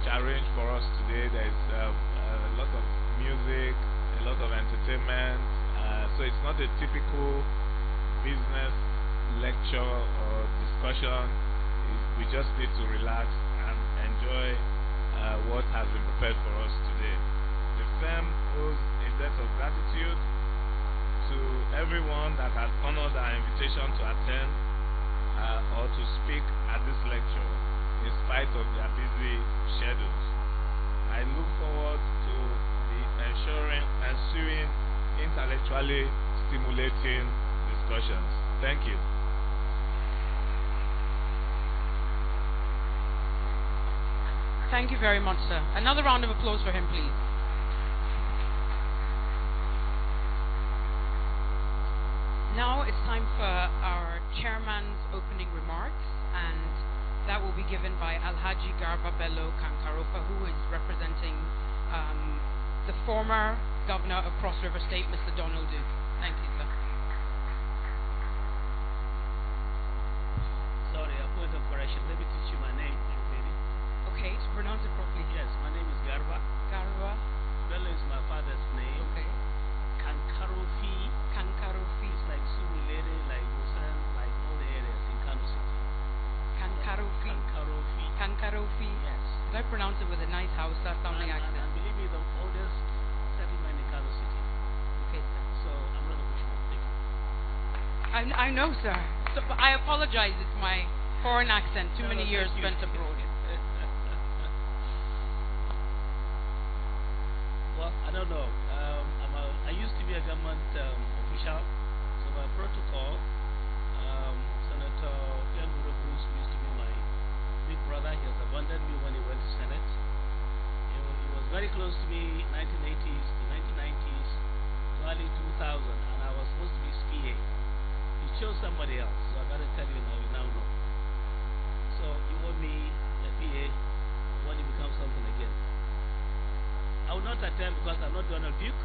arranged for us today. There is a lot of music, a lot of entertainment. So it's not a typical business lecture or discussion. We just need to relax and enjoy what has been prepared for us today. The firm owes a debt of gratitude to everyone that has honored our invitation to attend or to speak at this lecture in spite of their busy schedules. I look forward to the ensuing intellectually stimulating discussions. Thank you. Thank you very much, sir. Another round of applause for him, please. Now it's time for our chairman's opening remarks, and that will be given by Alhaji Garba Bello Kankarofa, who is representing the former governor of Cross River State, Mr. Donald Duke. Thank you, sir. Sorry, a point of correction. Let me teach you my name, lady. Okay, to pronounce it properly. Yes, my name is Garba. Garba. Bello is my father's name. Okay. Kankarofi. Kankarofi. It's like Surulere, like Musan, like all the areas in Kano City. Kankarofi. Kankarofi. Kankarofi. Yes. Did I pronounce it with a nice Hausa sounding accent? And believe me, the oldest settlement in Kano City. Okay, sir. So I'm not a bushman. Thank you. I know, sir. So, I apologize. It's my foreign accent. Too many years spent abroad. Well, I don't know. I used to be a government official, so by protocol, Senator Glenburo Bruce used to be my big brother. He has abandoned me when he went to Senate. He was very close to me in 1980s, the 1990s, to early 2000, and I was supposed to be his PA. He chose somebody else, so I got to tell you now, you now know. So you want me a PA when he becomes something again. I will not attend because I'm not Donald Duke.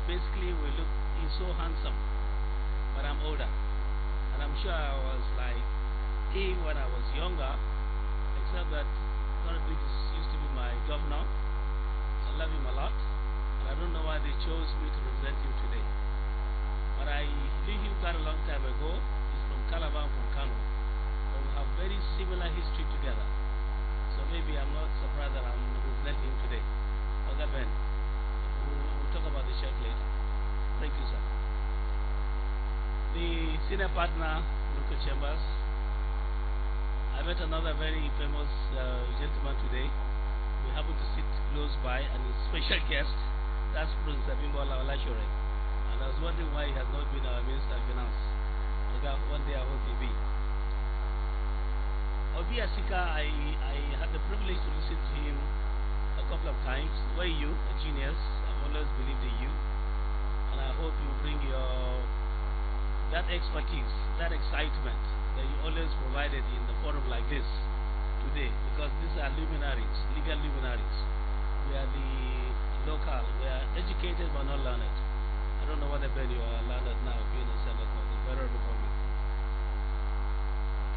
Basically, he's so handsome, but I'm older. And I'm sure I was like him when I was younger, except that Donald Duke used to be my governor. I love him a lot, and I don't know why they chose me to represent him today. But I knew him quite a long time ago. He's from Calabar, from Kano. But we have very similar history together. So maybe I'm not surprised that I'm representing him today. Okay, Ben. We'll talk about the check later. Thank you, sir. The senior partner, Punuka Chambers. I met another very famous gentleman today. We happen to sit close by, and his special guest, that's Prince Abimbola Olashore. And I was wondering why he has not been our Minister of Finance. One day I hope he be. Obi Asika, I had the privilege to listen to him a couple of times. Where you, a genius, I've always believed in you, and I hope you bring that expertise, that excitement that you always provided in the forum like this today, because these are luminaries, legal luminaries. We are the local, we are educated but not learned. I don't know whether Ben you are learned now, being a senator, the federal republic.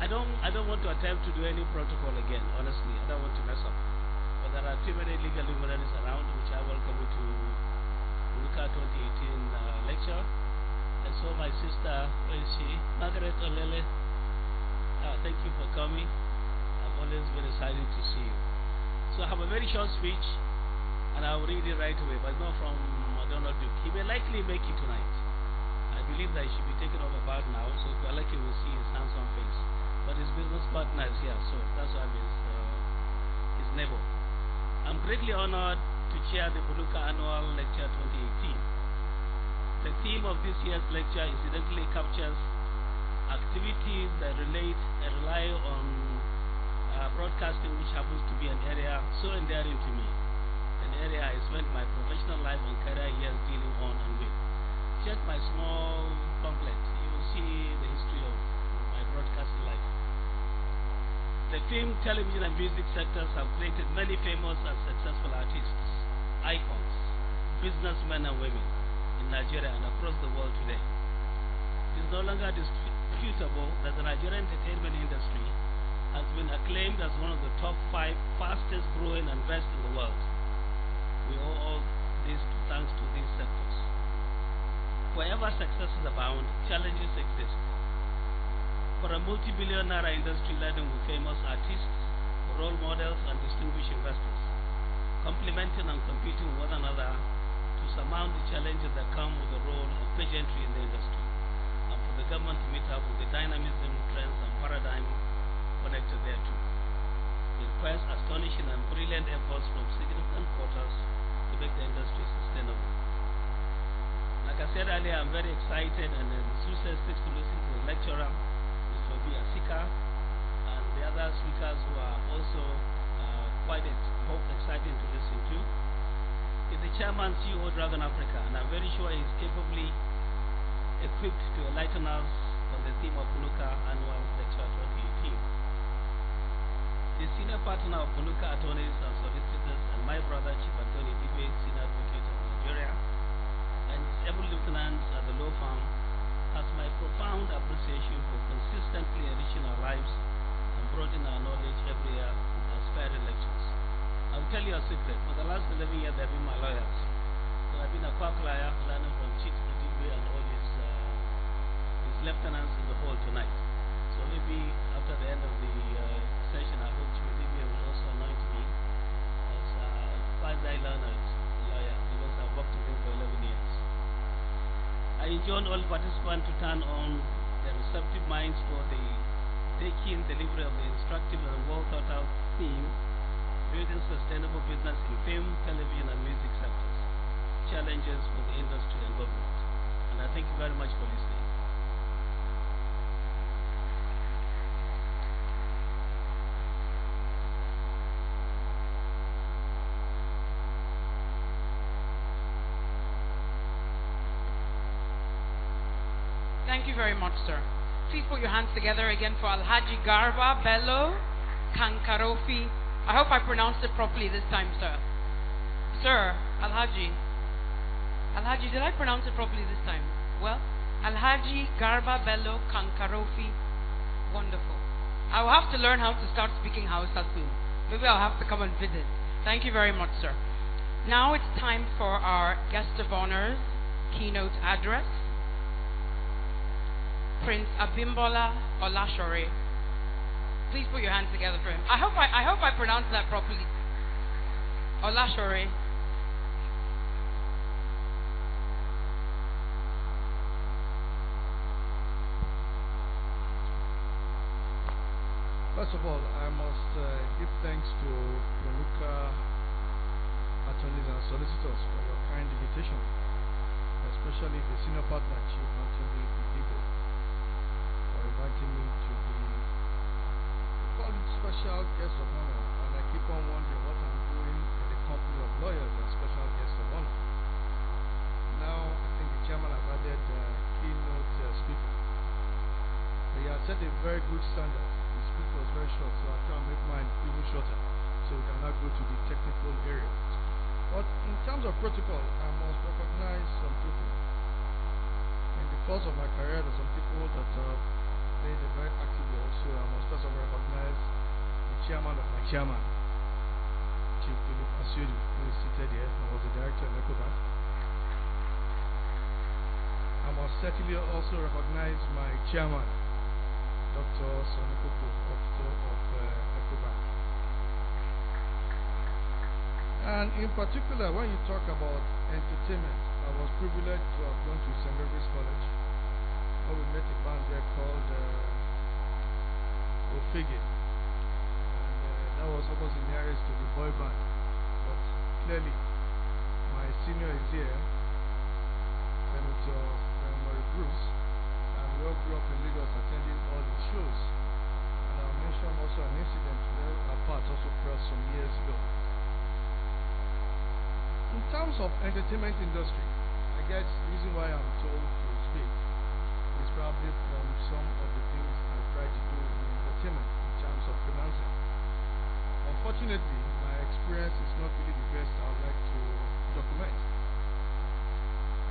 I don't want to attempt to do any protocol again, honestly. I don't want to mess up. But there are too many legal luminaries around, which I welcome you to Punuka 2018 lecture. I saw my sister, where is she? Margaret Olele. Thank you for coming. I've always been excited to see you. So I have a very short speech, and I'll read it right away, but not from Donald Duke. He may likely make it tonight. I believe that he should be taken off about now, so if we're lucky, we'll see his handsome face. But his business partner is here, so that's why I'm his neighbor. I'm greatly honored to chair the Punuka Annual Lecture 2018. The theme of this year's lecture incidentally captures activities that relate and rely on broadcasting, which happens to be an area so endearing to me, an area I spent my professional life and career years dealing on and with. Check my small pamphlet. You will see the history of my broadcasting life. The film, television, and music sectors have created many famous and successful artists, icons, businessmen and women in Nigeria and across the world today. It is no longer disputable that the Nigerian entertainment industry has been acclaimed as one of the top 5 fastest growing and best in the world. We owe all this thanks to these sectors. Wherever successes abound, challenges exist. For a multi-billion naira industry laden with famous artists, role models, and distinguished investors, complementing and competing with one another to surmount the challenges that come with the role of pageantry in the industry, and for the government to meet up with the dynamism, trends, and paradigm connected thereto. It requires astonishing and brilliant efforts from significant quarters to make the industry sustainable. Like I said earlier, I'm very excited, and the success sticks to listen to the lecturer, Mr. B. Asika, and the other speakers who are also quite exciting to listen to. He's the chairman CEO of Dragon Africa, and I'm very sure he's capably equipped to enlighten us on the theme of Punuka Annual Lecture 2018. The senior partner of Punuka Attorneys and Solicitors, and my brother Chief Anthony Dibe, Senior Advocate of Nigeria, and his able lieutenants at the law firm, has my profound appreciation for consistently enriching our lives and broadening our knowledge every year with inspiring lectures. I'll tell you a secret. For the last 11 years, they've been my lawyers. So I've been a quacklier, learning from Chief Dibe and all his lieutenants in the hall tonight. So maybe after the end of the session, I hope Chief Dibe will also anoint me as a quasi-learned lawyer, because I've worked with him for 11 years. I enjoin all participants to turn on their receptive minds for the taking delivery of the instructive and well-thought-out theme, building sustainable business in film, television, and music sectors, challenges for the industry and government. And I thank you very much for listening. Thank you very much, sir. Please put your hands together again for Alhaji Garba Bello Kankarofi. I hope I pronounced it properly this time, sir. Sir, Alhaji, did I pronounce it properly this time? Well, Alhaji Garba Bello Kankarofi. Wonderful. I will have to learn how to start speaking Hausa soon. Maybe I'll have to come and visit. Thank you very much, sir. Now it's time for our guest of honors keynote address. Prince Abimbola Olashore. Please put your hands together for him. I hope I pronounced that properly. Olashore. First of all, I must give thanks to Punuka Attorneys and Solicitors for your kind invitation, especially the senior partner, Chief Anthony Dibe, for inviting me to be called special guest of honor, and I keep on wondering what I'm doing in the company of lawyers and special guests of honor. Now, I think the chairman has added keynote speaker. But he has set a very good standard. The speech was very short, so I'll try and make mine even shorter, so we can now go to the technical area. But in terms of protocol, I must recognize some people. In the course of my career, there are some people that played a very active role, so I must first of all recognize the chairman of my chairman, Chief Philip Asudi, who is seated here and was the director of Ecobank. I must certainly also recognize my chairman, Dr. Sonikopo of Ecobank. And in particular, when you talk about entertainment, I was privileged to have gone to St. Gregory's College, where we met a band there called Ofege. And that was almost the nearest to the boy band. But clearly, my senior is here, Senator Murray Bruce, and we all grew up in Lagos attending all his shows. And I'll mention also an incident where our paths also crossed some years ago. In terms of entertainment industry, I guess the reason why I'm told to speak is probably from some of the things I try to do in entertainment in terms of financing. Unfortunately, my experience is not really the best I would like to document.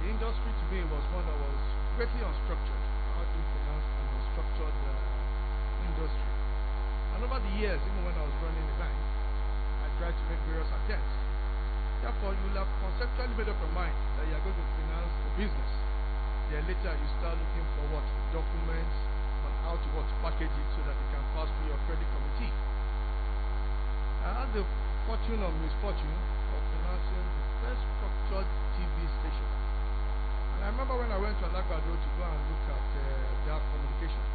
The industry to me was one that was greatly unstructured. How do you finance an unstructured industry? And over the years, even when I was running the bank, I tried to make various attempts. Therefore, you will have conceptually made up your mind that you are going to finance a business. Then later you start looking for what? Documents on how to what? Package it so that it can pass through your credit committee. I had the fortune or misfortune of financing the first structured TV station. And I remember when I went to Alagbado to go and look at their communication,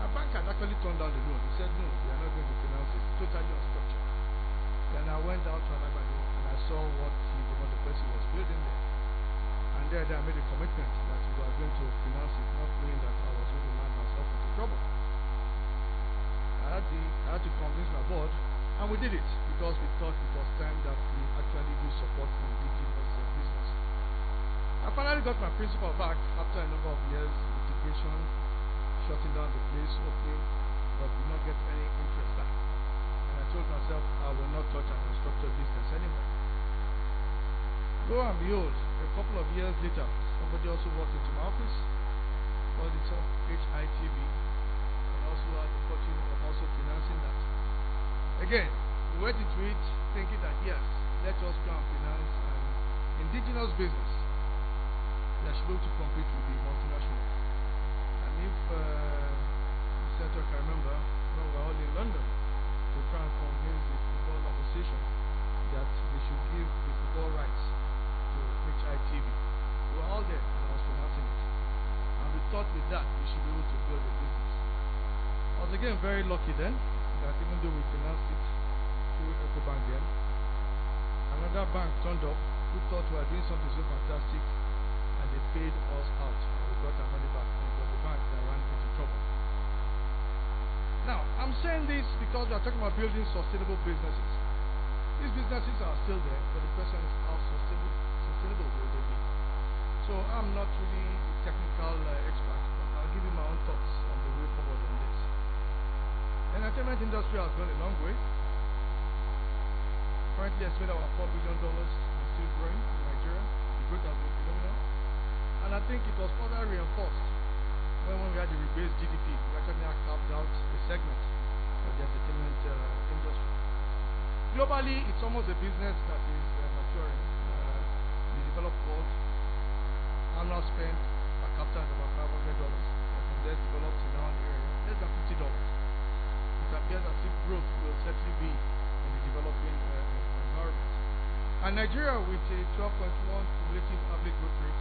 my bank had actually turned down the loan. He said, no, we are not going to finance it. Totally unstructured. Then I went down to Alagbado and I saw what the person was building there. And there I made a commitment that we were going to finance it, not knowing that I was going to land myself into trouble. I had to convince my board, and we did it because we thought it was time that we actually do support indigenous business. I finally got my principal back after a number of years litigation, shutting down the place, opening, but did not get any interest back. And I told myself I will not touch an unstructured business anymore. Lo and behold, a couple of years later, somebody also walked into my office, called itself HITV, and also had the fortune of also financing that. Again, we went into it thinking that yes, let us go and finance an indigenous business that should be able to compete with the multinational. And if the senator can remember, when we were all in London to try and convince the Football Association that they should give the football rights to HITV. We were all there and I was financing it. And we thought with that we should be able to build a business. I was again very lucky then that even though we financed it through EcoBank then, another bank turned up who thought we were doing something so fantastic and they paid us out and we got our money back, and it was the bank that ran into trouble. Now, I'm saying this because we are talking about building sustainable businesses. These businesses are still there, but the question is how sustainable will they be? So I'm not really the technical expert, but I'll give you my own thoughts on the way forward on this. The entertainment industry has gone a long way. Currently estimated about $4 billion and still growing in Nigeria. The growth has been phenomenal. And I think it was further reinforced when we had the rebased GDP. We actually now carved out a segment of the entertainment industry. Globally, it's almost a business that is maturing. In the developed world, annual spend per capita is about $500, and from less developed in our area, less than $50. It appears as if growth will certainly be in the developing environment. And Nigeria, with a 12.1 cumulative average growth rate,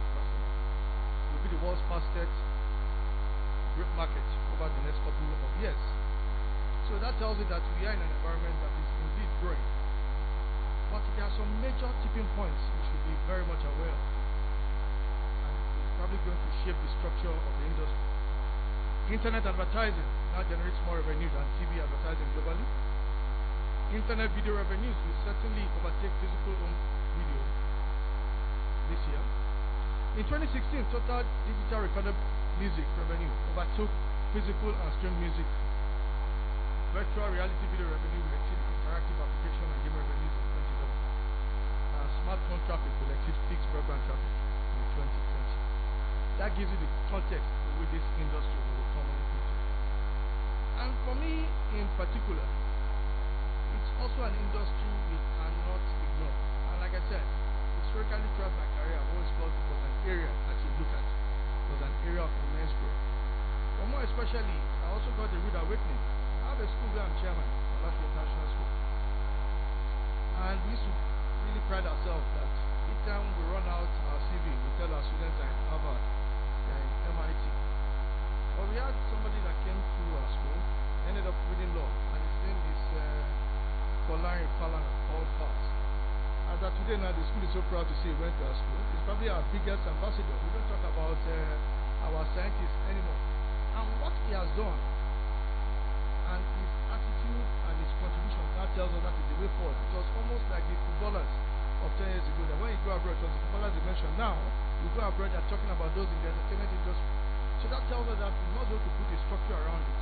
will be the world's fastest growth market over the next couple of years. So that tells you that we are in an environment that is indeed growing. But there are some major tipping points we should be very much aware of. And it's probably going to shape the structure of the industry. Internet advertising now generates more revenue than TV advertising globally. Internet video revenues will certainly overtake physical home video this year. In 2016, total digital recorded music revenue overtook physical and streamed music. Virtual reality video revenue will exceed interactive application and game revenues in 2011. And smartphone traffic will exceed fixed broadband traffic in 2020. That gives you the context in which this industry will come into. And for me in particular, it's also an industry we cannot ignore. And like I said, historically throughout my career, I've always felt it was an area that you look at. It was an area of immense growth. But more especially, I also got a rude awakening. I have a school where I'm chairman, Calabar International School. And we used to really pride ourselves that each time we run out our CV, we tell our students are in Harvard, they are in MIT. But we had somebody that came through our school, ended up reading law, and his name is Kolari Falana, Paul Fals. As of today now, the school is so proud to say he went to our school. He's probably our biggest ambassador. We don't talk about our scientists anymore. And what he has done, and his attitude and his contribution now tells us that is the way forward. It was almost like the footballers of 10 years ago, that when you go abroad, it was the footballers they mentioned. Now, you go abroad, they're talking about those in the entertainment industry. So that tells us that we must be able to put a structure around it.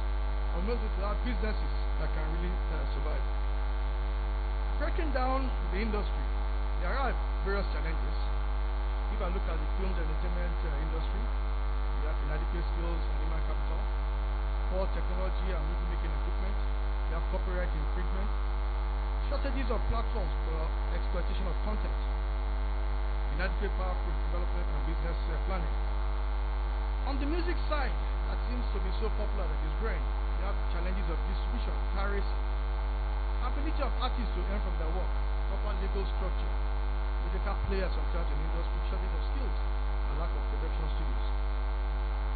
And we must be able to have businesses that can really survive. Breaking down the industry, there are various challenges. If I look at the film and entertainment industry, we have inadequate skills and human capital, poor technology and movie making equipment, You have copyright infringement, shortages of platforms for exploitation of content, inadequate power development and business planning. On the music side, that seems to be so popular that it's growing. You have challenges of distribution, piracy, ability of artists to earn from their work, proper legal structure, musical players sometimes in the industry, shortage of skills, and lack of production studios.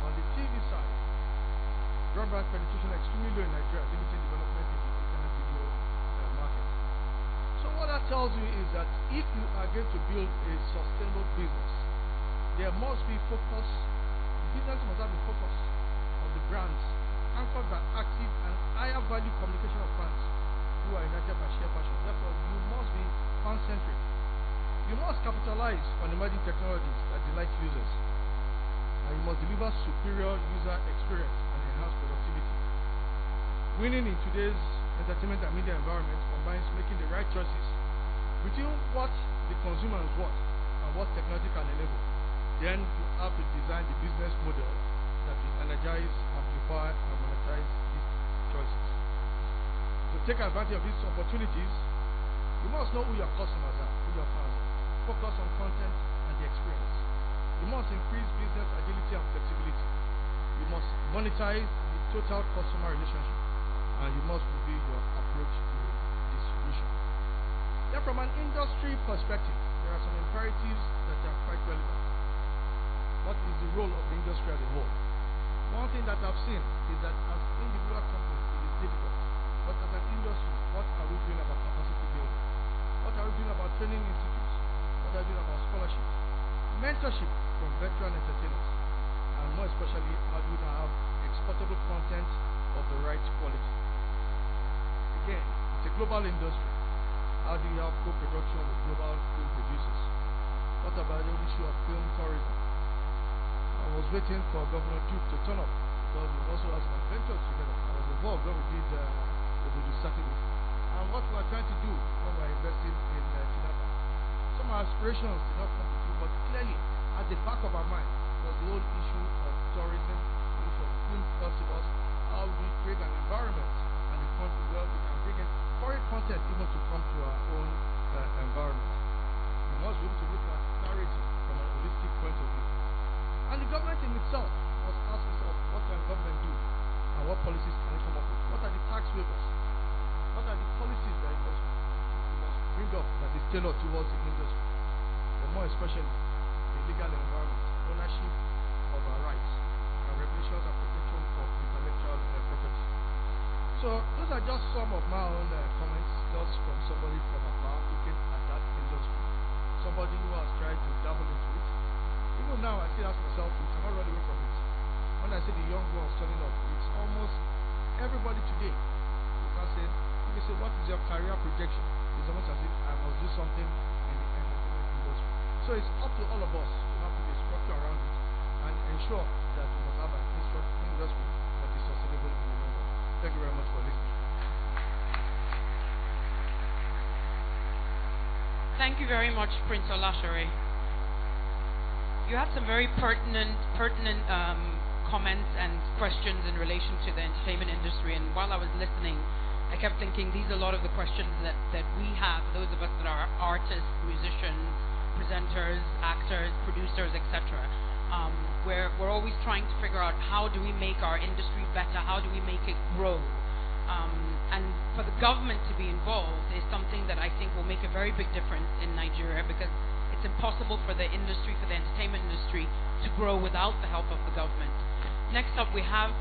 On the TV side, broadband penetration is extremely low in Nigeria, limiting development in the internet video market. So what that tells you is that if you are going to build a sustainable business, there must be focus. The business must have a focus on the brands, anchored by active and higher value communication of fans who are united by shared passion. Therefore, you must be fan-centric. You must capitalize on emerging technologies that delight users. And you must deliver superior user experience and enhance productivity. Winning in today's entertainment and media environment combines making the right choices between what the consumers want and what technology can enable. Then you have to design the business model that will energize, amplify, and monetize these choices. To take advantage of these opportunities, you must know who your customers are, who your fans are. Focus on content and the experience. You must increase business agility and flexibility. You must monetize the total customer relationship, and you must review your approach to distribution. Then from an industry perspective, there are some imperatives that are quite relevant. What is the role of the industry as a whole? One thing that I've seen is that as individual companies, it is difficult. But as an industry, what are we doing about capacity building? What are we doing about training institutes? What are we doing about scholarships? Mentorship from veteran entertainers. And more especially, how do you have exportable content of the right quality? Again, it's a global industry. How do you have co-production with global film producers? What about the issue of film tourism? I was waiting for Governor Duke to turn up because we also have some adventures together. I was involved when we did Obodo Saturday. And what we are trying to do when we are investing in Tinapa. Some aspirations did not come to you, but clearly at the back of our mind was the whole issue of tourism, the issue of film festivals, how we create an environment and a country where we can bring in foreign content even to come to our own environment. We must be able to look at clarity from a holistic point of view. And the government in itself must ask itself, what can government do? And what policies can it come up with? What are the tax waivers? What are the policies that you must bring up that is tailored towards the industry? But more especially, the legal environment, ownership of our rights, and regulations and protection of intellectual property. So those are just some of my own comments, just from somebody from afar looking at that industry. Somebody who has tried to dabble into it. Even now, I still ask myself, we cannot run away from it. When I see the young ones turning up, it's almost everybody today is not saying, if you say, what is your career projection? It's almost as if I must do something in the entertainment industry. So it's up to all of us to have to be a structure around it and ensure that we must have an industry that is sustainable in the long run. Thank you very much for listening. Thank you very much, Prince Olashere. You had some very pertinent comments and questions in relation to the entertainment industry, and while I was listening, I kept thinking these are a lot of the questions that we have, those of us that are artists, musicians, presenters, actors, producers, etc. We're always trying to figure out how do we make our industry better, how do we make it grow. And for the government to be involved is something that I think will make a very big difference in Nigeria, because it's impossible for the industry, for the entertainment industry, to grow without the help of the government. Next up, we have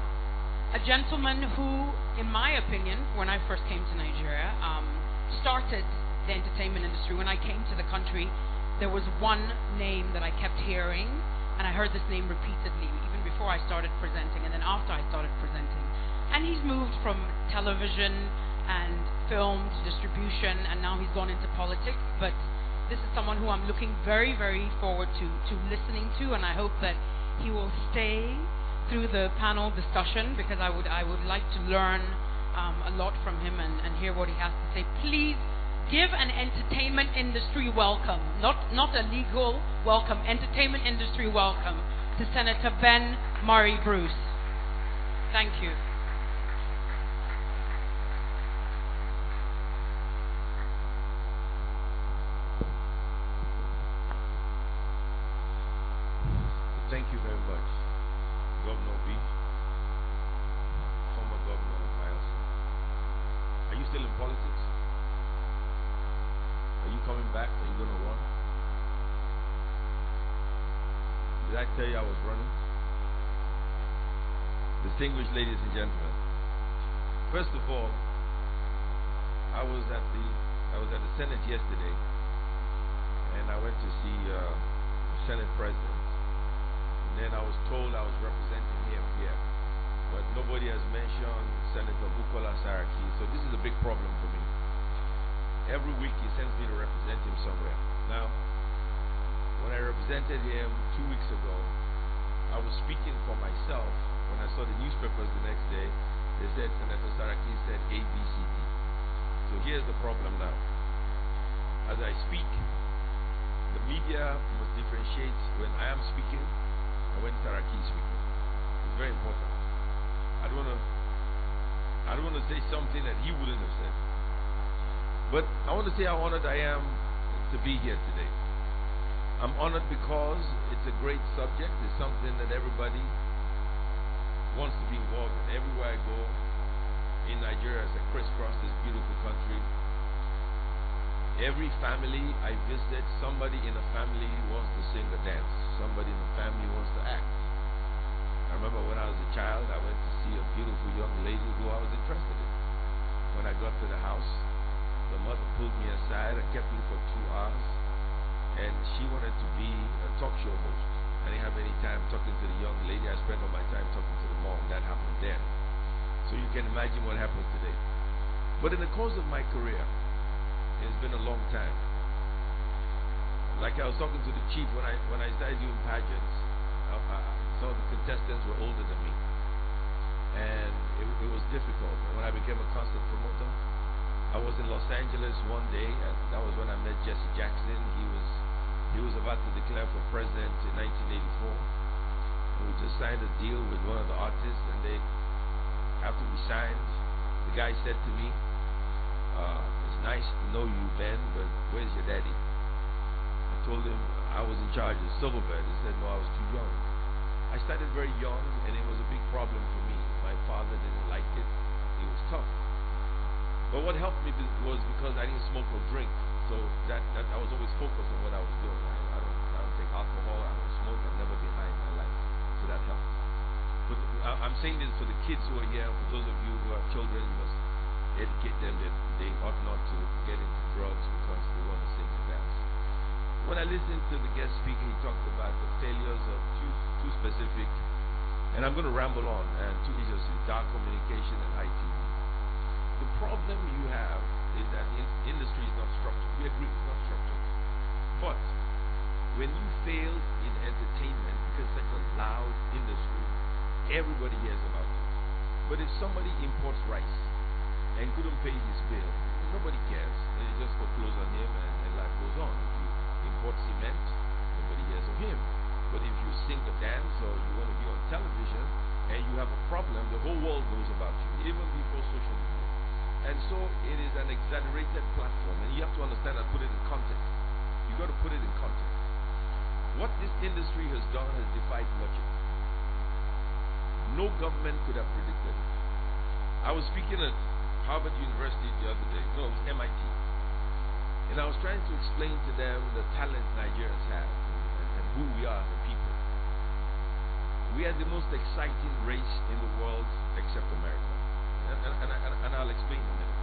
a gentleman who, in my opinion, when I first came to Nigeria, started the entertainment industry. When I came to the country, there was one name that I kept hearing, and I heard this name repeatedly, even before I started presenting, and then after I started presenting. And he's moved from television and film to distribution, and now he's gone into politics, but this is someone who I'm looking very, very forward to listening to, and I hope that he will stay through the panel discussion, because I would like to learn a lot from him and hear what he has to say. Please give an entertainment industry welcome, not a legal welcome, entertainment industry welcome to Senator Ben Murray Bruce. Thank you. you very much, Governor B, former Governor of Bayelsa. Are you still in politics? Are you coming back? Are you going to run? Did I tell you I was running? Distinguished ladies and gentlemen, first of all, I was at the Senate yesterday, and I went to see the Senate President. And then I was told I was representing him here, but nobody has mentioned Senator Bukola Saraki, so this is a big problem for me. Every week he sends me to represent him somewhere. Now, when I represented him 2 weeks ago, I was speaking for myself. When I saw the newspapers the next day, they said Senator Saraki said A, B, C, D. So here's the problem now. As I speak, the media must differentiate when I am speaking and when Saraki is speaking. It's very important. I don't want to say something that he wouldn't have said. But I want to say how honored I am to be here today. I'm honored because it's a great subject. It's something that everybody wants to be involved in. Everywhere I go in Nigeria, as I crisscross this beautiful country, every family I visit, somebody in a family wants to sing or dance. Somebody in the family wants to act. I remember when I was a child, I went to see a beautiful young lady who I was interested in. When I got to the house, the mother pulled me aside and kept me for 2 hours, and she wanted to be a talk show host. I didn't have any time talking to the young lady. I spent all my time talking to the mom. That happened then. So you can imagine what happens today. But in the course of my career, it's been a long time. Like I was talking to the chief when I started doing pageants, some of the contestants were older than me. And it was difficult. When I became a concert promoter, I was in Los Angeles one day, and that was when I met Jesse Jackson. He was about to declare for president in 1984. And we just signed a deal with one of the artists, and after we signed, the guy said to me, it's nice to know you, Ben, but where's your daddy? I told him I was in charge of Silverbird. He said, no, I was too young. I started very young, and it was a big problem for me. My father didn't like it. It was tough. But what helped me was because I didn't smoke or drink. So that I was always focused on what I was doing. I don't take alcohol. I don't smoke. I've never been high in my life. So that helped. But I'm saying this for the kids who are here. For those of you who have children, you must educate them that they ought not to get into drugs because they want to sing and dance. When I listened to the guest speaker, he talked about the failures of two specific, and I'm going to ramble on, and 2 agencies, dark communication and high TV. The problem you have is that the industry is not structured. We agree it's not structured. But when you fail in entertainment, because it's such a loud industry, everybody hears about it. But if somebody imports rice and couldn't pay his bill, nobody cares. They just foreclose on him and life goes on. If you import cement, nobody hears of him. But if you sing or dance or you want to be on television and you have a problem, the whole world knows about you, even before social media. And so it is an exaggerated platform, and you have to understand and put it in context. You got to put it in context. What this industry has done has defied logic. No government could have predicted it. I was speaking at Harvard University the other day. No, it was MIT. And I was trying to explain to them the talent Nigerians have and who we are as a people. We are the most exciting race in the world except America. And I'll explain in a minute.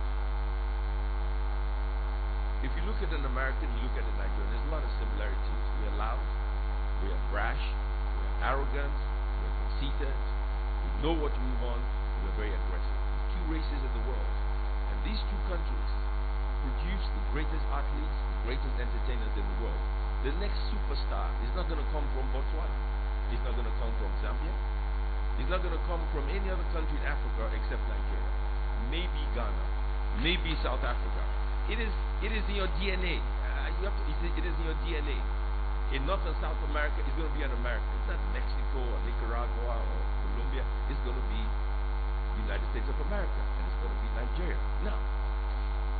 If you look at an American, you look at a Nigerian, there's a lot of similarities. We are loud, we are brash, we are arrogant, we are conceited, we know what we want, and we're very aggressive. There's 2 races in the world. And these 2 countries produce the greatest athletes, the greatest entertainers in the world. The next superstar is not going to come from Botswana. It's not going to come from Zambia. It's not going to come from any other country in Africa except Nigeria. Maybe Ghana. Maybe South Africa. It is in your DNA. It is in your DNA. In North and South America, it's going to be an American. It's not Mexico or Nicaragua or Colombia. It's going to be the United States of America. And it's going to be Nigeria. Now,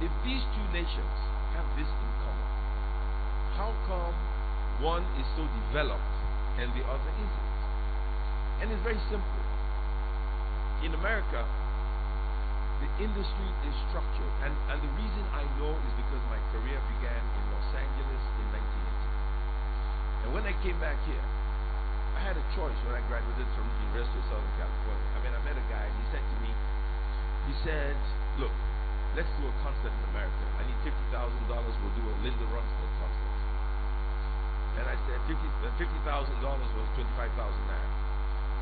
if these 2 nations have this in common, how come one is so developed and the other isn't? And it's very simple. In America, the industry is structured. And the reason I know is because my career began in Los Angeles in 1980. And when I came back here, I had a choice when I graduated from the University of Southern California. I mean, I met a guy and he said to me, he said, look, let's do a concert in America. I need $50,000. We'll do a Linda Ronstadt concert. And I said, $50,000 was 25,000 naira.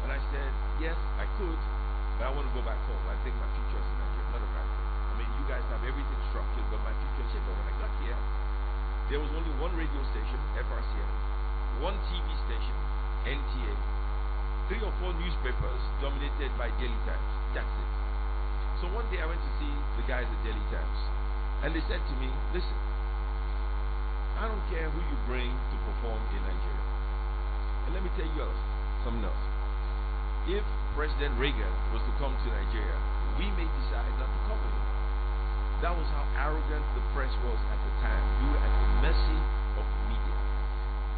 And I said, yes, I could, but I want to go back home. I think my future is in Nigeria, not America. I mean, you guys have everything structured, but my future is here. But when I got here, there was only one radio station, FRCN, one TV station, NTA, 3 or 4 newspapers dominated by Daily Times. That's it. So one day I went to see the guys at Daily Times, and they said to me, listen, I don't care who you bring to perform in Nigeria. And let me tell you something else. If President Reagan was to come to Nigeria, we may decide not to cover him. That was how arrogant the press was at the time. You were at the mercy of the media.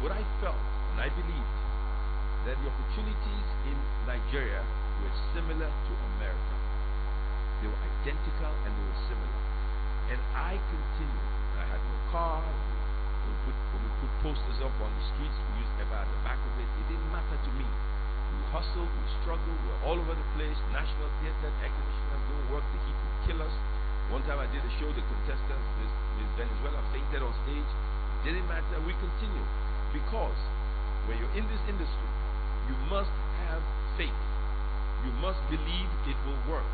What I felt, and I believed, that the opportunities in Nigeria were similar to America. They were identical and they were similar. And I continued. I had no car. When we put posters up on the streets, we used ever at the back of it. It didn't matter to me. We hustled, we struggled, we were all over the place. National theater, air conditioners don't work, the heat would kill us. One time I did a show, the contestants, Miss Venezuela fainted on stage. It didn't matter, we continued. Because when you're in this industry, you must have faith. You must believe it will work.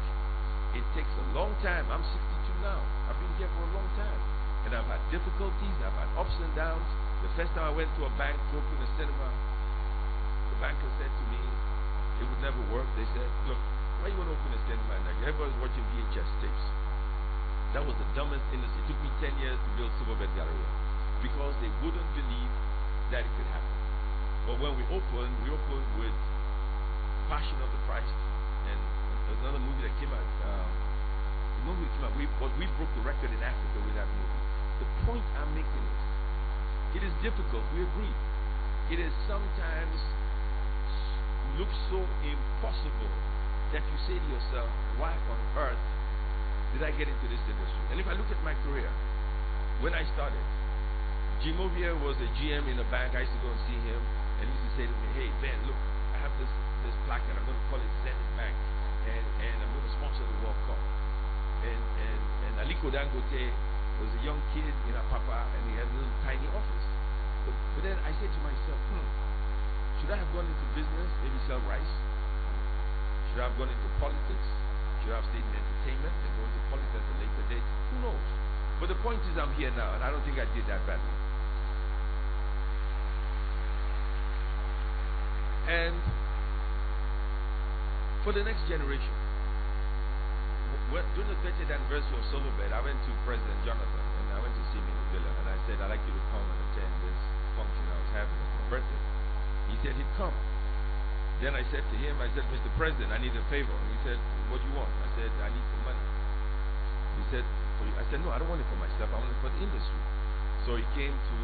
It takes a long time. I'm 62 now. I've been here for a long time. And I've had difficulties, I've had ups and downs. The first time I went to a bank to open a cinema, the banker said to me, it would never work. They said, look, why you want to open a cinema in Nigeria? Everybody's watching VHS tapes. That was the dumbest industry. It took me 10 years to build Silverbed Galleria because they wouldn't believe that it could happen. But when we opened with Passion of the Christ, and there's another movie that came out. We broke the record in Africa with that movie. The point I'm making is, it is difficult, we agree. It is sometimes looks so impossible that you say to yourself, why on earth did I get into this industry? And if I look at my career, when I started, Jim Ovia was a GM in a bank. I used to go and see him, and he used to say to me, hey Ben, look, I have this placard, I'm going to call it Zenith Bank, and I'm going to sponsor the World Cup. And Aliko Dangote was a young kid in Apapa, and he had a little tiny office. But then I said to myself, should I have gone into business, maybe sell rice? Should I have gone into politics? Should I have stayed in entertainment and go into politics at a later date? Who knows? But the point is I'm here now, and I don't think I did that badly. And for the next generation, during the 30th anniversary of Silverbed, I went to President Jonathan, and I went to see him in the villa, and I said, I'd like you to come and attend this function I was having at my birthday. He said he'd come. Then I said to him, I said, Mr. President, I need a favor. And he said, what do you want? I said, I need some money. He said, I said, no, I don't want it for myself, I want it for the industry. So he came to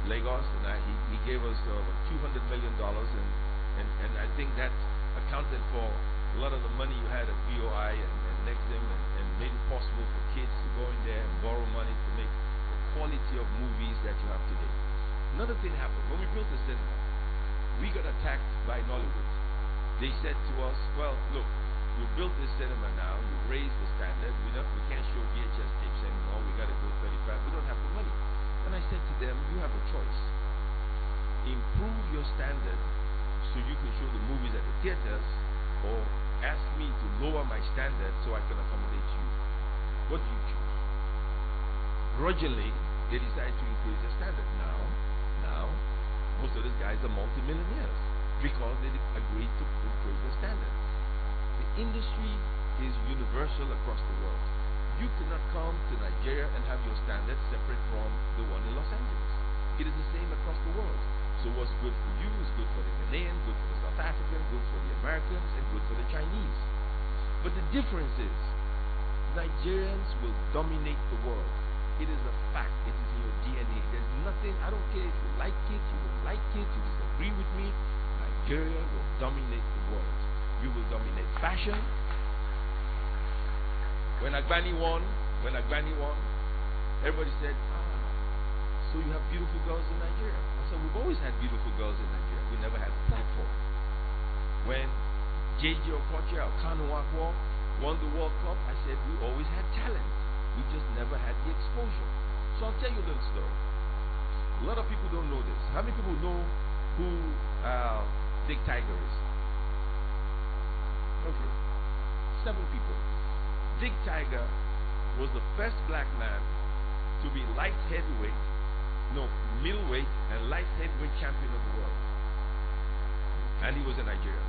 Lagos, and he gave us $200 million, and I think that accounted for a lot of the money you had at BOI and Nexim, and made it possible for kids to go in there and borrow money to make the quality of movies that you have today. Another thing happened. When we built the cinema, we got attacked by Nollywood. They said to us, well, look, you built this cinema now, you raised the standard, we can't show VHS tapes anymore, we got to go 35, we don't have the money. And I said to them, you have a choice. Improve your standard so you can show the movies at the theaters, or ask me to lower my standard so I can accommodate you. What do you choose? Grudgingly, they decided to increase their standard. Now, most of these guys are multimillionaires because they agreed to increase their standard. The industry is universal across the world. You cannot come to Nigeria and have your standards separate from the one in Los Angeles. It is the same across the world. So what's good for you is good for the Ghanaian, good for the South African, good for the Americans, and good for the Chinese. But the difference is, Nigerians will dominate the world. It is a fact. It is in your DNA. There's nothing, I don't care if you like it, you don't like it, you disagree with me, Nigeria will dominate the world. You will dominate fashion. When Agbani won, everybody said, so you have beautiful girls in Nigeria. I said, we've always had beautiful girls in Nigeria. We never had the platform. When J.J. Okocha or Kanu Akwo won the World Cup, I said, we always had talent. We just never had the exposure. So I'll tell you a little story. A lot of people don't know this. How many people know who Dick Tiger is? Okay. 7 people. Dick Tiger was the first black man to be middleweight and light heavyweight champion of the world. And he was in Nigeria.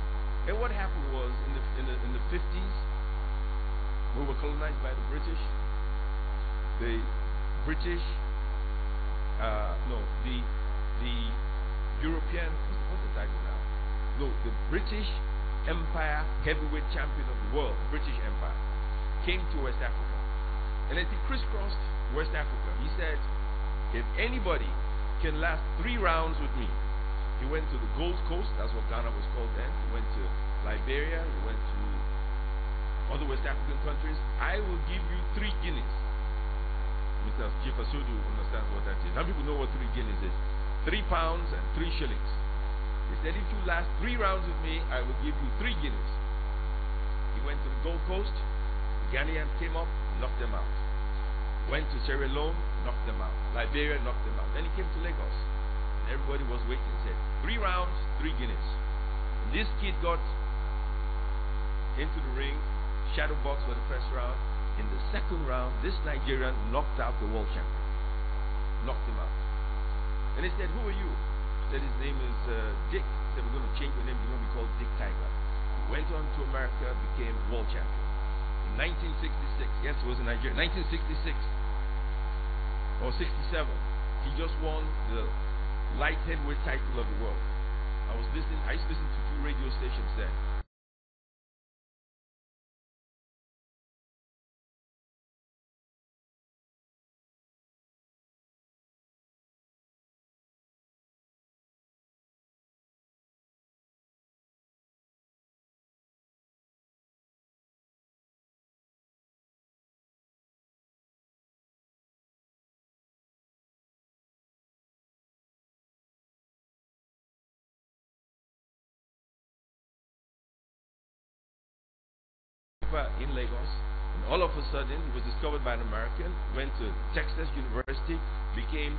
And what happened was in the 50s, we were colonized by the British. The European, what's the title now? No, the British Empire heavyweight champion of the world, British Empire, came to West Africa. And as he crisscrossed West Africa, he said, if anybody can last 3 rounds with me, he went to the Gold Coast, that's what Ghana was called then. He went to Liberia, he went to other West African countries. I will give you 3 guineas. Mr. Chief Asudu understands what that is. Some people know what 3 guineas is. 3 pounds and 3 shillings. He said, if you last 3 rounds with me, I will give you 3 guineas. He went to the Gold Coast. The Ghanaians came up, knocked them out. Went to Sierra Leone, knocked them out. Liberia, knocked them out. Then he came to Lagos. And everybody was waiting. He said, 3 rounds, 3 guineas. And this kid got into the ring, shadow box for the first round. In the second round, this Nigerian knocked out the world champion. Knocked him out. And he said, who are you? He said, his name is Dick. He said, we're going to change your name. You're going to be called Dick Tiger. He went on to America, became world champion. In 1966, yes, it was in Nigeria. 1966 or 67, he just won the light heavyweight title of the world. I used to listen to 2 radio stations then. In Lagos, and all of a sudden he was discovered by an American, went to Texas University, became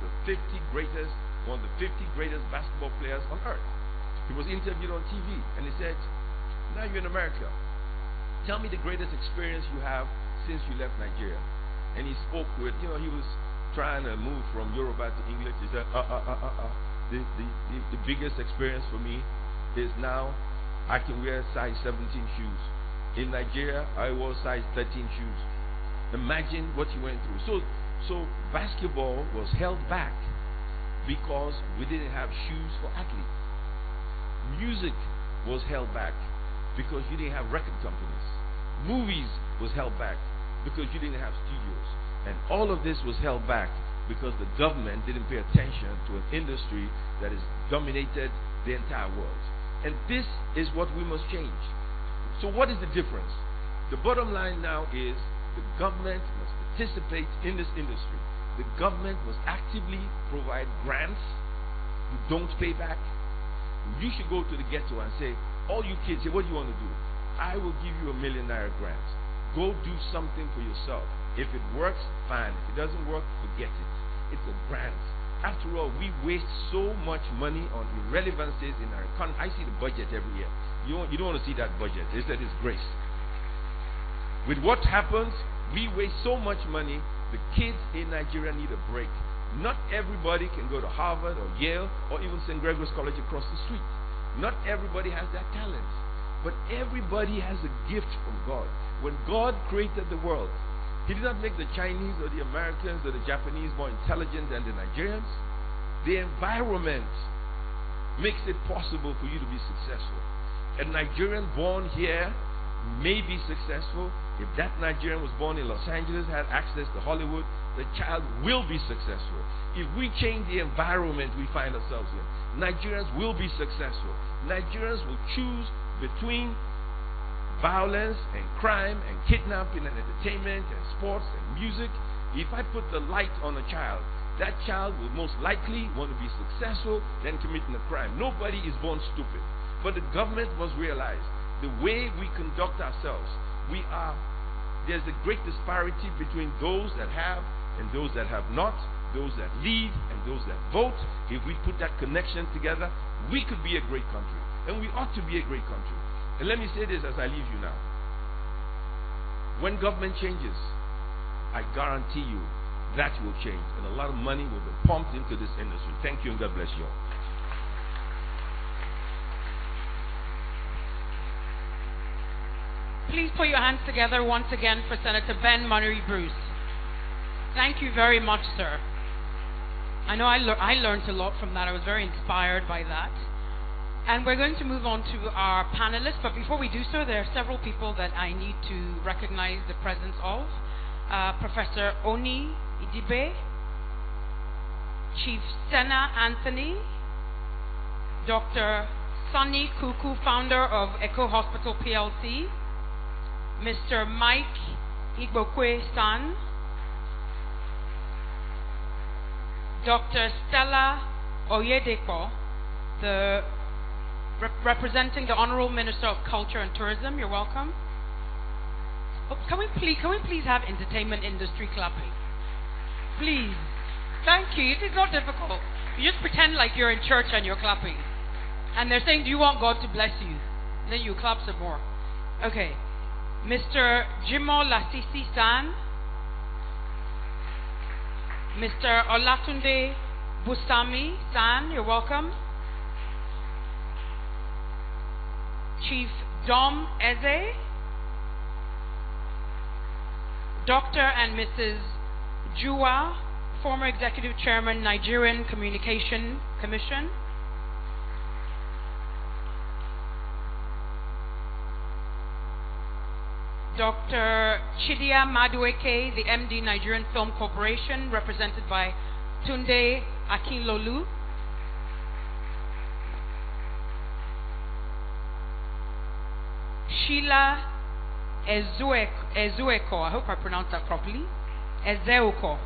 one of the 50 greatest basketball players on earth. He was interviewed on TV and he said, now you're in America, tell me the greatest experience you have since you left Nigeria. And he spoke with, he was trying to move from Yoruba to English. He said, the biggest experience for me is now I can wear size 17 shoes. In Nigeria, I wore size 13 shoes. Imagine what he went through. So basketball was held back because we didn't have shoes for athletes. Music was held back because you didn't have record companies. Movies was held back because you didn't have studios. And all of this was held back because the government didn't pay attention to an industry that has dominated the entire world. And this is what we must change. So what is the difference? The bottom line now is the government must participate in this industry. The government must actively provide grants you don't pay back. You should go to the ghetto and say, all you kids, say, what do you want to do? I will give you ₦1 million grant. Go do something for yourself. If it works, fine. If it doesn't work, forget it. It's a grant. After all, we waste so much money on irrelevancies in our economy. I see the budget every year. You don't want to see that budget. They said it's grace. With what happens, we waste so much money. The kids in Nigeria need a break. Not everybody can go to Harvard or Yale or even St. Gregory's College across the street. Not everybody has that talent. But everybody has a gift from God. When God created the world, He did not make the Chinese or the Americans or the Japanese more intelligent than the Nigerians. The environment makes it possible for you to be successful. A Nigerian born here may be successful. If that Nigerian was born in Los Angeles, had access to Hollywood, the child will be successful. If we change the environment we find ourselves in, Nigerians will be successful. Nigerians will choose between violence and crime and kidnapping and entertainment and sports and music. If I put the light on a child, that child will most likely want to be successful than committing a crime. Nobody is born stupid. But the government must realize the way we conduct ourselves, there's a great disparity between those that have and those that have not, those that lead and those that vote. If we put that connection together, we could be a great country. And we ought to be a great country. And let me say this as I leave you now. When government changes, I guarantee you that will change. And a lot of money will be pumped into this industry. Thank you and God bless you all. Please put your hands together once again for Senator Ben Murray Bruce. Thank you very much, sir. I know I learned a lot from that. I was very inspired by that. And we're going to move on to our panelists. But before we do so, there are several people that I need to recognize the presence of. Professor Oni Idibe, Chief Senna Anthony, Dr. Sonny Kuku, founder of Echo Hospital PLC, Mr. Mike Igbokwe-san, Dr. Stella Oyedepo, representing the Honorable Minister of Culture and Tourism. You're welcome. Oh, can we please have entertainment industry clapping? Please. Thank you. It is not difficult. You just pretend like you're in church and you're clapping. And they're saying, do you want God to bless you? Then you clap some more. Okay. Mr. Jimo Lasisi-san, Mr. Olatunde Busami-san, you're welcome. Chief Dom Eze, Dr. and Mrs. Jua, former Executive Chairman, Nigerian Communication Commission. Dr. Chidia Madueke, the MD, Nigerian Film Corporation, represented by Tunde Akinlolu. Sheila Ezueko, I hope I pronounced that properly, Ezeuko,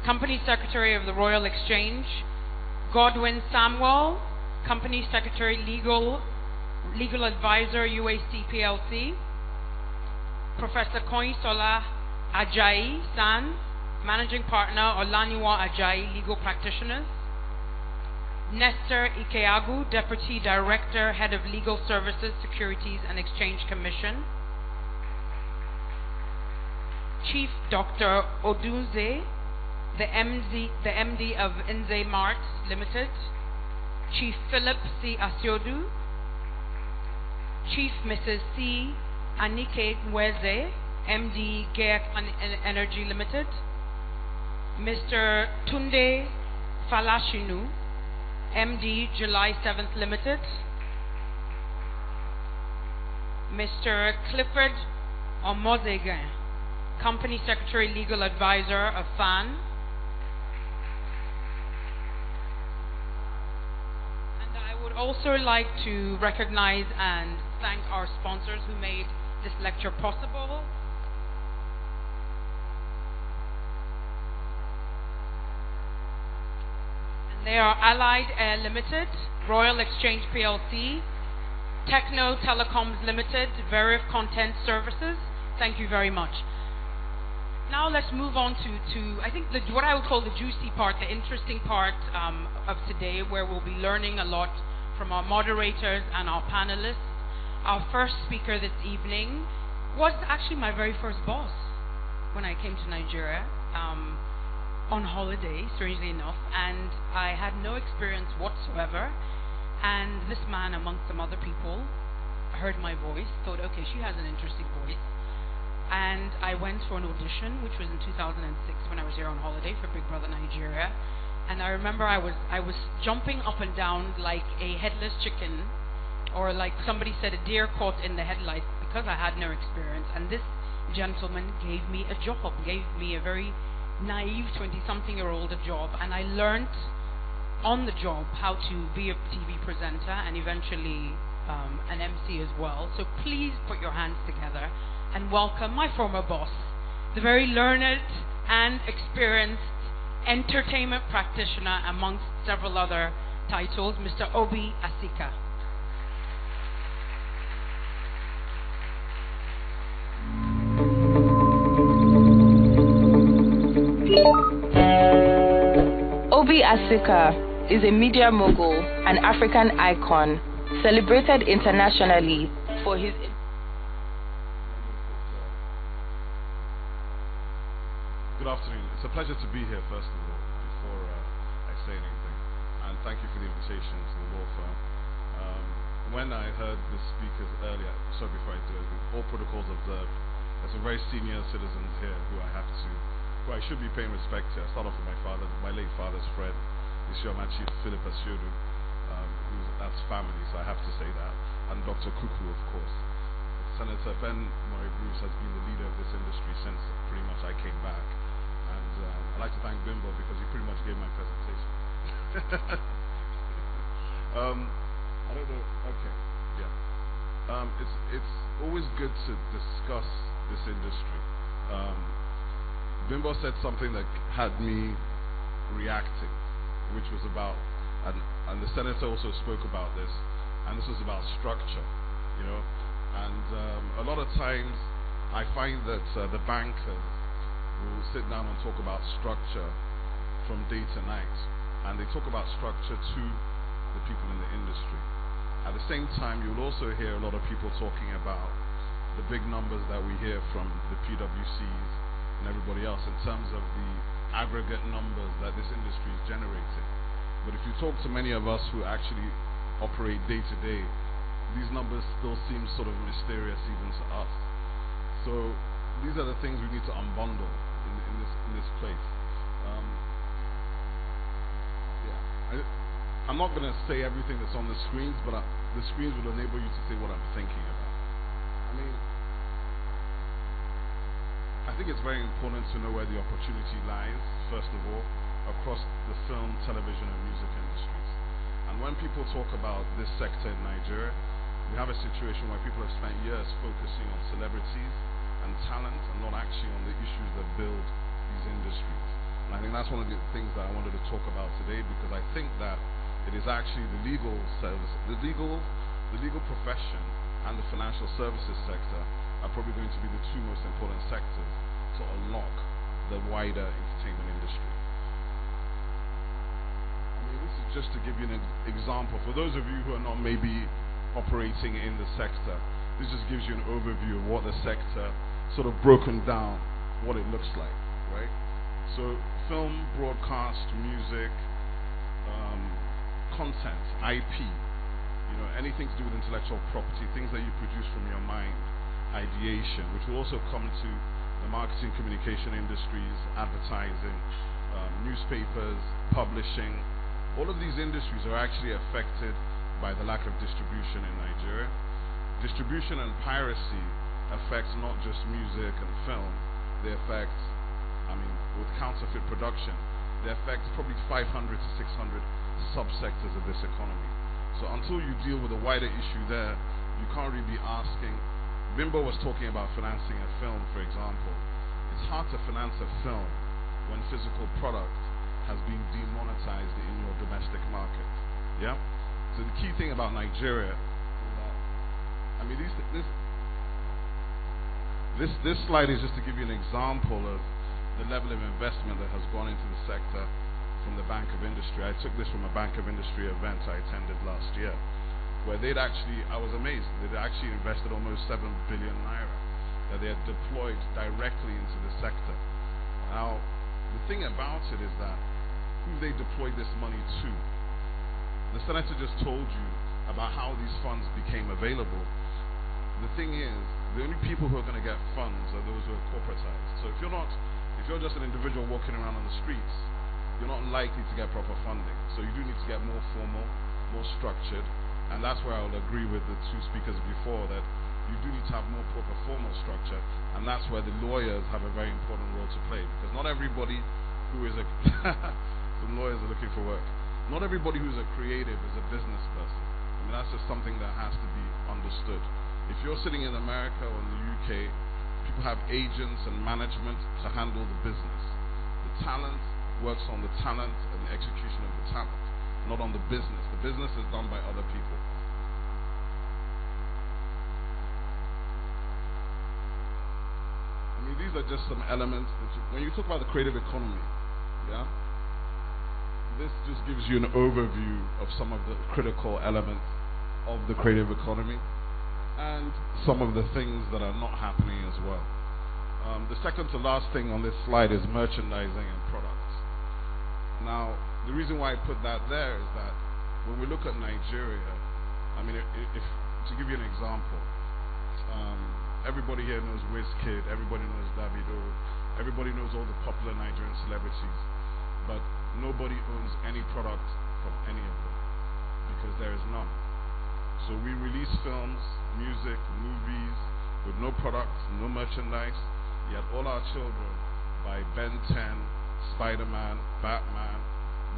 Company Secretary of the Royal Exchange. Godwin Samuel, Company Secretary, Legal Advisor, UAC PLC. Professor Koinsola Ajayi San, Managing Partner, Olaniwa Ajayi Legal Practitioners. Nestor Ikeagu, Deputy Director, Head of Legal Services, Securities and Exchange Commission. Chief Dr. Odunze, the MD of Nze Marts Limited. Chief Philip C. Asiodu. Chief Mrs. C. Anike Nweze, MD GEAC Energy Limited. Mr. Tunde Falashinu, MD July 7th Limited. Mr. Clifford Omozegen, Company Secretary, Legal Advisor of FAN. And I would also like to recognize and thank our sponsors who made this lecture possible. They are Allied Air Limited, Royal Exchange PLC, Techno Telecoms Limited, Verif Content Services. Thank you very much. Now let's move on to I think what I would call the juicy part, the interesting part of today, where we'll be learning a lot from our moderators and our panelists. Our first speaker this evening was actually my very first boss when I came to Nigeria. On holiday, strangely enough, and I had no experience whatsoever. And this man, amongst some other people, heard my voice, thought, okay, she has an interesting voice. And I went for an audition, which was in 2006 when I was here on holiday for Big Brother Nigeria. And I remember I was jumping up and down like a headless chicken, or like somebody said, a deer caught in the headlights, because I had no experience. And this gentleman gave me a job, gave me a very naive 20-something-year-old a job, and I learned on the job how to be a TV presenter and eventually an MC as well. So please put your hands together and welcome my former boss, the very learned and experienced entertainment practitioner amongst several other titles, Mr. Obi Asika. Obi Asika is a media mogul, an African icon, celebrated internationally for his... Good afternoon. It's a pleasure to be here, first of all, before I say anything. And thank you for the invitation to the law firm. When I heard the speakers earlier, before I do it, all protocols observed, there's some very senior citizens here who I should be paying respect to. I start off with my late father's friend, Isioma Chief Philip Asiodu, that's family, so I have to say that. And Dr. Kuku, of course. Senator Ben Murray Bruce has been the leader of this industry since pretty much I came back. And I'd like to thank Bimbo because he pretty much gave my presentation. I don't know. Okay. Yeah. It's always good to discuss this industry. Bimbo said something that had me reacting, which was about, and the senator also spoke about this, and this was about structure, you know. And a lot of times I find that the bankers will sit down and talk about structure from day to night, and they talk about structure to the people in the industry. At the same time, you'll also hear a lot of people talking about the big numbers that we hear from the PwCs and everybody else in terms of the aggregate numbers that this industry is generating. But if you talk to many of us who actually operate day to day, these numbers still seem sort of mysterious even to us. So these are the things we need to unbundle in this place. I'm not going to say everything that's on the screens, but the screens will enable you to say what I'm thinking about. I think it's very important to know where the opportunity lies, first of all, across the film, television, and music industries. And when people talk about this sector in Nigeria, we have a situation where people have spent years focusing on celebrities and talent and not actually on the issues that build these industries. And I think that's one of the things that I wanted to talk about today, because I think that it is actually the legal service, the legal profession and the financial services sector are probably going to be the two most important sectors to unlock the wider entertainment industry. This is just to give you an example. For those of you who are not maybe operating in the sector, this just gives you an overview of what the sector, sort of broken down, what it looks like, right? So film, broadcast, music, content, IP, anything to do with intellectual property, things that you produce from your mind, ideation, which will also come to the marketing, communication industries, advertising, newspapers, publishing. All of these industries are actually affected by the lack of distribution in Nigeria. Distribution and piracy affects not just music and film, they affect, with counterfeit production, they affect probably 500 to 600 subsectors of this economy. So until you deal with a wider issue there, you can't really be asking. Bimbo was talking about financing a film, for example. It's hard to finance a film when physical product has been demonetized in your domestic market. Yeah? So the key thing about Nigeria is that, this slide is just to give you an example of the level of investment that has gone into the sector from the Bank of Industry. I took this from a Bank of Industry event I attended last year, where I was amazed, they'd actually invested almost 7 billion naira that they had deployed directly into the sector. Now, the thing about it is that who they deployed this money to. The senator just told you about how these funds became available. The thing is, the only people who are going to get funds are those who are corporatized. So if you're just an individual walking around on the streets, you're not likely to get proper funding. So you do need to get more formal, more structured, and that's where I will agree with the two speakers before that you do need to have more proper formal structure, and that's where the lawyers have a very important role to play, because not everybody who is a some lawyers are looking for work. Not everybody who's a creative is a business person. I mean, that's just something that has to be understood. If you're sitting in America or in the UK, people have agents and management to handle the business. The talent works on the talent and the execution of the talent, not on the business. The business is done by other people. I mean, these are just some elements that when you talk about the creative economy, yeah, this just gives you an overview of some of the critical elements of the creative economy and some of the things that are not happening as well. The second to last thing on this slide is merchandising and products. Now, the reason why I put that there is that when we look at Nigeria, I mean, if to give you an example, everybody here knows Wizkid, everybody knows Davido, everybody knows all the popular Nigerian celebrities, but nobody owns any product from any of them because there is none. So we release films, music, movies with no products, no merchandise, yet all our children buy Ben 10, Spider-Man, Batman,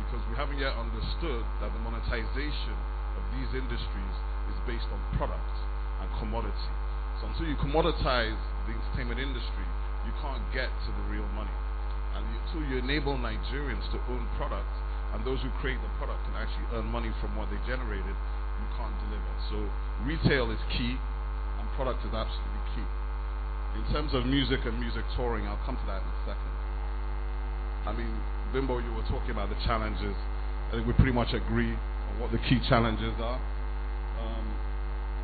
because we haven't yet understood that the monetization of these industries is based on product and commodity. So until you commoditize the entertainment industry, you can't get to the real money. And until you enable Nigerians to own products, and those who create the product can actually earn money from what they generated, you can't deliver. So retail is key, and product is absolutely key. In terms of music and music touring, I'll come to that in a second. I mean, Bimbo, you were talking about the challenges. I think we pretty much agree on what the key challenges are.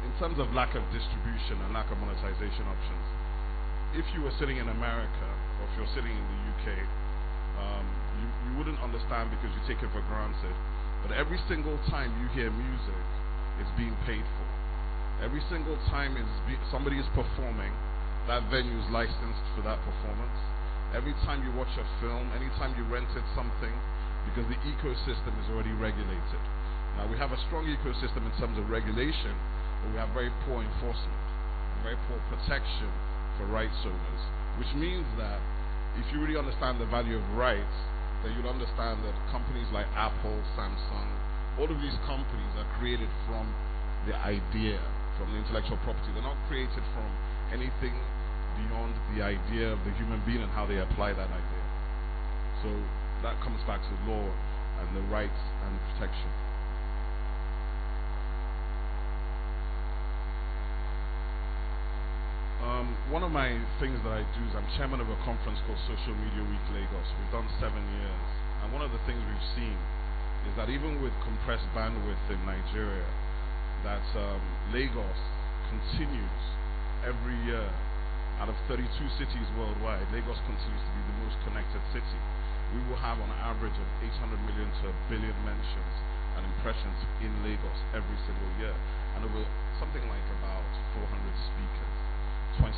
In terms of lack of distribution and lack of monetization options, if you were sitting in America, or if you're sitting in the UK, you wouldn't understand because you take it for granted. But every single time you hear music, it's being paid for. Every single time somebody is performing, that venue is licensed for that performance. Every time you watch a film, anytime you rented something, because the ecosystem is already regulated. Now, we have a strong ecosystem in terms of regulation, but we have very poor enforcement, and very poor protection for rights owners, which means that if you really understand the value of rights, then you'll understand that companies like Apple, Samsung, all of these companies are created from the idea, from the intellectual property. They're not created from anything beyond the idea of the human being and how they apply that idea. So that comes back to law and the rights and protection. One of my things that I do is I'm chairman of a conference called Social Media Week Lagos. We've done 7 years. And one of the things we've seen is that even with compressed bandwidth in Nigeria, that Lagos continues every year. Out of 32 cities worldwide, Lagos continues to be the most connected city. We will have on average of 800 million to 1 billion mentions and impressions in Lagos every single year. And over something like about 400 speakers, 20,000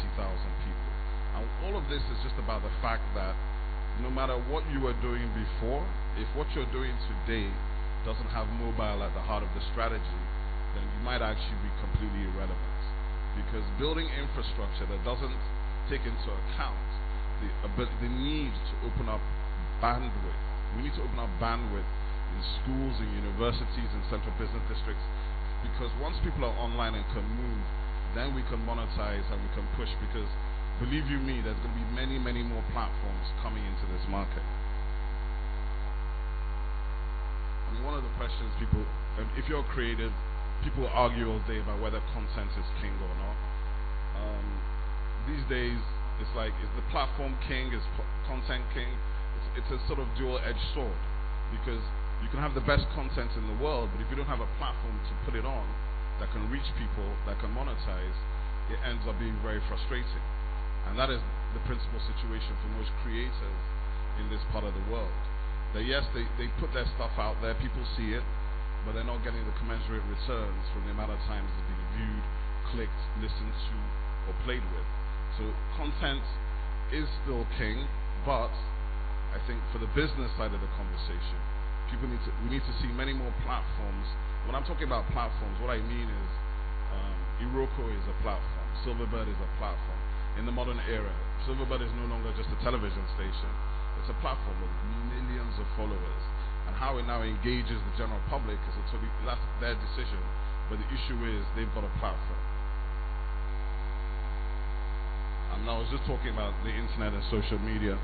people. And all of this is just about the fact that no matter what you were doing before, if what you're doing today doesn't have mobile at the heart of the strategy, then you might actually be completely irrelevant. Because building infrastructure that doesn't take into account the need to open up bandwidth. We need to open up bandwidth in schools, in universities, in central business districts, because once people are online and can move, then we can monetize and we can push, because believe you me, there's going to be many, many more platforms coming into this market. I mean, one of the questions people, if you're creative, people argue all day about whether content is king or not. These days, it's like, is the platform king? Is content king? It's a sort of dual-edged sword, because you can have the best content in the world, but if you don't have a platform to put it on that can reach people, that can monetize, it ends up being very frustrating. And that is the principal situation for most creators in this part of the world. That yes, they put their stuff out there, people see it, but they're not getting the commensurate returns from the amount of times it's being viewed, clicked, listened to, or played with. So content is still king, but I think for the business side of the conversation, we need to see many more platforms. When I'm talking about platforms, what I mean is Iroko is a platform. Silverbird is a platform. In the modern era, Silverbird is no longer just a television station. It's a platform with millions of followers. And how it now engages the general public is that's their decision. But the issue is they've got a platform. And I was just talking about the internet and social media.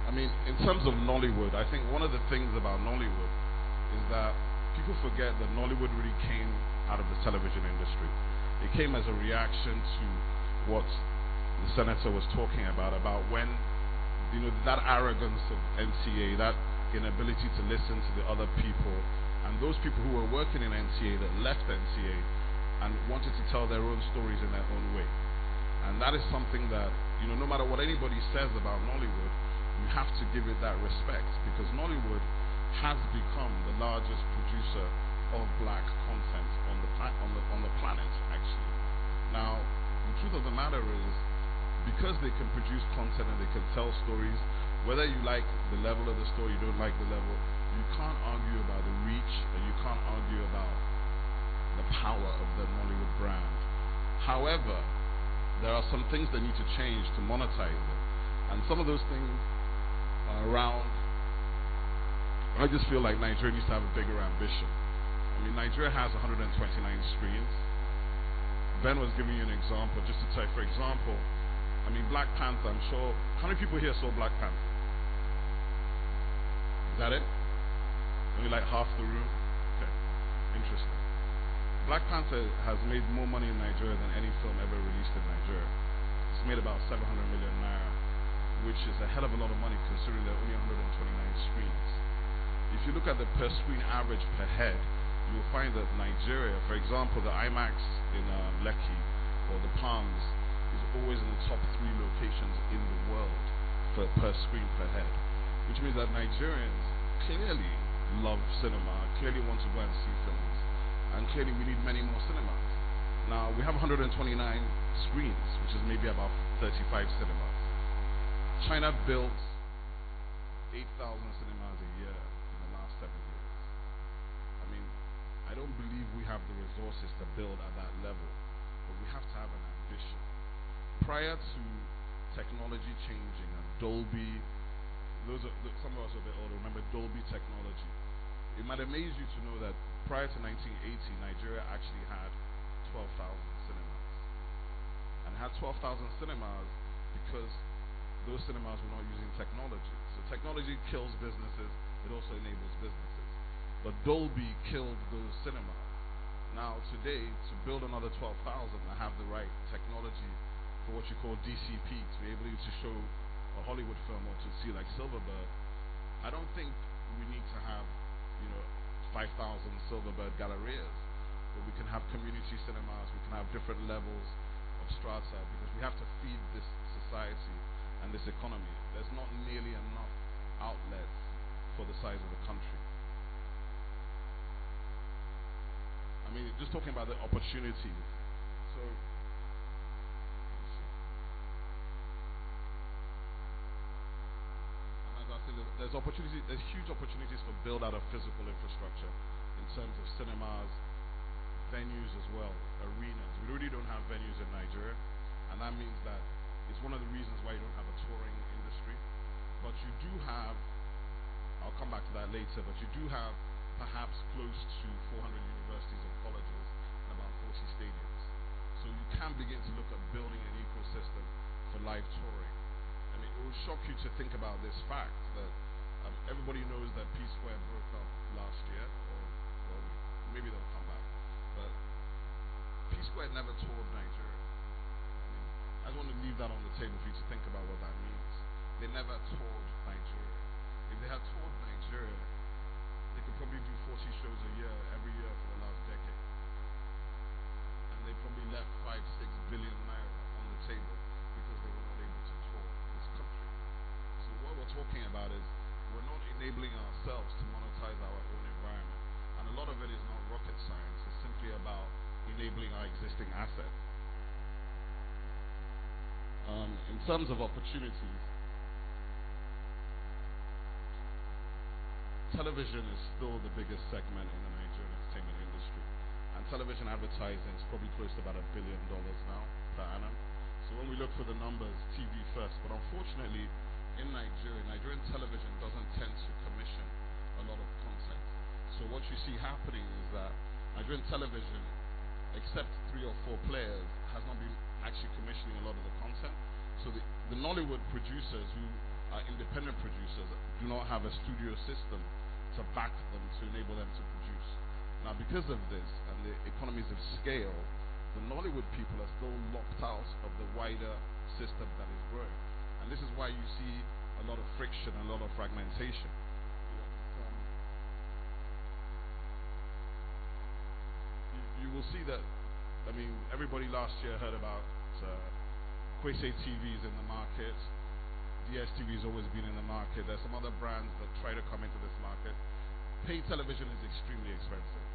I mean, in terms of Nollywood, I think one of the things about Nollywood is that people forget that Nollywood really came out of the television industry. It came as a reaction to what the senator was talking about when, that arrogance of NTA, that inability to listen to the other people, and those people who were working in NTA that left NTA and wanted to tell their own stories in their own way. And that is something that, no matter what anybody says about Nollywood, you have to give it that respect, because Nollywood has become the largest producer of black content on the planet, actually. Now, the truth of the matter is, because they can produce content and they can tell stories, whether you like the level of the story, you don't like the level, you can't argue about the reach, and you can't argue about the power of the Nollywood brand. However, there are some things that need to change to monetize it, and some of those things are around. I just feel like Nigeria needs to have a bigger ambition. I mean, Nigeria has 129 screens. Ben was giving you an example, just to tell you, for example, I mean, Black Panther, I'm sure, how many people here saw Black Panther? Is that it? Only like half the room? Okay, interesting. Black Panther has made more money in Nigeria than any film ever released in Nigeria. It's made about 700 million naira, which is a hell of a lot of money considering there are only 129 screens. If you look at the per screen average per head, you'll find that Nigeria, for example, the IMAX in Lekki or the Palms is always in the top 3 locations in the world for per screen per head, which means that Nigerians clearly love cinema, clearly want to go and see films, and clearly we need many more cinemas. Now, we have 129 screens, which is maybe about 35 cinemas. China built 8,000 cinemas a year in the last 7 years. I mean, I don't believe we have the resources to build at that level, but we have to have an ambition. Prior to technology changing and Dolby, some of us are a bit older, remember Dolby technology. It might amaze you to know that prior to 1980, Nigeria actually had 12,000 cinemas. And had 12,000 cinemas because those cinemas were not using technology. So technology kills businesses, it also enables businesses. But Dolby killed those cinemas. Now today, to build another 12,000 that have the right technology for what you call DCP, to be able to show a Hollywood film or to see like Silverbird, I don't think we need to have 5,000 Silverbird gallerias, but we can have community cinemas, we can have different levels of strata, because we have to feed this society and this economy. There's not nearly enough outlets for the size of the country. I mean, just talking about the opportunities. So, there's opportunity. There's huge opportunities for build out of physical infrastructure in terms of cinemas, venues as well, arenas. We really don't have venues in Nigeria, and that means that it's one of the reasons why you don't have a touring industry. But you do have, I'll come back to that later, but you do have perhaps close to 400 universities and colleges and about 40 stadiums. So you can begin to look at building an ecosystem for live touring. I mean, it will shock you to think about this fact that everybody knows that P Square broke up last year, or well, maybe they'll come back. But P Square never toured Nigeria. I mean, I just want to leave that on the table for you to think about what that means. They never toured Nigeria. If they had toured Nigeria, they could probably do 40 shows a year, every year for the last decade. And they probably left 5-6 billion naira on the table because they were not able to tour this country. So what we're talking about is we're not enabling ourselves to monetize our own environment. And a lot of it is not rocket science. It's simply about enabling our existing assets. In terms of opportunities, television is still the biggest segment in the Nigerian entertainment industry. And television advertising is probably close to about $1 billion now per annum. So when we look for the numbers, TV first. But unfortunately, in Nigeria, Nigerian television doesn't tend to commission a lot of content. So what you see happening is that Nigerian television, except 3 or 4 players, has not been actually commissioning a lot of the content. So the Nollywood producers, who are independent producers, do not have a studio system to back them to enable them to produce. Now, because of this and the economies of scale, the Nollywood people are still locked out of the wider system that is growing. And this is why you see a lot of friction, a lot of fragmentation. You will see that, I mean, everybody last year heard about Kwese TVs in the market. DSTV has always been in the market. There's some other brands that try to come into this market. Paid television is extremely expensive.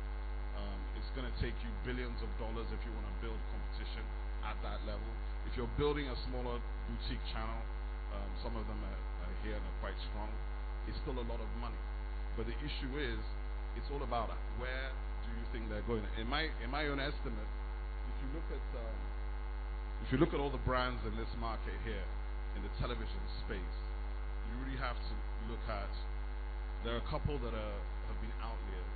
It's going to take you billions of dollars if you want to build competition at that level. If you're building a smaller boutique channel, some of them are here and are quite strong, it's still a lot of money. But the issue is, it's all about where do you think they're going. In my own estimate, if you look at all the brands in this market here, in the television space, you really have to look at, there are a couple that have been outliers.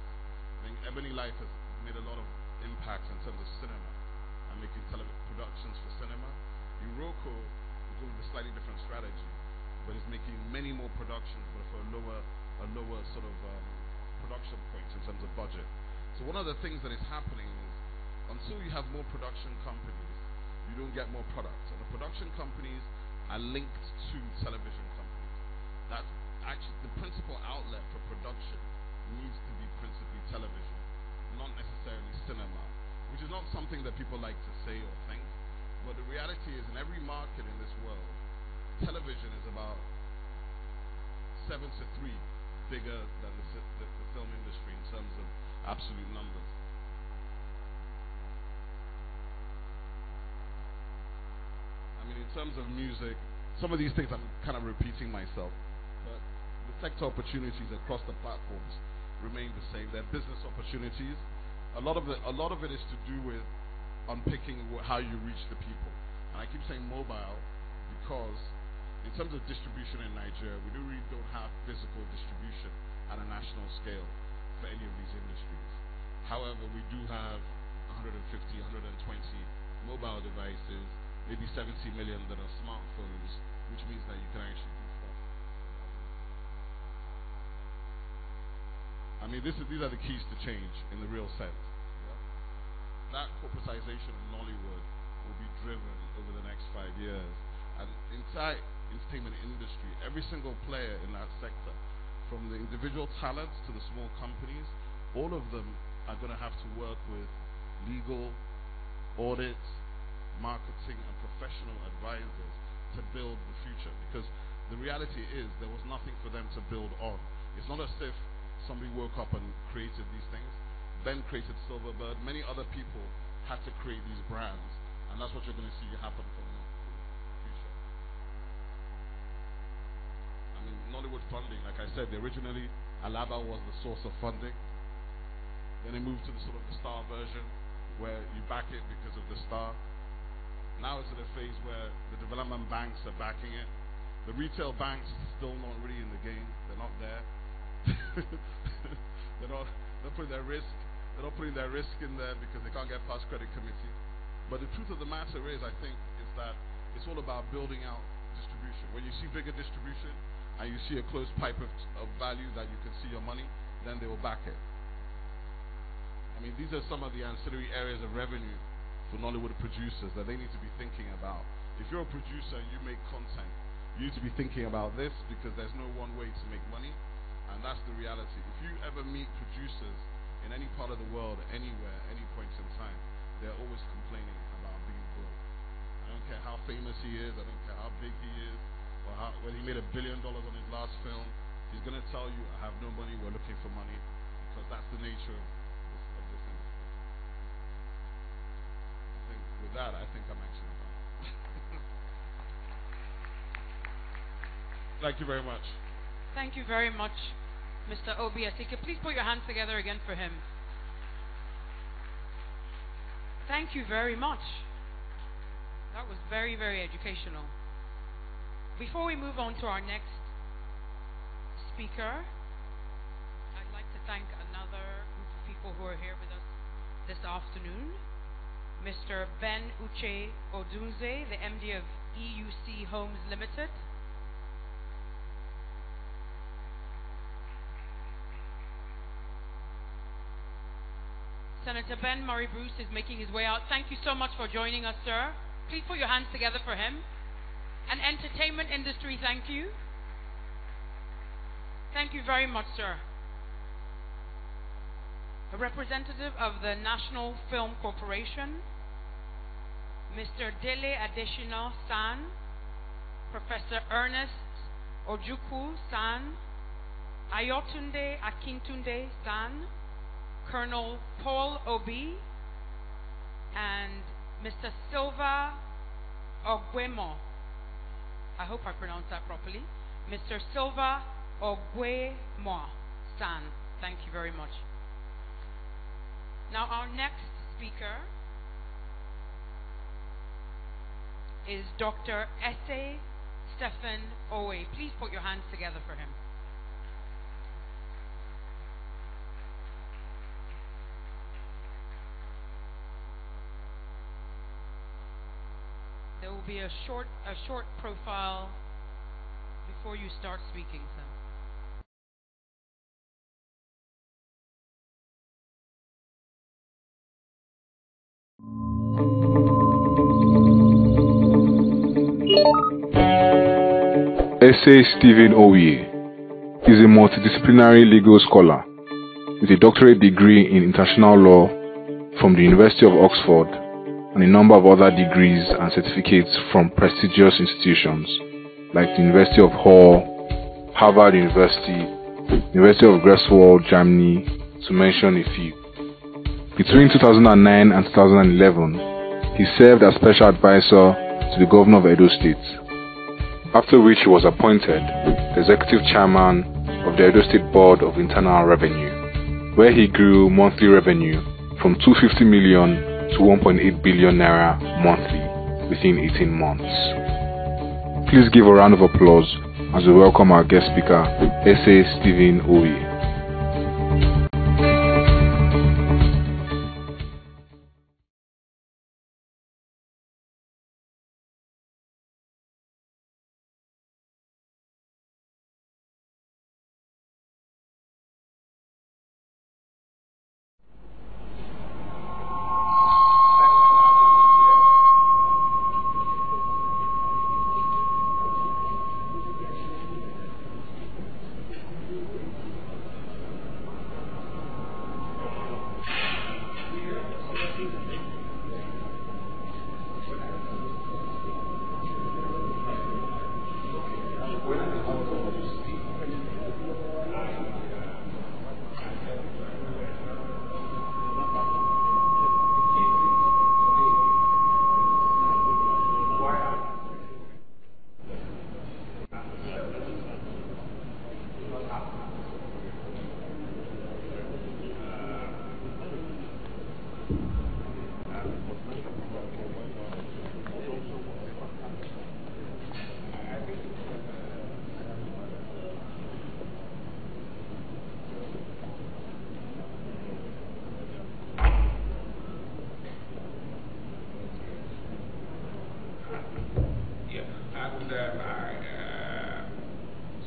I think Ebony Life has made a lot of impacts in terms of cinema and making productions for cinema. Iroko is going with a slightly different strategy, but is making many more productions, but for a lower sort of production point in terms of budget. So one of the things that is happening is, until you have more production companies, you don't get more products. And the production companies are linked to television companies. That's actually the principal outlet for production needs to be principally television, not necessarily cinema, which is not something that people like to say or think. But the reality is, in every market in this world, television is about 7 to 3 bigger than the film industry in terms of absolute numbers. I mean, in terms of music, some of these things I'm kind of repeating myself, but the sector opportunities across the platforms remain the same. They're business opportunities. A lot of it is to do with unpicking how you reach the people. And I keep saying mobile because in terms of distribution in Nigeria, we really don't have physical distribution at a national scale for any of these industries. However, we do have 150, 120 mobile devices, maybe 70 million that are smartphones, which means that you can actually do stuff. I mean, these are the keys to change in the real sense. That corporatization of Nollywood will be driven over the next 5 years. And inside entertainment industry, every single player in that sector, from the individual talents to the small companies, all of them are going to have to work with legal, audit, marketing and professional advisors to build the future, because the reality is there was nothing for them to build on. It's not as if somebody woke up and created these things. Ben created Silverbird. Many other people had to create these brands, and that's what you're going to see happen for the future. I mean, Nollywood funding, like I said, originally Calabar was the source of funding. Then it moved to the sort of the star version, where you back it because of the star. Now it's at a phase where the development banks are backing it. The retail banks are still not really in the game. They're not there. They're putting their risk. They're not putting their risk in there because they can't get past credit committee. But the truth of the matter is, I think, is that it's all about building out distribution. When you see bigger distribution and you see a closed pipe of value that you can see your money, then they will back it. I mean, these are some of the ancillary areas of revenue for Nollywood producers that they need to be thinking about. If you're a producer and you make content, you need to be thinking about this, because there's no one way to make money, and that's the reality. If you ever meet producers in any part of the world, anywhere, any point in time, they're always complaining about being broke. I don't care how famous he is, I don't care how big he is, or whether he made $1 billion on his last film, he's going to tell you, I have no money, we're looking for money, because that's the nature of this industry. With that, I think I'm actually done. Thank you very much. Thank you very much, Mr. Obi Asika. Please put your hands together again for him. Thank you very much. That was very, very educational. Before we move on to our next speaker, I'd like to thank another group of people who are here with us this afternoon. Mr. Ben Uche Odunze, the MD of EUC Homes Limited. Senator Ben Murray Bruce is making his way out. Thank you so much for joining us, sir. Please put your hands together for him. And entertainment industry, thank you. Thank you very much, sir. A representative of the National Film Corporation, Mr. Dele Adeshina San, Professor Ernest Ojukwu San, Ayotunde Akintunde San, Colonel Paul Obi, and Mr. Silva Ogwemo. I hope I pronounced that properly. Mr. Silva Ogwemo San. Thank you very much. Now our next speaker is Dr. Ese Stephen Owe. Please put your hands together for him. There will be a short profile before you start speaking, sir. Ese Stephen Owie is a multidisciplinary legal scholar with a doctorate degree in international law from the University of Oxford and a number of other degrees and certificates from prestigious institutions like the University of Hull, Harvard University, University of Greifswald, Germany, to mention a few. Between 2009 and 2011, he served as special advisor to the governor of Edo State, after which he was appointed the executive chairman of the Edo State Board of Internal Revenue, where he grew monthly revenue from 250 million to 1.8 billion naira monthly within 18 months. Please give a round of applause as we welcome our guest speaker, Ese Stephen Owie.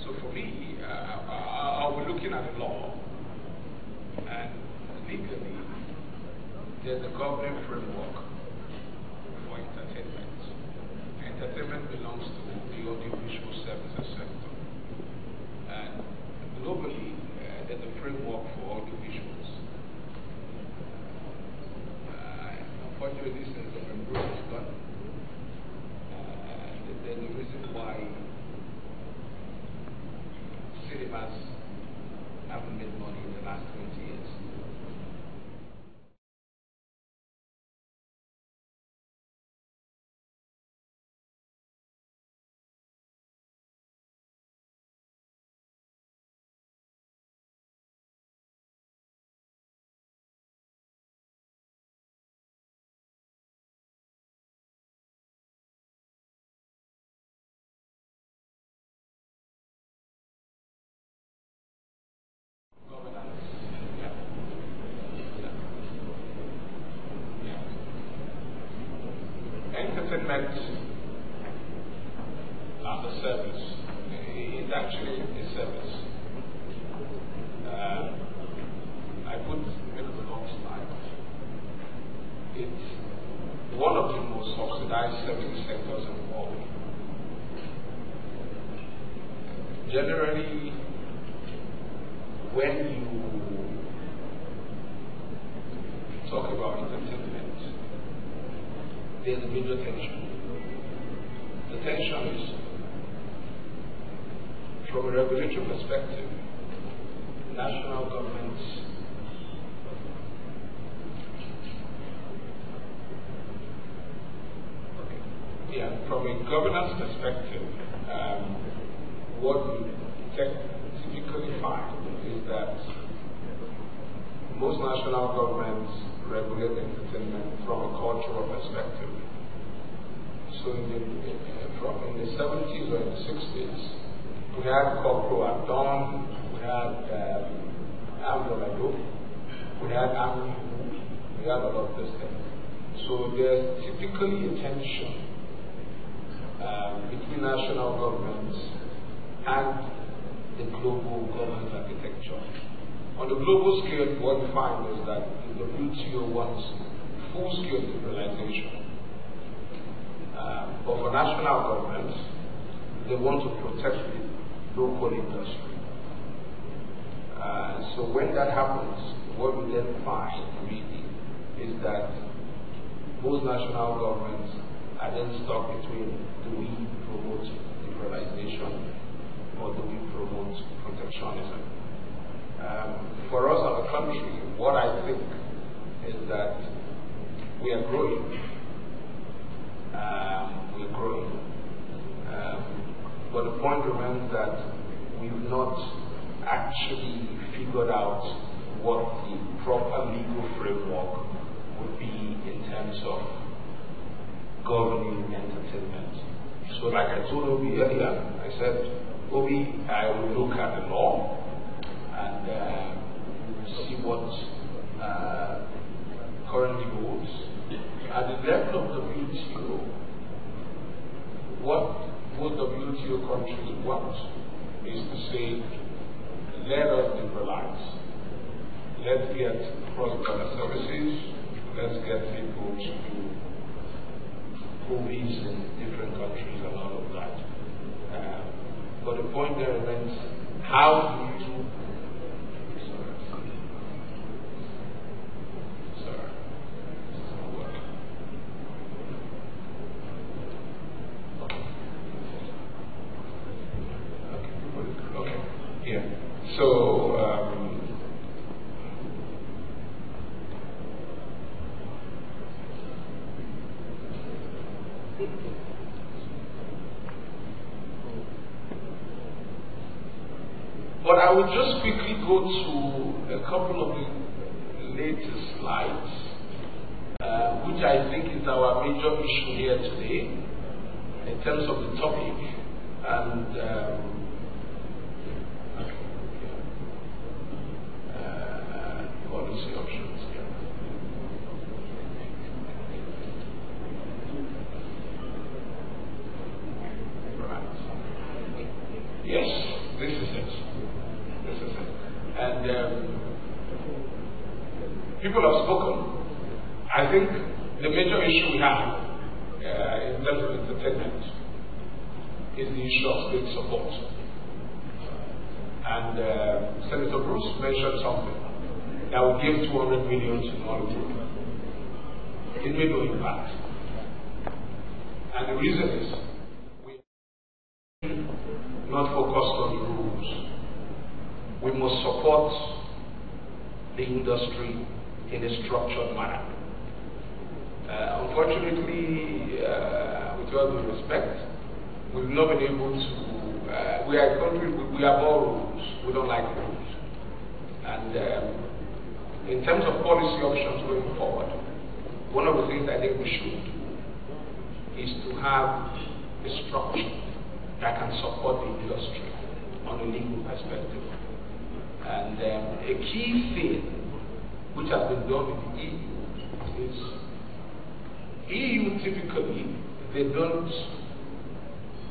So for me, I'll be looking at the law, and legally, there's a governing framework for entertainment. Entertainment belongs to the audiovisual services sector, and globally, there's a framework for audiovisuals. Unfortunately, since the Bruce is gone, there's a reason why cinemas haven't made money in the last 20 years. entertainment as a service is actually a service. I put maybe the long slide. It's one of the most subsidized service sectors in the world. Generally, when you talk about entertainment, there's a major tension. The tension is, from a regulatory perspective, national governments from a governance perspective, what we typically find is that most national governments regulate entertainment from a cultural perspective. So in the 70s or in the 60s, we had Corporal at Dawn, we had Ambrolado, we had Amri, we had a lot of this thing. So there's typically a tension between national governments and the global governance architecture. On the global scale, what we find is that the WTO wants full-scale liberalization. But for national governments, they want to protect the local industry. So when that happens, what we then find really is that most national governments are then stuck between, do we promote liberalization or do we promote protectionism? For us as a country, what I think is that we are growing. We're growing. But the point remains that we've not actually figured out what the proper legal framework would be in terms of governing entertainment. So like I told Obi earlier, I said, Obi, I will look at the law and see what currently holds. At the level of WTO, what most WTO countries want is to say, let us liberalize. Let's get cross-border services. Let's get people to do movies in different countries and all of that. But the point there remains, how do you... Sorry. Okay. Yeah. So, but I will just quickly go to a couple of the latest slides, which I think is our major issue here today in terms of the topic and policy options. Right. Yes, this is it. And people have spoken. I think the major issue we have in terms of entertainment is the issue of state support. And Senator Bruce mentioned something that would give 200 million to Nollywood. It made no impact. And the reason is we not focused on the rules. We must support the industry in a structured manner. Unfortunately, with all due respect, we've not been able to. We are a country, we have all rules. We don't like rules. And in terms of policy options going forward, one of the things I think we should do is to have a structure that can support the industry on a legal perspective. And a key thing which has been done in the EU is EU typically they don't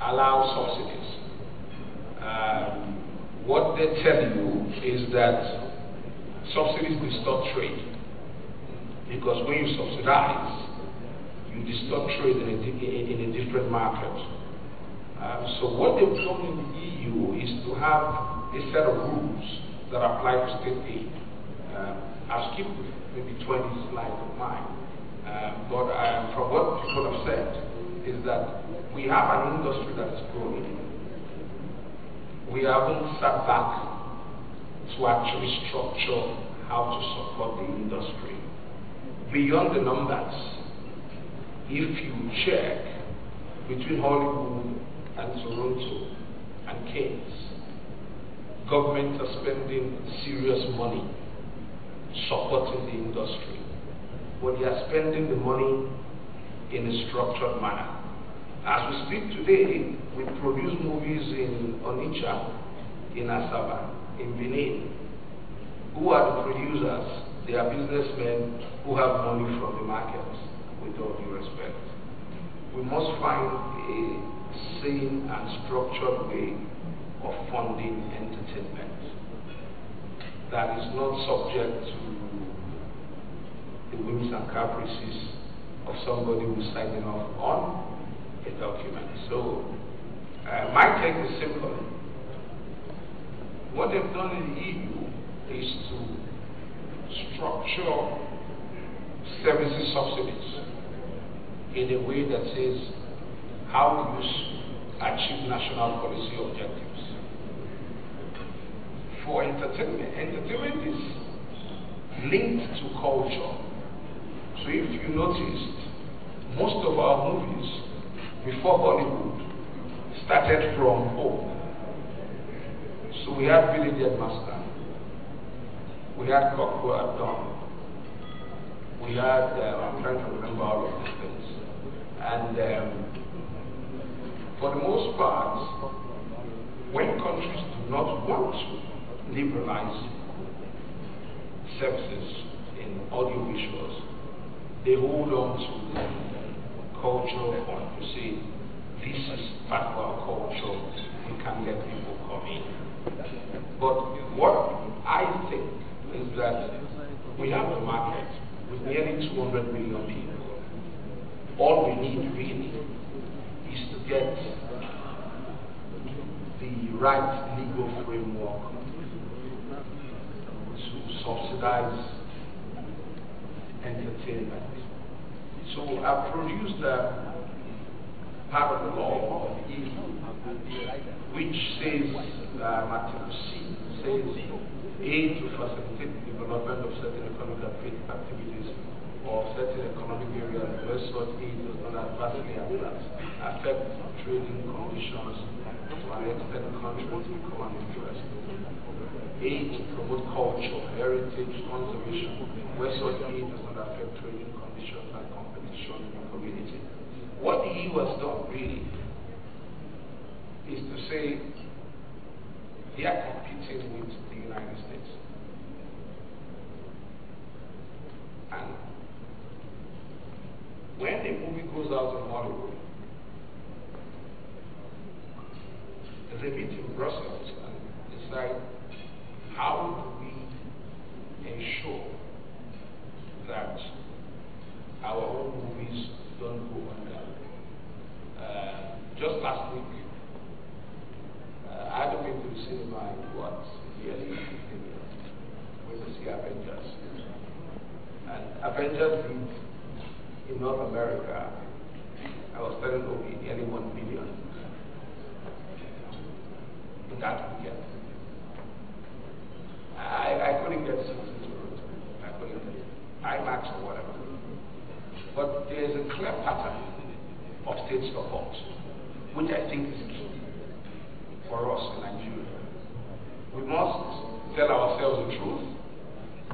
allow subsidies. What they tell you is that subsidies distort trade, because when you subsidize, you distort trade in a different market. So what they've done in the EU is to have a set of rules that apply to state aid. I've skipped maybe 20 slides of mine, but from what people have said is that we have an industry that is growing. We haven't sat back to actually structure how to support the industry. Beyond the numbers, if you check between Hollywood and Toronto and Keynes, governments are spending serious money supporting the industry, but they are spending the money in a structured manner. As we speak today, we produce movies in Onitsha, in Asaba, in Benin. Who are the producers? They are businessmen who have money from the markets, with all due respect. We must find a sane and structured way of funding entertainment that is not subject to the whims and caprices of somebody who's signing off on a document. So my take is simple. What they've done in the EU is to structure services subsidies in a way that says how do you achieve national policy objectives. For entertainment, entertainment is linked to culture. So if you noticed, most of our movies before Hollywood started from home. So we had Billy the Master, we had Cockroach at Dawn, we had, I'm trying to remember all of these things. And for the most part, when countries do not want to liberalize services in audiovisuals, they hold on to the cultural fund to say, this is part of our culture, we can let people come in. But what I think is that we have a market with nearly 200 million people. All we need really is to get the right legal framework to subsidize entertainment. So I've produced part of the law of the EU, which says, Article C says, aid to facilitate the development of certain economic activities or certain economic areas where such aid does not adversely affect trading conditions to an extent contrary to common interest. Aid to promote culture, heritage, conservation, where such aid does not affect trading conditions and competition in the community. What the EU has done really is to say they are competing with the United States. And when a movie goes out in Hollywood, they meet in Brussels and decide how do we ensure that our own movies don't go under. Just last week, I had been to the cinema in nearly 15 years, went to see Avengers. And Avengers did in North America, I was telling Obi, nearly 1 million in that weekend. I couldn't get seats in Toronto. I couldn't get IMAX or whatever. But there's a clear pattern of state support, which I think is key for us in Nigeria. We must tell ourselves the truth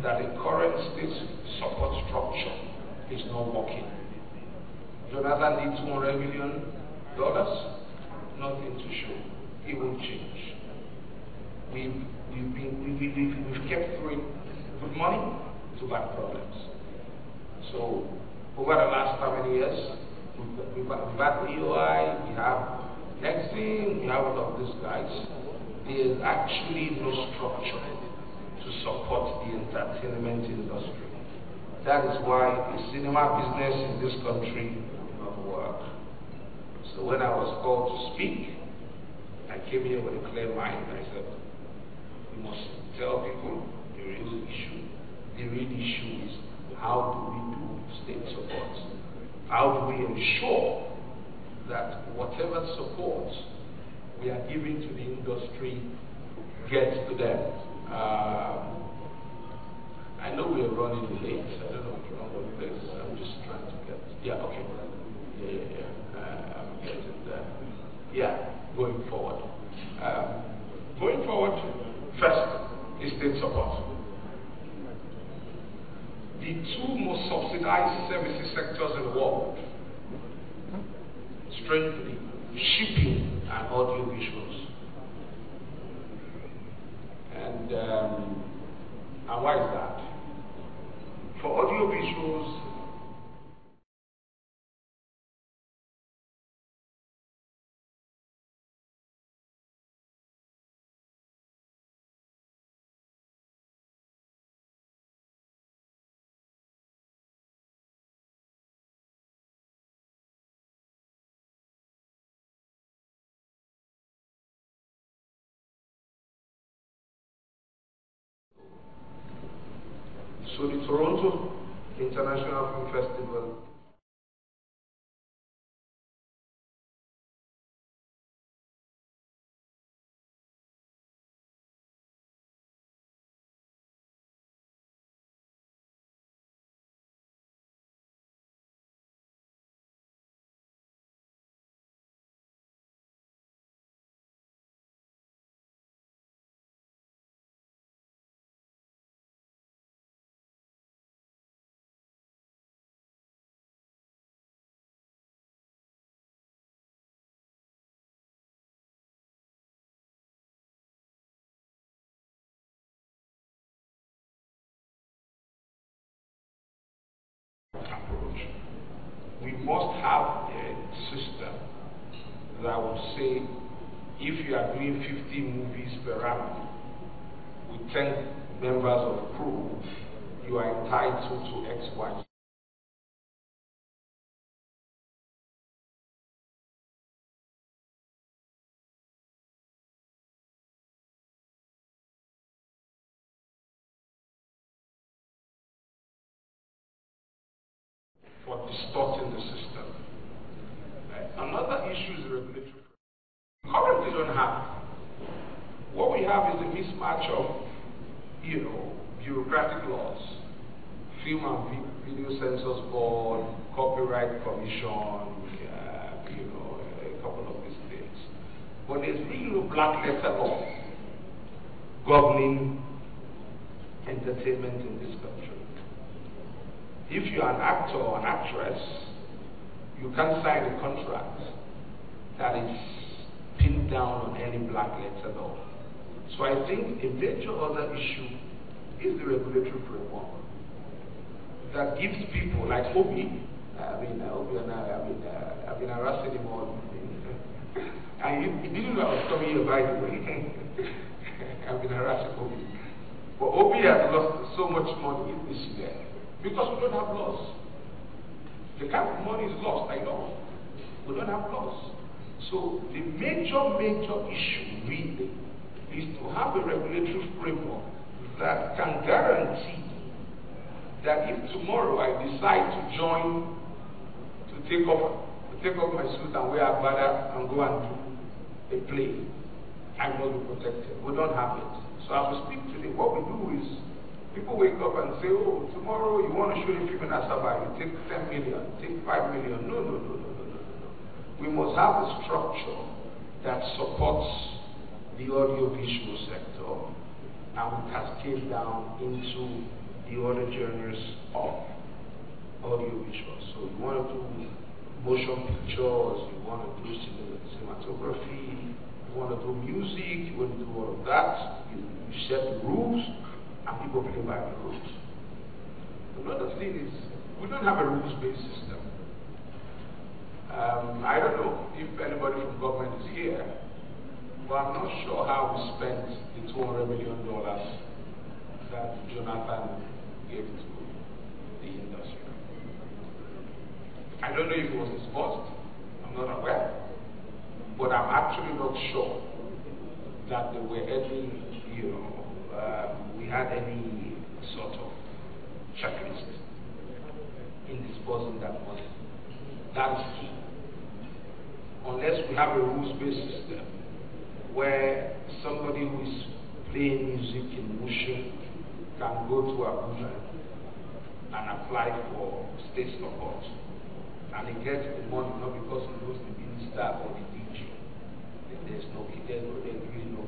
that the current state support structure is not working. Jonathan did $200 million, nothing to show. It will change. We've kept throwing good money to bad problems. So over the last how many years, we've got EOI, we have Nexing, we have all of these guys. There is actually no structure to support the entertainment industry. That is why the cinema business in this country will not work. So when I was called to speak, I came here with a clear mind. I said, we must tell people the real issue. The real issue is, how do we do state support? How do we ensure that whatever support we are giving to the industry gets to them? I know we are running late. I don't know if you're on the place. I'm just trying to get. Yeah, okay. Yeah. I'm getting there. Yeah, going forward. First is state support. The two most subsidized services sectors in the world, strangely, shipping and audio visuals. And why is that? For audio visuals, so the Toronto International Film Festival approach. We must have a system that would say, if you are doing 50 movies per annum with 10 members of crew, you are entitled to X, Y, for distorting the system. Another issue is regulatory. Currently don't have. What we have is a mismatch of, bureaucratic laws, Film and Video Censors Board, Copyright Commission, a couple of these things. But there's really no black letter law governing entertainment in this country. If you're an actor or an actress, you can't sign a contract that is pinned down on any black letter law. So I think a major other issue is the regulatory framework that gives people like Obi. Obi and I've been harassing him all evening. And he didn't know I was coming here, by the way. I've been harassing Obi. But Obi has lost so much money this year because we don't have laws. The kind of money is lost, I know. We don't have laws. So the major issue really is to have a regulatory framework that can guarantee that if tomorrow I decide to join, to take off my suit and wear agbada and go and do a play, I must be protected. We don't have it. So as we speak today, what we do is people wake up and say, oh, tomorrow you want to show a film in Asaba, you take 10 million, take 5 million. No. We must have a structure that supports the audiovisual sector and we cascade down into the other genres of audiovisual. So you want to do motion pictures, you want to do cinematography, you want to do music, you want to do all of that. You set the rules and people play by the rules. Another thing is, we don't have a rules-based system. I don't know if anybody from government is here, but I'm not sure how we spent the $200 million that Jonathan gave to the industry. I don't know if it was disbursed. I'm not aware. But I'm actually not sure that there were any, we had any sort of checklist in disbursing that money. That is key. Unless we have a rules-based system where somebody who is playing music in Mushin can go to Abuja and apply for state support, and he gets the money not because he knows the minister or the DG. There's really no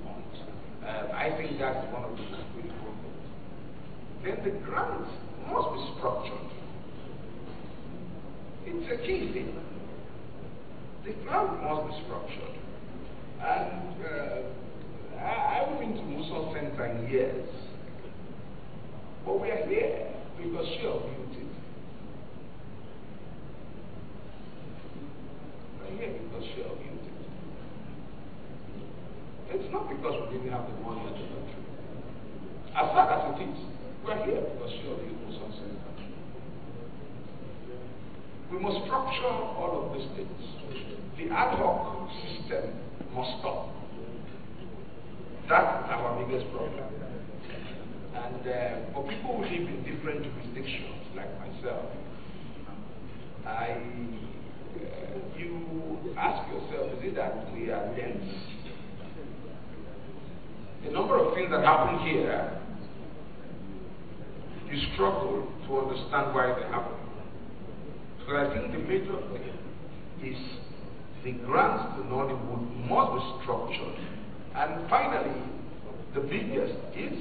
point. I think that's one of the most critical things. Then the grant must be structured. It's a key thing. The grant must be structured. And I haven't been to Muson Center in years. But we are here because she built it. We are here because she built it. It's not because we didn't have the money in the country. As sad as it is, we are here because she built Muson Center. We must structure all of these things. The ad hoc system must stop. That's our biggest problem. And for people who live in different jurisdictions, like myself, you ask yourself, is it that we are dense? The number of things that happen here, you struggle to understand why they happen. So I think the major thing is the grants to Nollywood must be structured. And finally, the biggest is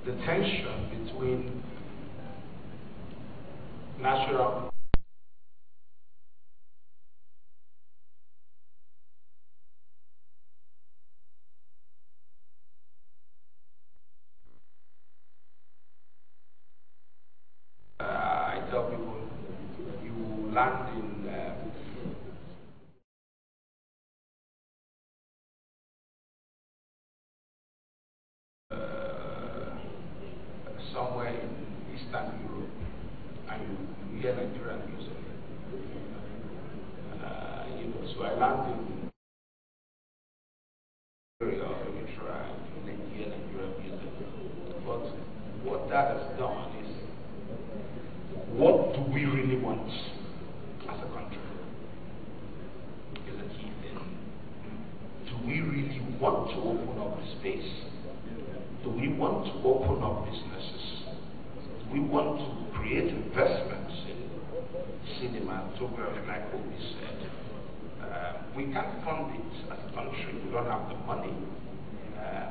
the tension between national I tell people, you land in somewhere in Eastern Europe, and you hear Nigerian music. So I land in area of Eritrea and hear Nigerian music. But what that has done is, what do we really want as a country? Is a key thing. Do we really want to open up the space? Do we want to open up businesses? Do we want to create investments in cinema, like Obi said? We can't fund it as a country. We don't have the money.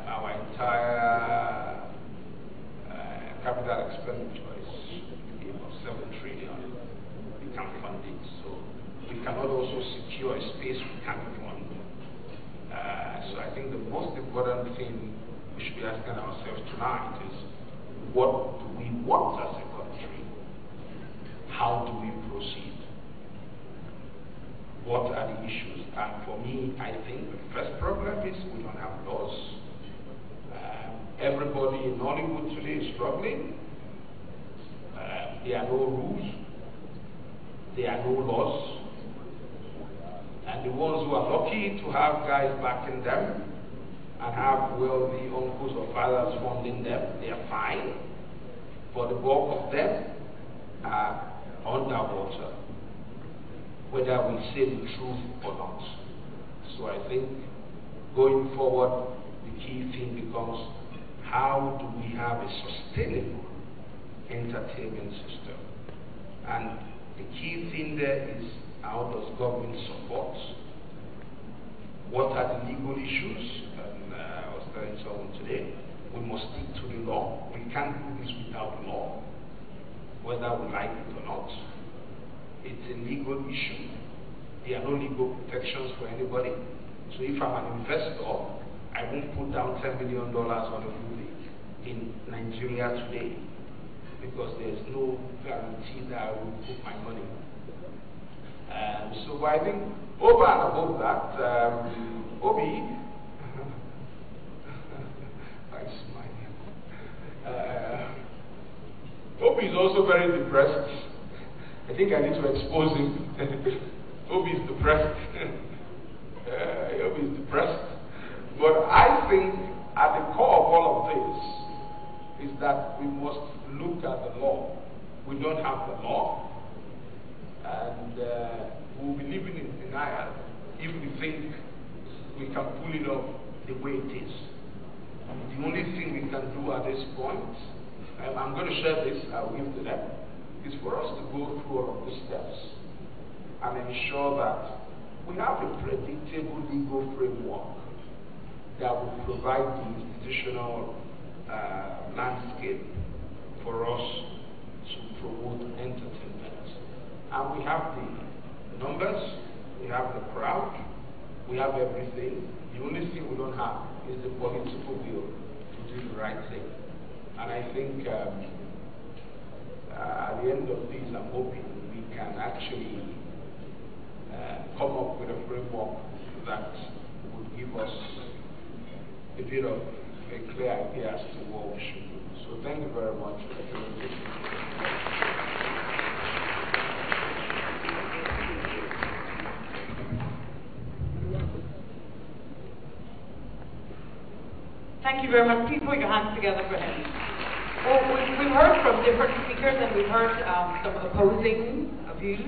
Our entire capital expenditure is about 7 trillion. We can't fund it. So we cannot also secure a space we can't fund. So I think the most important thing we should be asking ourselves tonight is, what do we want as a country? How do we proceed? What are the issues? And for me, I think the first problem is we don't have laws. Everybody in Hollywood today is struggling. There are no rules. There are no laws. And the ones who are lucky to have guys backing them and have wealthy uncles or fathers funding them, they are fine. But the bulk of them are underwater, whether we say the truth or not. So I think going forward, the key thing becomes, how do we have a sustainable entertainment system? And the key thing there is, how does government support? What are the legal issues? And I was telling someone today, we must stick to the law. We can't do this without law, whether we like it or not. It's a legal issue. There are no legal protections for anybody. So if I'm an investor, I won't put down $10 million on a movie in Nigeria today, because there's no guarantee that I will put my money. So I think over and above that, Obi, I'm smiling. Obi is also very depressed. I think I need to expose him. Obi is depressed. Obi is depressed. But I think at the core of all of this is that we must look at the law. We don't have the law, and we'll be living in denial if we think we can pull it off the way it is. The only thing we can do at this point, I'm going to share this, I'll give to them, is for us to go through all of the steps and ensure that we have a predictable legal framework that will provide the institutional landscape for us to promote entertainment. And we have the numbers, we have the crowd, we have everything. The only thing we don't have is the political will to do the right thing. And I think at the end of this, I'm hoping we can actually come up with a framework that would give us a bit of a clear idea as to what we should do. So thank you very much for the presentation. Thank you very much. Please put your hands together for him. Well, we've heard from different speakers and we've heard some opposing views.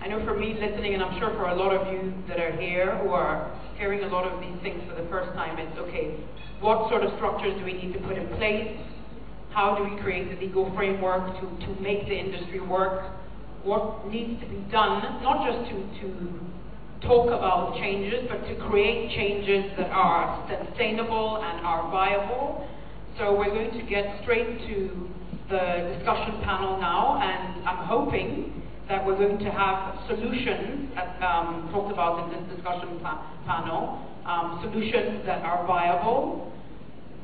I know for me listening, and I'm sure for a lot of you that are here who are hearing a lot of these things for the first time, it's okay, what sort of structures do we need to put in place? How do we create the legal framework to make the industry work? What needs to be done, not just to talk about changes, but to create changes that are sustainable and are viable. So we're going to get straight to the discussion panel now, and I'm hoping that we're going to have solutions talked about in this discussion panel, solutions that are viable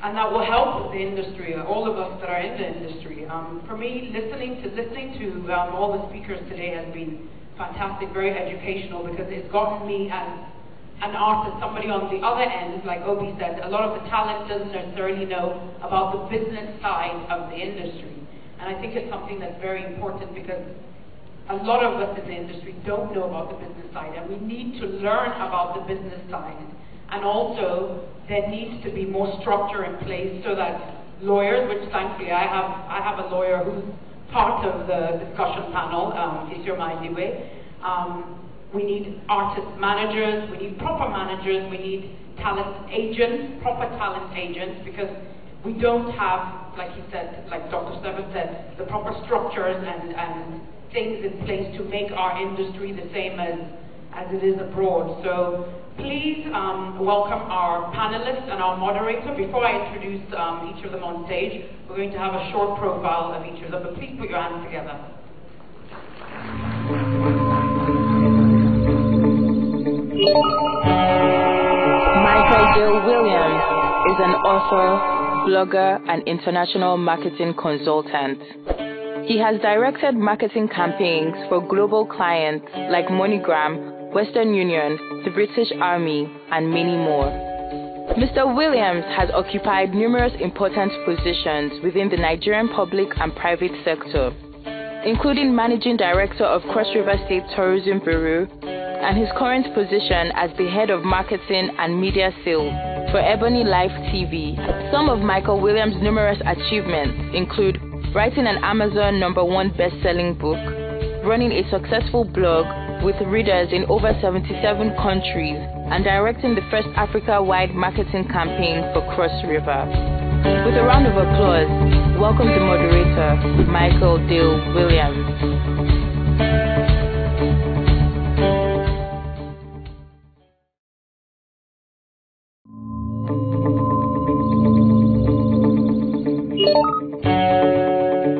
and that will help the industry, all of us that are in the industry. For me, listening to all the speakers today has been fantastic, very educational, because it's gotten me as an artist, somebody on the other end, like Obi said, a lot of the talent doesn't necessarily know about the business side of the industry. And I think it's something that's very important because a lot of us in the industry don't know about the business side, and we need to learn about the business side. And also, there needs to be more structure in place so that lawyers, which thankfully I have a lawyer who's part of the discussion panel, is your mind way. We need artist managers, we need proper managers, we need talent agents, proper talent agents, because we don't have, like he said, like Dr. Steven said, the proper structures and things in place to make our industry the same as it is abroad. So please welcome our panelists and our moderator. Before I introduce each of them on stage, we're going to have a short profile of each of them, but please put your hands together. Michael Dale Williams is an author, blogger, and international marketing consultant. He has directed marketing campaigns for global clients like MoneyGram, Western Union, the British Army, and many more. Mr. Williams has occupied numerous important positions within the Nigerian public and private sector, including Managing Director of Cross River State Tourism Bureau and his current position as the Head of Marketing and Media Sales for Ebony Life TV. Some of Michael Williams' numerous achievements include writing an Amazon #1 best-selling book, running a successful blog with readers in over 77 countries, and directing the first Africa-wide marketing campaign for Cross River. With a round of applause, welcome the moderator, Michael Dale Williams.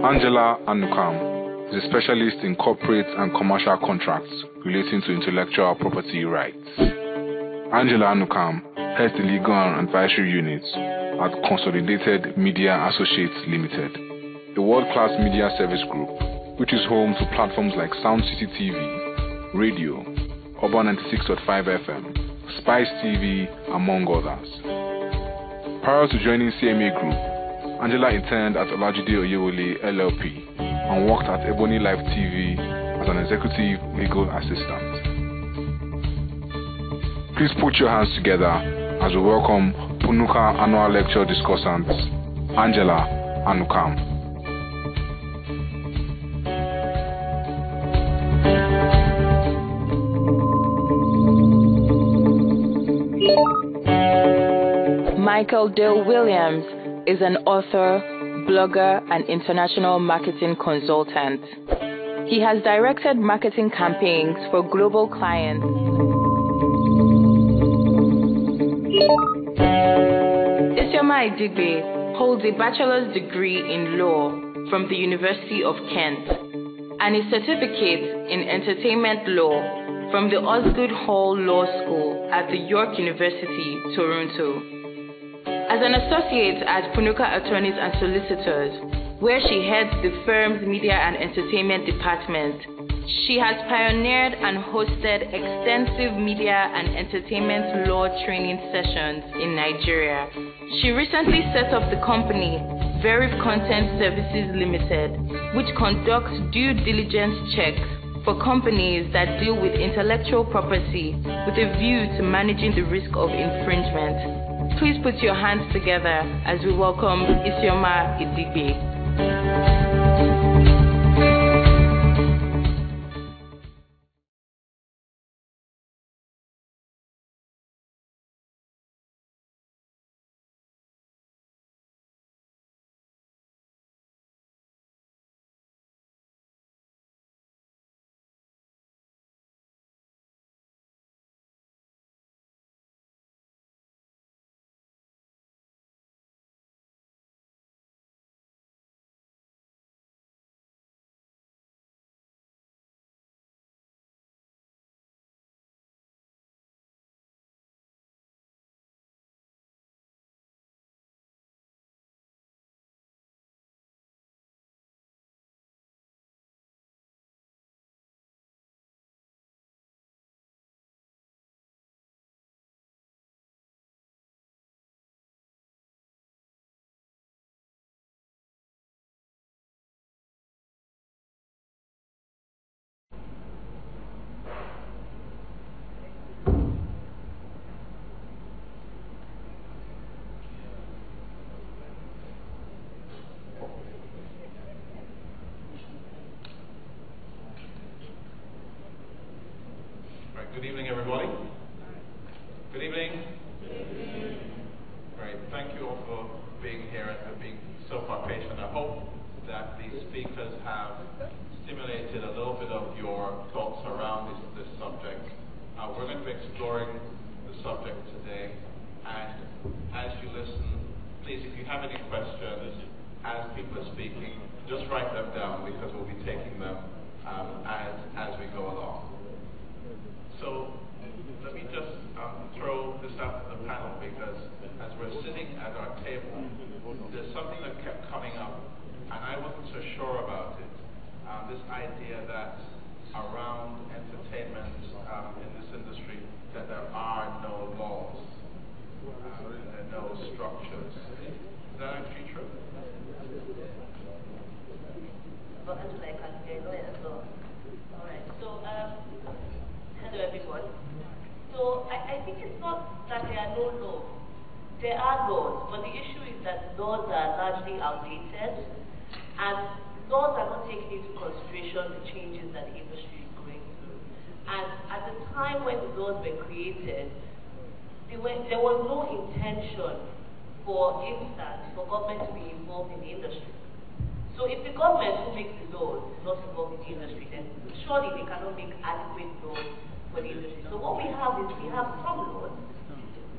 Angela Anukam is a specialist in corporate and commercial contracts relating to intellectual property rights. Angela Anukam heads the Legal and Advisory Unit at Consolidated Media Associates Limited, a world-class media service group which is home to platforms like Sound City TV, radio, Urban 96.5 FM, Spice TV, among others. Prior to joining CMA Group, Angela interned at Olajide Oyewole LLP and worked at Ebony Live TV as an executive legal assistant. Please put your hands together as we welcome Punuka annual lecture discussants, Angela Anukam. Michael Dale Williams is an author, blogger, and international marketing consultant. He has directed marketing campaigns for global clients. Isioma Idigbe holds a bachelor's degree in law from the University of Kent and a certificate in entertainment law from the Osgood Hall Law School at the York University, Toronto. As an associate at Punuka Attorneys and Solicitors, where she heads the firm's media and entertainment department, she has pioneered and hosted extensive media and entertainment law training sessions in Nigeria. She recently set up the company Verif Content Services Limited, which conducts due diligence checks for companies that deal with intellectual property with a view to managing the risk of infringement. Please put your hands together as we welcome Isioma Idigbe. Good evening, everybody. Good evening. Great. Thank you all for being here and for being so far patient. I hope that the speakers have stimulated a little bit of your thoughts around this subject. We're going to be exploring the subject today, and as you listen, please, if you have any questions as people are speaking, just write them down because we'll be taking them as we go along. So let me just throw this out to the panel, because as we're sitting at our table, there's something that kept coming up, and I wasn't so sure about it. This idea that around entertainment in this industry, that there are no laws, there are no structures. Is that actually true? Well, actually, I can hear you as well. All right. So, hello everyone. So I think it's not that there are no laws. There are laws, but the issue is that laws are largely outdated, and laws are not taking into consideration the changes that the industry is going through. And at the time when the laws were created, there was no intention, for instance, for government to be involved in the industry. So if the government who makes the laws is not involved in the industry, then surely they cannot make adequate laws for the industry. So what we have is we have some laws.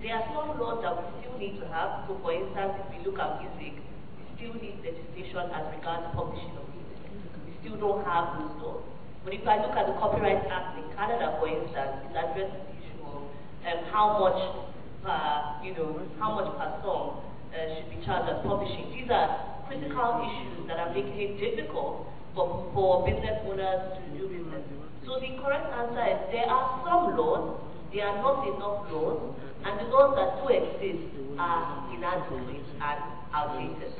There are some laws that we still need to have. So for instance, if we look at music, we still need legislation as regards publishing of music. We still don't have those laws. But if I look at the Copyright Act in Canada, for instance, it addresses the issue of how much per song should be charged as publishing. These are critical issues that are making it difficult for business owners to do business. So the correct answer is there are some laws, there are not enough laws, and the laws that do exist are inadequate and outdated.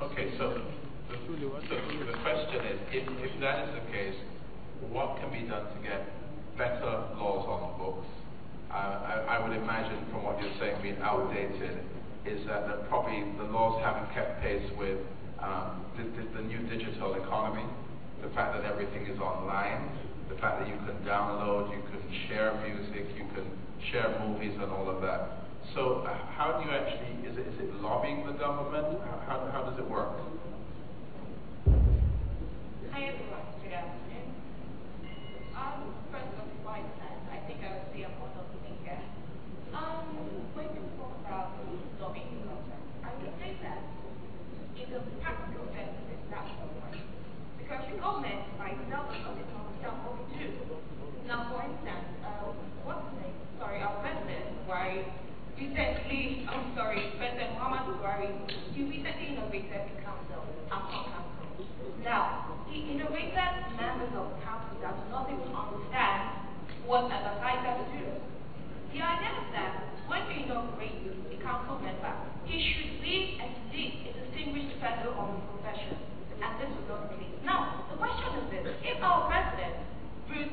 Okay, so the question is, if that is the case, what can be done to get better laws on the books? I would imagine from what you're saying being outdated is that probably the laws haven't kept pace with the new digital economy, the fact that everything is online, the fact that you can download, you can share music, you can share movies and all of that. So how do you actually, is it lobbying the government? How does it work? Hi everyone, good afternoon. First of all, I think I would say I'm one of the speakers. When you talk about lobbying the government, I would say that in the practical sense, it's not going to work. Because the government by itself is not what we do. Now, for instance, our president, President Muhammadu Buhari, he recently inaugurated the council, AFCON Council. Now, he inaugurated members of the council that do not even understand what advertisers do. The idea is that when you inaugurate a council member, he should be at least a distinguished fellow of the profession. And this was not the case. Now, the question is this: if our president would,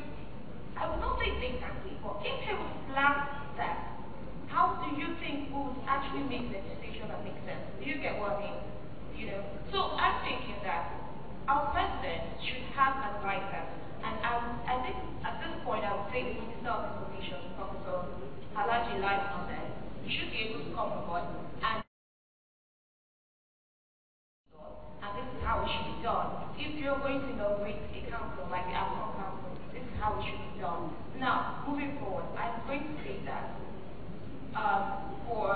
I would not say blatantly, but if he would flag that, how do you think we would actually make legislation that makes sense? Do you get what I mean? So I'm thinking that our president should have advisors, and I think at this point I would say the Minister of Information, Professor Alhaji Lai Mohammed, he should be able to come on board and this is how it should be done. If you're going to inaugurate a council like the AFCON Council, this is how it should be done. Now, moving forward, I'm going to say that for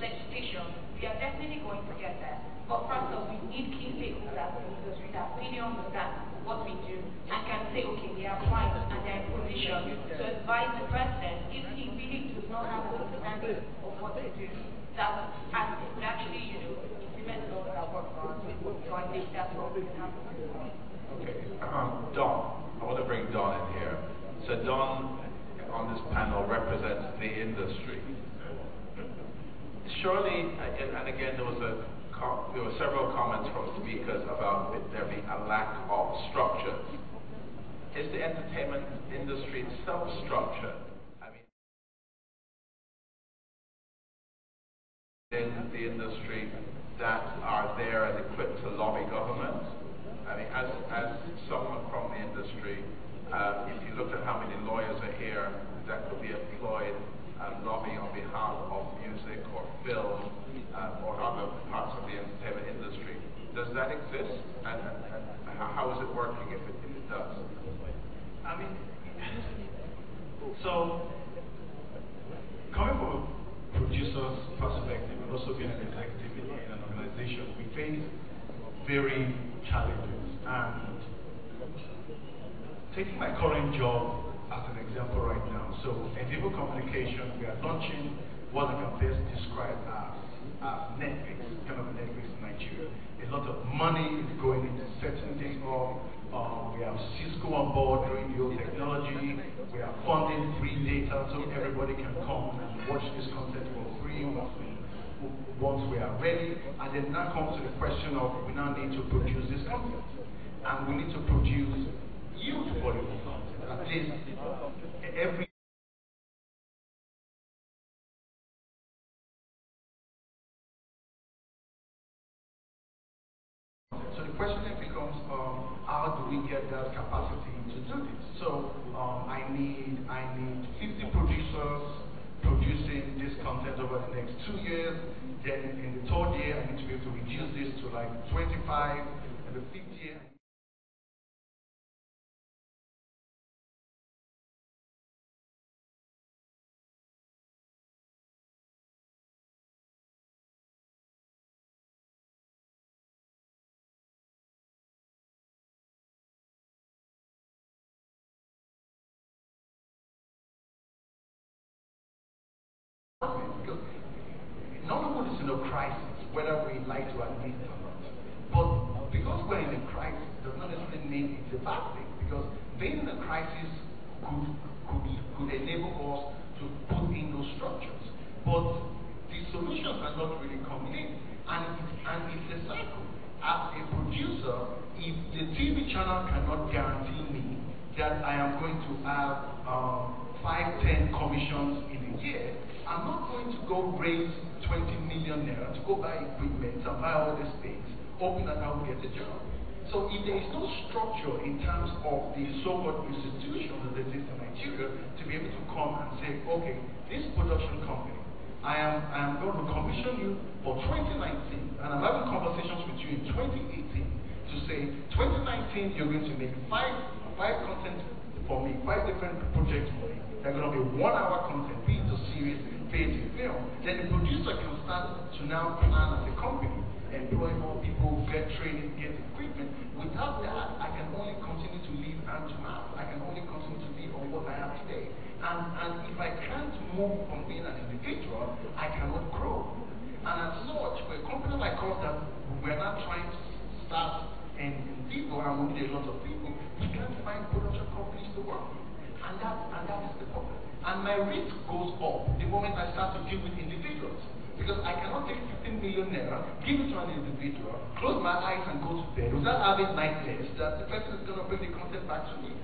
legislation, we are definitely going to get there. But first of all, we need key stakeholders in the industry that really understand what we do and can say, okay, they are fine and they are in position to advise the president if he really does not have an understanding of what to do. That and it would actually, implement laws that work for us. So I think that's what we can happen. Okay, Don. I want to bring Don in here. So Don on this panel represents the industry. Surely, and again, there were several comments from speakers about there being a lack of structure. Is the entertainment industry itself structured? I mean, in the industry that are there and equipped to lobby government? I mean, as someone from the industry, if you look at how many lawyers are here that could be employed lobbying on behalf of music or film or other parts of the entertainment industry, does that exist? And how is it working if it does? I mean, so coming from a producer's perspective and also being an executive in an organization, we face very challenges. And taking my current job as an example right now, so in Vivo Communication, we are launching what I can best describe as Netflix, kind of Netflix in Nigeria. A lot of money is going into setting this up. We have Cisco on board doing the old technology. We are funding free data so everybody can come and watch this content for free once we are ready. And then now comes to the question of we now need to produce this content. And we need to produce huge volume of content. At least every so the question then becomes how do we get that capacity to do this? So I need 50 producers producing this content over the next 2 years. Then in the third year I need to be able to reduce this to like 25, and the fifth year because none of us is in a crisis, whether we like to admit it or not. But because name it's a bad thing, because being in a crisis could enable us to put in those structures. But the solutions are not really coming in, and it's a cycle. As a producer, if the TV channel cannot guarantee me that I am going to have 5-10 commissions in a year, I'm not going to go raise 20 million naira to go buy equipment and buy all these things, hoping that I will get a job. So if there is no structure in terms of the so-called institutions that exist in Nigeria to be able to come and say, okay, this production company, I am going to commission you for 2019, and I'm having conversations with you in 2018 to say, 2019 you're going to make five content for me, 5 different projects for me. They're going to be 1-hour content, be it a series, be it a film. Then the producer can start to now plan as a company, employ more people, get training, get equipment. Without that, I can only continue to live hand to mouth. I can only continue to live on what I have today. And if I can't move from being an individual, I cannot grow. And as such, for a company like us that we're not trying to start in people and we need a lot of people, we can't find production companies to work with. And that is the problem. And my risk goes up the moment I start to deal with individuals. Because I cannot take 15 million naira, give it to an individual, close my eyes and go to bed without having nightmares that the person is going to bring the content back to me.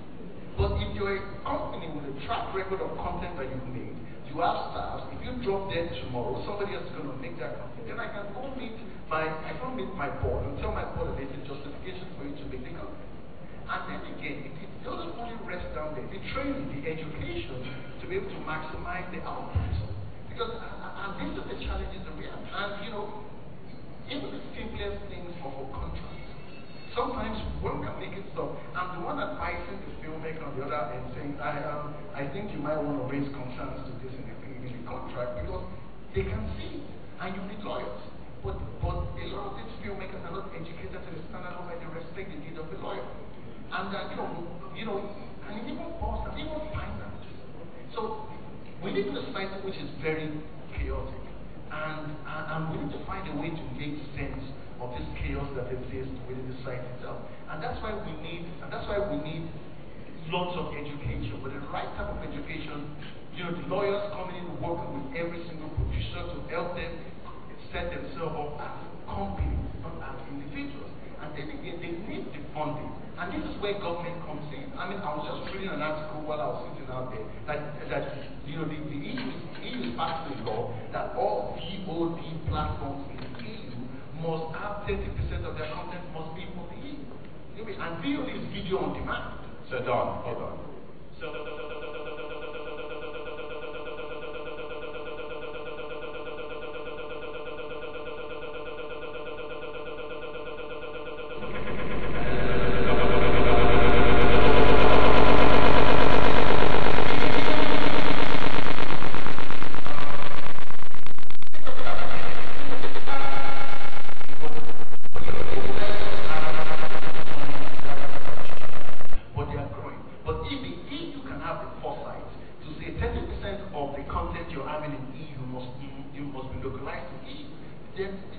But if you're a company with a track record of content that you've made, you have staff, if you drop dead tomorrow, somebody else is going to make that content. Then I can go meet my board and tell my board that there's a justification for you to make the content. And then again, it doesn't only rest down there. The training, the education to be able to maximize the output. Because, and these are the challenges that we have. And even the simplest things for contracts. Sometimes when we're making stuff, I'm the one advising the filmmaker on the other end saying, I think you might want to raise concerns to this in the contract, because they can see, and you need lawyers. But a lot of these filmmakers are not educated to the standard where they respect the need of a lawyer. And and even us, and even finance. So we live in a society which is very chaotic, and we need to find a way to make sense of this chaos that exists within the society itself. And that's why we need lots of education, but the right type of education. The lawyers coming in working with every single producer to help them set themselves up as companies, not as individuals. And then again, they need the funding. And this is where government comes in. I mean, I was just reading an article while I was sitting out there that the EU is passing a law that all VOD platforms in the EU must have 30% of their content must be for the EU. And VOD is video on demand. So Don, hold on.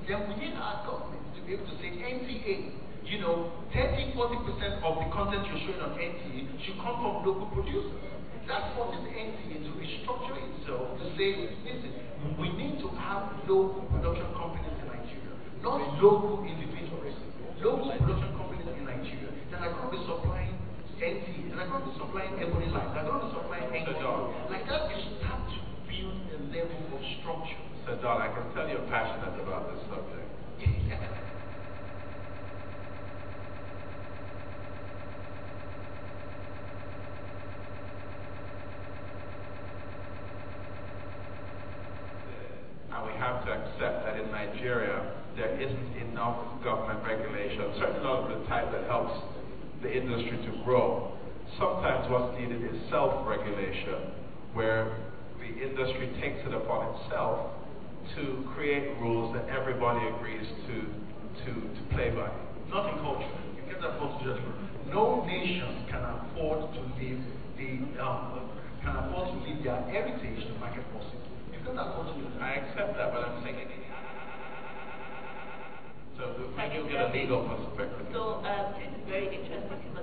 Then we need our government to be able to say NTA, 30-40% of the content you're showing on NTA should come from local producers. That forces NTA to restructure itself to say, listen, we need to have local production companies in Nigeria, not local individuals. Local production companies in Nigeria that are going to be supplying NTA, that are going to be supplying Ebony Light, that are going to be supplying NTA. Like that, you start to build a level of structure. So Don, I can tell you're passionate about this subject. And we have to accept that in Nigeria, there isn't enough government regulation, certainly not of the type that helps the industry to grow. Sometimes what's needed is self-regulation, where the industry takes it upon itself to create rules that everybody agrees to play by. Not in culture. You get that false judgment. No nation can afford to leave their heritage to market forces. You get that false judgment. I accept that, but I'm saying so maybe you'll get a legal perspective. So this is very interesting because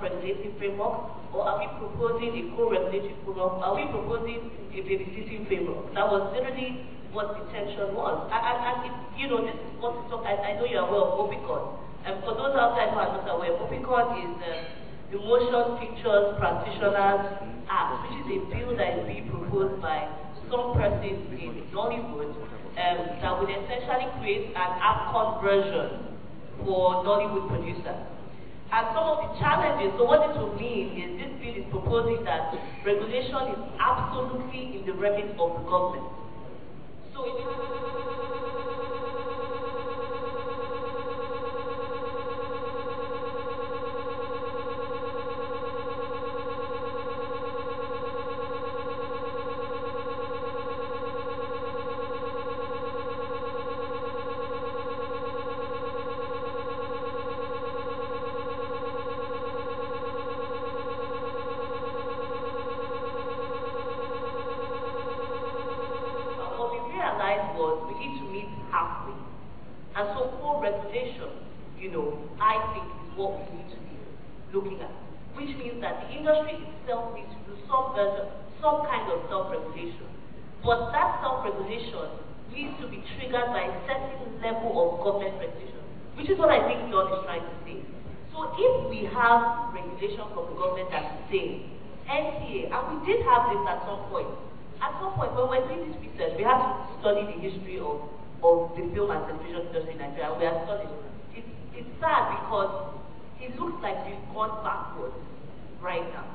self-regulating framework, or are we proposing a co-regulatory framework? Are we proposing a babysitting framework? That was literally what the tension was. And it, you know, this is what we talk. I know you are aware of Opicon. And for those outside who are not aware, Opicon is the Motion Pictures Practitioners Act, which is a bill that is being proposed by some persons in Nollywood that would essentially create an AFCON version for Nollywood producers. And some of the challenges, so what this will mean is this bill is proposing that regulation is absolutely in the remit of the government. So and so co-regulation, you know, I think is what we need to be looking at, which means that the industry itself needs to do some version, some kind of self-regulation. But that self-regulation needs to be triggered by a certain level of government regulation, which is what I think John is trying to say. So if we have regulation from the government that's saying NCA, and we did have this at some point. At some point, when we were doing this research, we had to study the history of the film and television industry in Nigeria. We are studying. It's sad because it looks like we've gone backwards right now.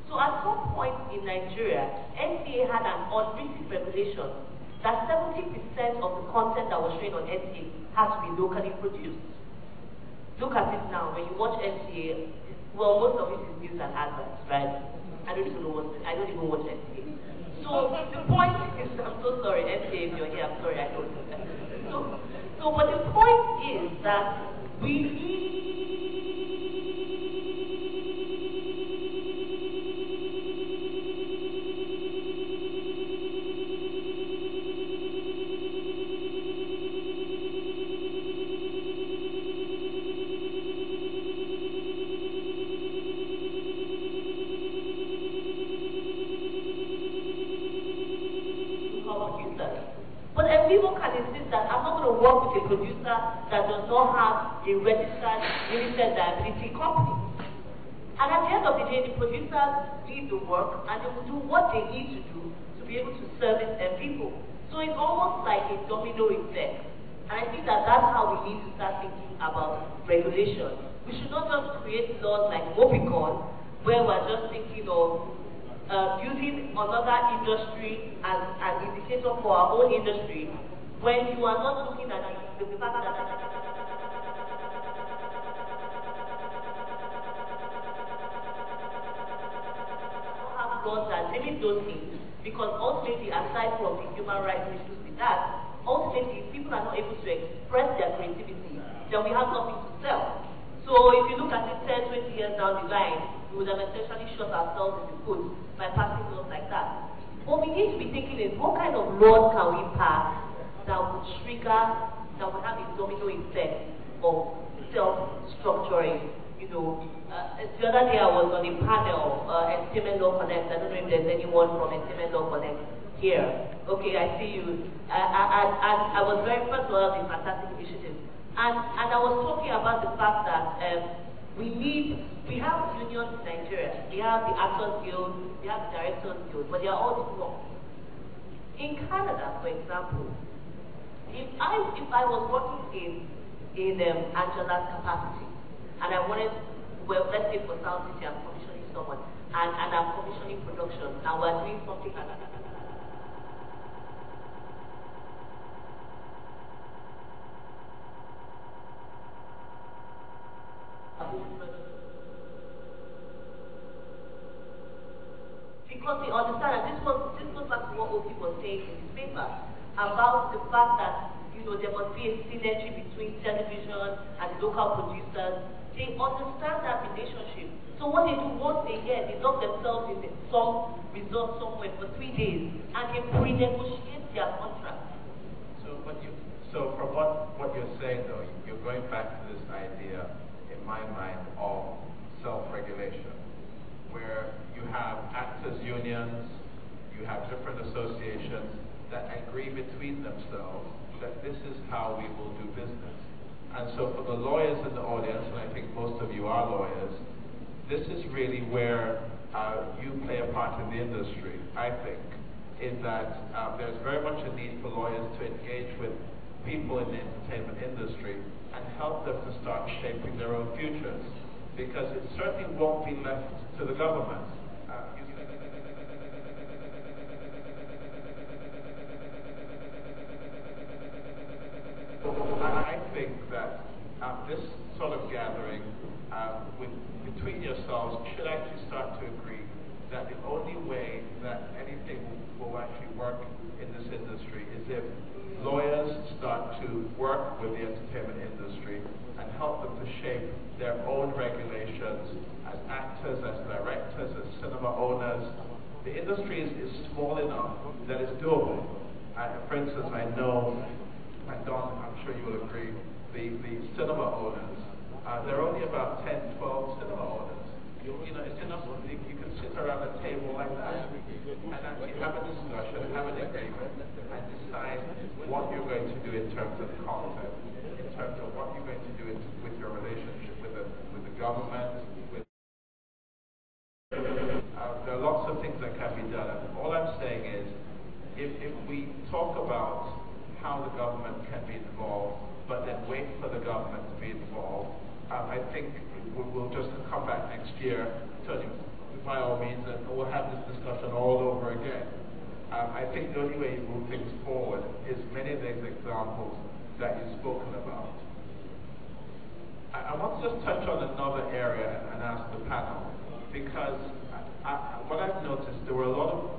So at some point in Nigeria, NCA had an unwritten regulation that 70% of the content that was shown on NCA has to be locally produced. Look at it now. When you watch NCA, well, most of it is news and adverts, right? I don't even watch NCA. So the point is, I'm so sorry, NCA, if you're here, I'm sorry, I don't know that. So but the point is that we need producer that does not have a registered limited liability company. And at the end of the day, the producers need the work and they will do what they need to do to be able to service their people. So it's almost like a domino effect. And I think that that's how we need to start thinking about regulation. We should not just create laws like Opicon, where we're just thinking of using another industry as an indicator for our own industry, when you are not looking at the fact that have laws that limit those things, because ultimately, aside from the human rights issues with that, ultimately, if people are not able to express their creativity, then we have nothing to sell. So if you look at it 10, 20 years down the line, we would have essentially shot ourselves in the foot by passing laws like that. What we need to be thinking is, what kind of laws can we pass that would trigger, that would have a domino effect of self-structuring? You know, the other day I was on a panel, Entertainment Law Connect. I don't know if there's anyone from Entertainment Law Connect here. Okay, I see you. I was very, first of all, a fantastic initiative. And I was talking about the fact that we have unions in Nigeria. We have the Actors Guild, we have the Directors Guild, but they are all defunct. In Canada, for example, if I was working in Angela's capacity, and I wanted, well, let's say for South City, I'm commissioning someone, and I'm commissioning production, and we're doing something like that. Because they understand, and this goes back to what Oki was saying in his paper, about the fact that, you know, there must be a synergy between television and the local producers. They understand that relationship. So what they do once a year, they lock themselves in some resort somewhere for 3 days, and they pre-negotiate their contract. So from what you're saying though, you're going back to this idea, in my mind, of self-regulation, where you have actors' unions, you have different associations that agree between themselves that this is how we will do business. And so for the lawyers in the audience, and I think most of you are lawyers, this is really where you play a part in the industry, I think, in that there's very much a need for lawyers to engage with people in the entertainment industry and help them to start shaping their own futures, because it certainly won't be left to the government. I think that this sort of gathering between yourselves should actually start to agree that the only way that anything will actually work in this industry is if lawyers start to work with the entertainment industry and help them to shape their own regulations as actors, as directors, as cinema owners. The industry is small enough that it's doable. For instance, I know, and Don, I'm sure you will agree, the cinema owners, there are only about 10, 12 cinema owners. You know, it's enough, you can sit around a table like that and actually have a discussion, have an agreement, and decide what you're going to do in terms of content, in terms of what you're going to do with your relationship with the government. There are lots of things that can be done, and all I'm saying is, if we talk about how the government can be involved, but then wait for the government to be involved, I think we'll just come back next year, by all means, and we'll have this discussion all over again. I think the only way you move things forward is many of these examples that you've spoken about. I want to just touch on another area and ask the panel, because what I've noticed, there were a lot of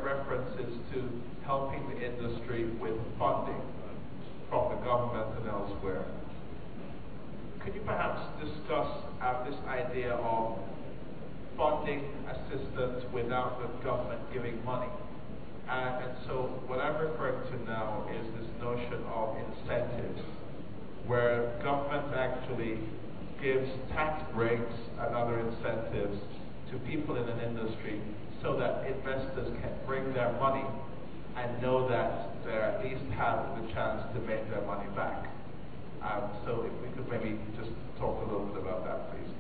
references to helping the industry with funding from the government and elsewhere. Could you perhaps discuss this idea of funding assistance without the government giving money? And so what I'm referring to now is this notion of incentives, where government actually gives tax breaks and other incentives to people in an industry so that investors can bring their money and know that they at least have the chance to make their money back. So if we could maybe just talk a little bit about that, please.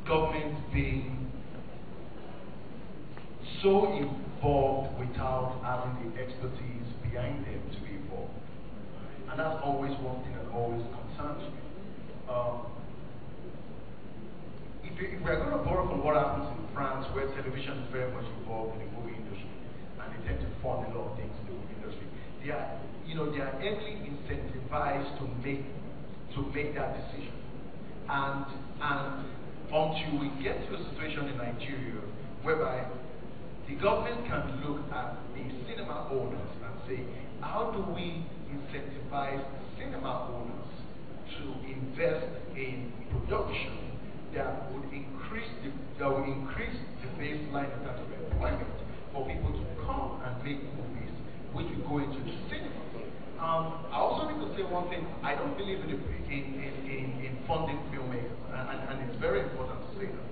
Government being so involved without having the expertise behind them to be involved. And that's always one thing that always concerns me. If we're going to borrow from what happens in France, where television is very much involved in the movie industry, and they tend to fund a lot of things in the movie industry, they are heavily incentivized to make that decision. And until we get to a situation in Nigeria whereby the government can look at the cinema owners and say, how do we incentivize cinema owners to invest in production that would increase the baseline in terms of employment for people to come and make movies which will go into the cinema. I also need to say one thing. I don't believe in funding filmmakers, and it's very important to say that.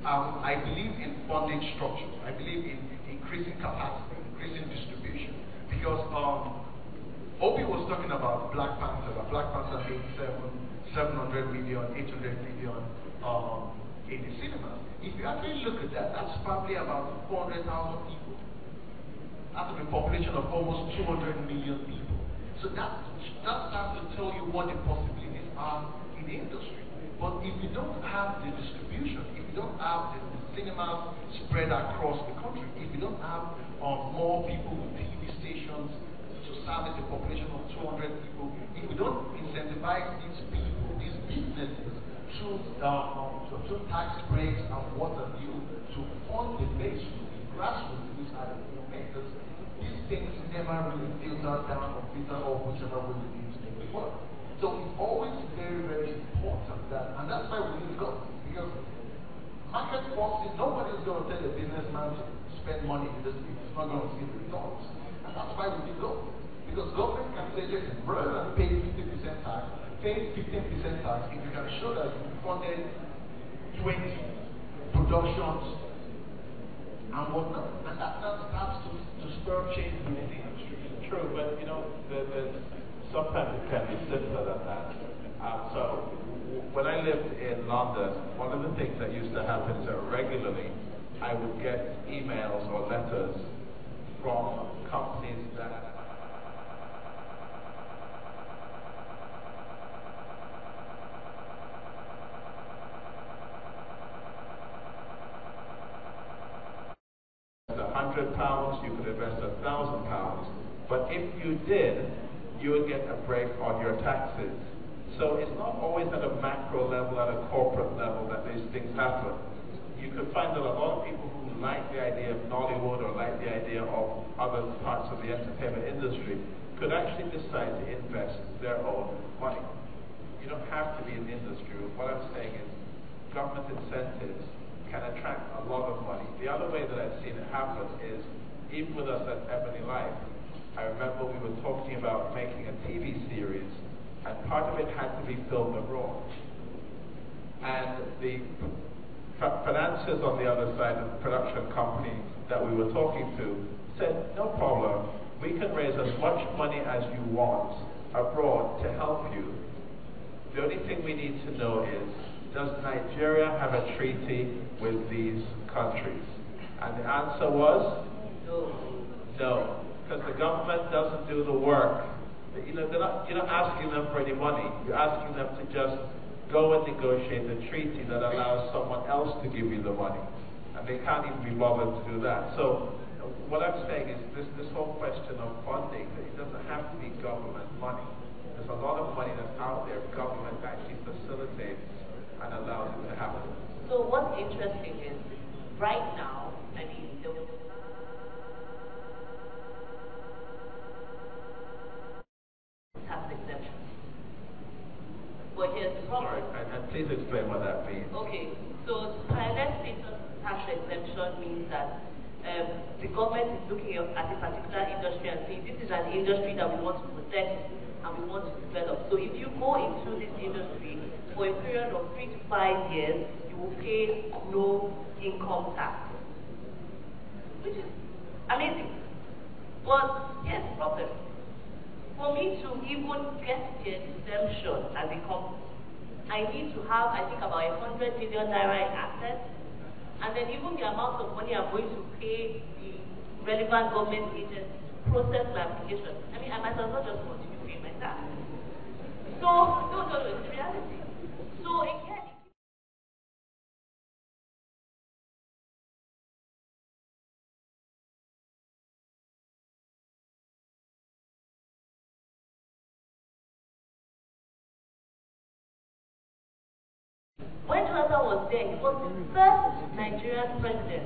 I believe in funding structures. I believe in increasing capacity, increasing distribution, because Obi was talking about Black Panther. Black Panther made 700 million, 800 million in the cinemas. If you actually look at that, that's probably about 400,000 people out of a population of almost 200 million people. So that starts to tell you what the possibilities are in the industry. But if you don't have the distribution, if you don't have the cinemas spread across the country, if you don't have more people with TV stations to service a population of 200 people, if you don't incentivize these people, these businesses, through tax breaks and what have you, to fund the base, the grassroots, which are the filmmakers, these things never really filter down or filter off whichever way we need to make it work. So it's always very, very important that, and that's why we need government, because market forces, nobody going to tell a businessman to spend money if he's not going to see the results. And that's why we did go. Because government can say, listen, rather than paying 50% tax, pay 15% tax if you can show that you funded 20 productions and whatnot. And that starts to spur change within the industry. True, but you know, sometimes it can be simpler than that. So when I lived in London, one of the things that used to happen is that regularly I would get emails or letters from companies that £100, you could invest £1,000. But if you did, you would get a break on your taxes. So it's not always at a macro level, at a corporate level that these things happen. You could find that a lot of people who like the idea of Nollywood or like the idea of other parts of the entertainment industry could actually decide to invest their own money. You don't have to be in the industry. What I'm saying is government incentives can attract a lot of money. The other way that I've seen it happen is, even with us at Ebony Life, I remember we were talking about making a TV series, and part of it had to be filmed abroad. And the financiers on the other side of the production company that we were talking to said, no problem, we can raise as much money as you want abroad to help you. The only thing we need to know is, does Nigeria have a treaty with these countries? And the answer was no, because the government doesn't do the work. You're not asking them for any money. You're asking them to just go and negotiate a treaty that allows someone else to give you the money, and they can't even be bothered to do that. So what I'm saying is this whole question of funding, that it doesn't have to be government money. There's a lot of money that's out there. Government actually facilitates and allows it to happen. So what's interesting is, right now, I mean, there was tax exemption. But here's the problem. Sorry, and please explain what that means. Okay, so pilot status tax exemption means that the government is looking at a particular industry and saying, this is an industry that we want to protect and we want to develop. So if you go into this industry for a period of 3 to 5 years, you will pay no income tax, which is amazing. But here's the problem. For me to even get the exemption as a company, I need to have, I think, about 100 million naira in assets, and then even the amount of money I'm going to pay the relevant government agents to process my application. I mean, I might as well just continue paying my tax. So, no, it's the reality. So again, when Jonathan was there, he was the first Nigerian president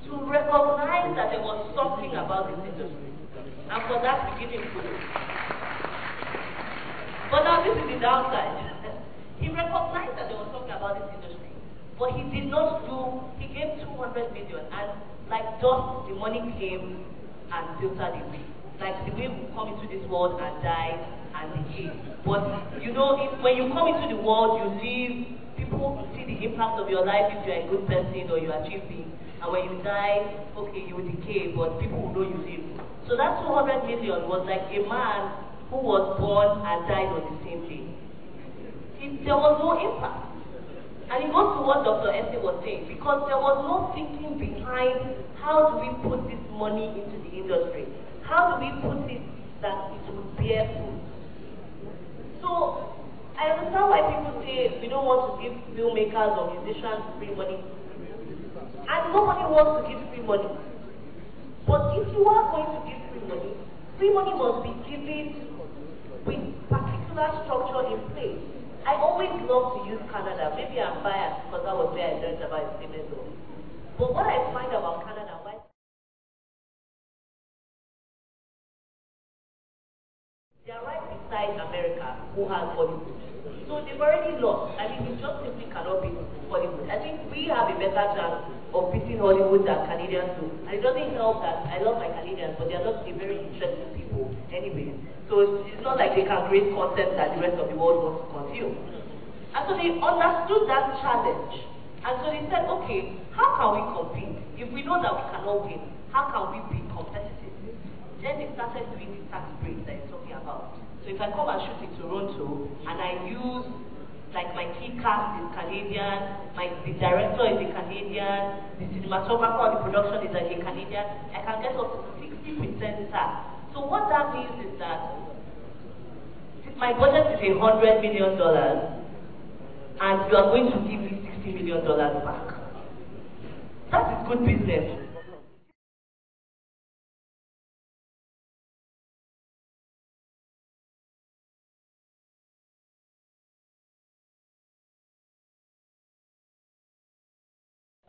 to recognize that there was something about this industry. And for that, we give him kudos. But now this is the downside. He recognized that there was something about this industry. But he did not do, he gave 200 million. And like dust, the money came and filtered away. Like the way we come into this world and die and decay. But you know, when you come into the world, you live. People see the impact of your life if you're a good person or you achieve things. And when you die, okay, you will decay, but people will know you live. So that 200 million was like a man who was born and died on the same day. There was no impact. And it goes to what Dr. Ese was saying, because there was no thinking behind how do we put this money into the industry? How do we put it that it will bear fruit? So, I understand why people say we don't want to give filmmakers or musicians free money. And nobody wants to give free money. But if you are going to give free money must be given with particular structure in place. I always love to use Canada. Maybe I'm biased because that was where I learned about payment law. But what I find about Canada, why they are right beside America, who has Hollywood. So they've already lost. I mean, it just simply cannot be Hollywood. I think we have a better chance of beating Hollywood that Canadians do. And it doesn't help that I love my Canadians, but they are not very interesting people anyway. So it's not like they can create content that the rest of the world wants to consume. And so they understood that challenge. And so they said, okay, how can we compete? If we know that we cannot win, how can we be competitive? Then they started doing the tax breaks that you're talking about. So if I come and shoot in Toronto, and I use, like my key cast is Canadian, the director is a Canadian, the cinematographer or the production is like a Canadian, I can get up to 60% tax. So what that means is that my budget is $100 million, and you are going to give me $60 million back. That is good business.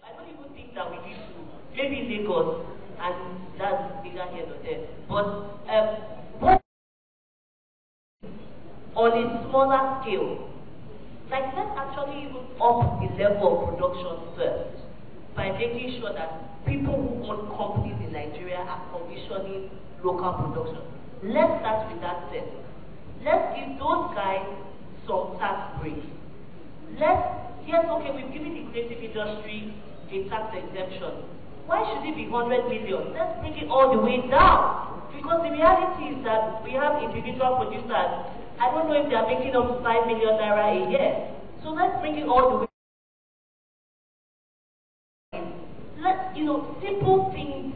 I don't even think that we need to, maybe Lagos, and that's bigger here or there, but on a smaller scale, like let's actually even up the level of production first by making sure that people who own companies in Nigeria are commissioning local production. Let's start with that step. Let's give those guys some tax breaks. Yes, okay, we've given the creative industry a tax exemption. Why should it be 100 million? Let's bring it all the way down. Because the reality is that we have individual producers. I don't know if they are making up to 5 million naira a year. So let's bring it all the way. Simple things.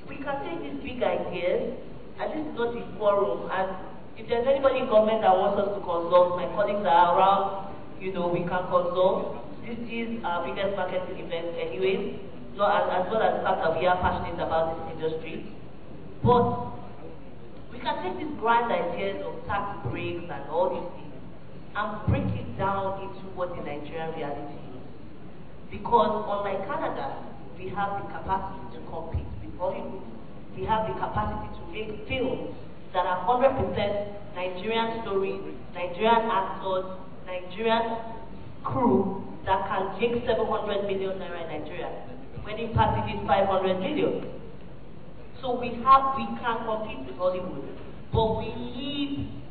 We can take these big ideas, and this is not the forum. And if there's anybody in government that wants us to consult, my colleagues are around, we can consult. This is our biggest marketing event anyways, as well as the fact that we are passionate about this industry. But we can take these grand ideas of tax breaks and all these things and break it down into what the Nigerian reality is. Because unlike Canada, we have the capacity to compete with Hollywood. We have the capacity to make films that are 100% Nigerian stories, Nigerian actors, Nigerian crew that can make 700 million naira in Nigeria, when in fact it is 500 million. So we can compete with Hollywood, but we need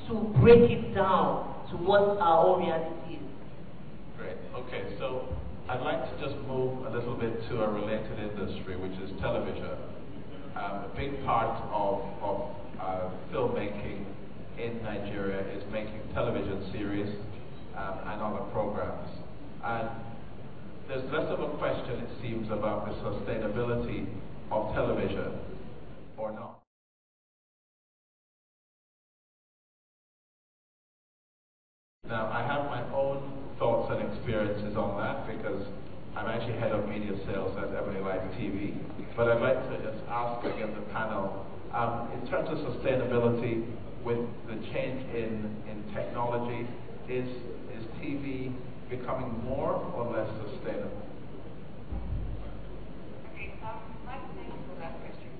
to break it down to what our own reality is. Great. Okay, so I'd like to just move a little bit to a related industry, which is television. A big part of filmmaking in Nigeria is making television series and other programs. And there's less of a question, it seems, about the sustainability of television or not. Now, I have my own thoughts and experiences on that because I'm actually head of media sales at Ebony Light TV. But I'd like to just ask again the panel, in terms of sustainability with the change in technology, is TV becoming more or less sustainable? Okay, thanks for that question.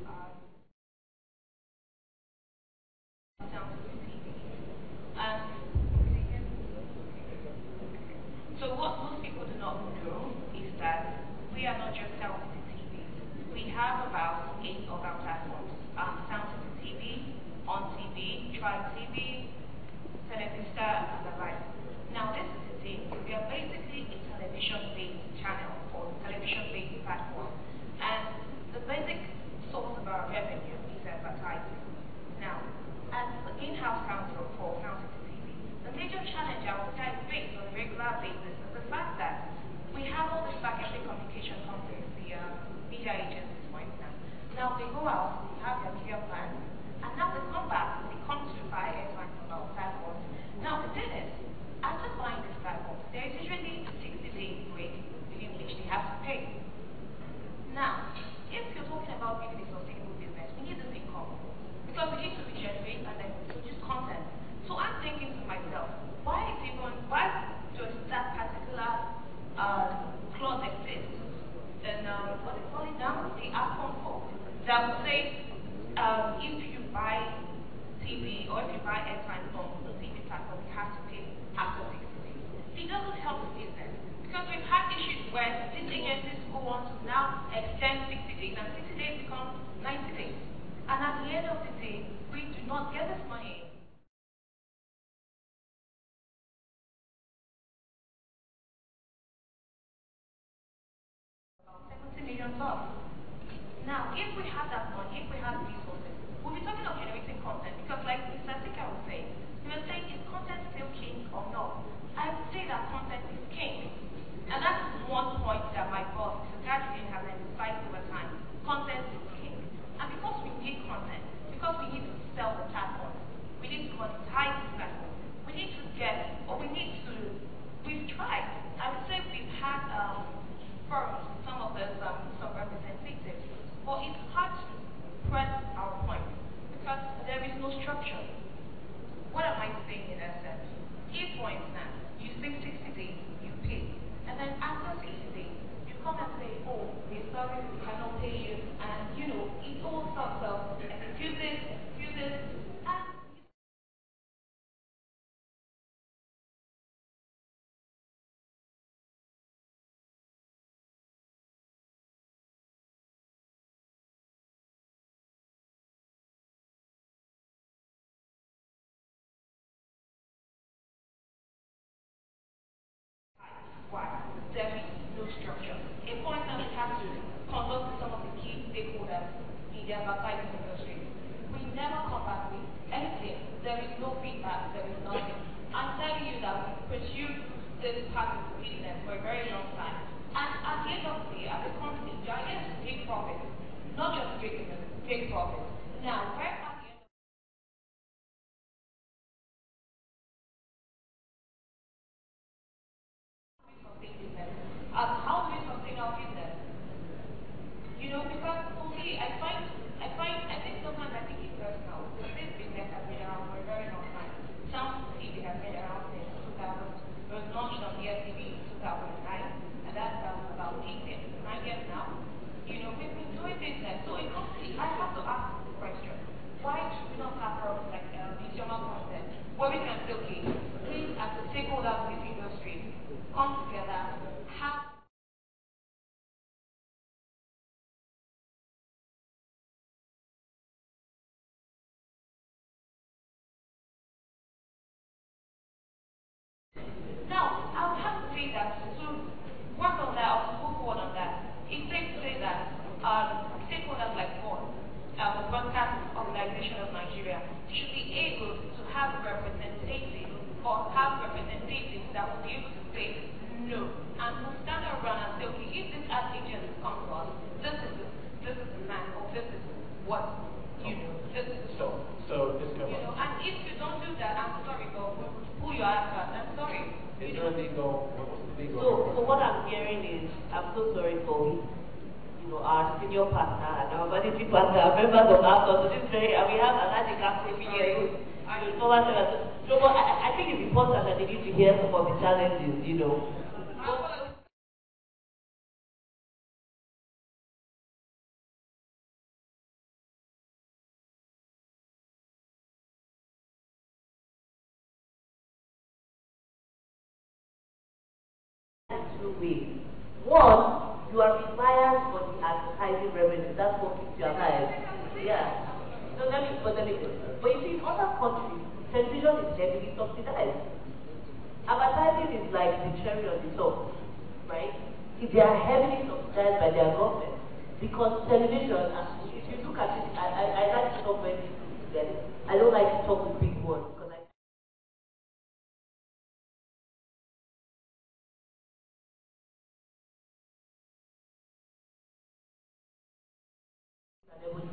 So what most people do not know is that we are not just Sound City TV. We have about 8 other platforms. Sound City TV, On TV, Tribe TV, Televista, and the like. Now this is the thing. We are basically a television-based channel or television-based platform. And the basic source of our revenue is advertising. Now, as the in-house counsel for Sound City TV, the major challenge our guys face on a regular basis is the fact that we have all these back-end communication companies, the media agencies, for instance. Now they go out, they have their media plans, and now they come back, they come to buy now extend 60 days, and 60 days becomes 90 days. And at the end of the day, we do not get this money. 70 million plus. Now, if we have that money, if we have resources, we'll be talking of generating content, because like Mr. Sika was saying, he was saying, is content still king or not? I would say that content is king. And that's one point that my boss, Mr. Tajudeen, has emphasized over time. Content is king. And because we need content, because we need to sell the platform, we need to monetize the platform, we need to we've tried. I would say we've had forums with some of the some representatives, but it's hard to press our point because there is no structure. What am I saying in essence? If, for instance, you say 60 days, you pay, and then after 60 days, you come and say, oh, the service we cannot pay you, and it all sorts of excuses, and why? There is no structure. If, for instance, we have to consult with some of the key stakeholders in the advertising industry, we never come back with anything. There is no feedback, there is nothing. I'm telling you that we pursued this part of the business for a very long time. And at the end of the day, as a company, we are here to make profit, not just make profit. Now, where at the end of how do we sustain our business? Because for me, I think sometimes I think it's personal. This business has been around for a very long time. Some TV has been around since 2000. It was launched on the STV in 2009, and that's about 9 years now. We've been doing business. So a company, I have to ask the question, why should we not have products like consumer content, where we can say, okay, please, as the stakeholders of this industry, come together, have now, I would have to say that to work on that or to move forward on that, it's safe to say that stakeholders like BORD, the Broadcast Organization of Nigeria, should be able to have representatives that will be able to say no and will stand around and say, okay, if this ad agent comes to us, this is the man, or this is what this is the show. And if you don't do that, I'm sorry, but we will pull your ass back. I'm sorry. So what I'm hearing is, I'm so sorry for our senior partner and our managing partner, members of our council. This is very, and we have Alhaji Captain here. So, but I think it's important that they need to hear some of the challenges, Two ways. One, you are reliant on the advertising revenue. That's what keeps you alive. Yeah. So let me. But you see, in other countries, television is heavily subsidized. Advertising is like the cherry on the top, right? They are heavily subsidized by their government because television. If you look at it, I like to talk very together. I don't like to talk with big words because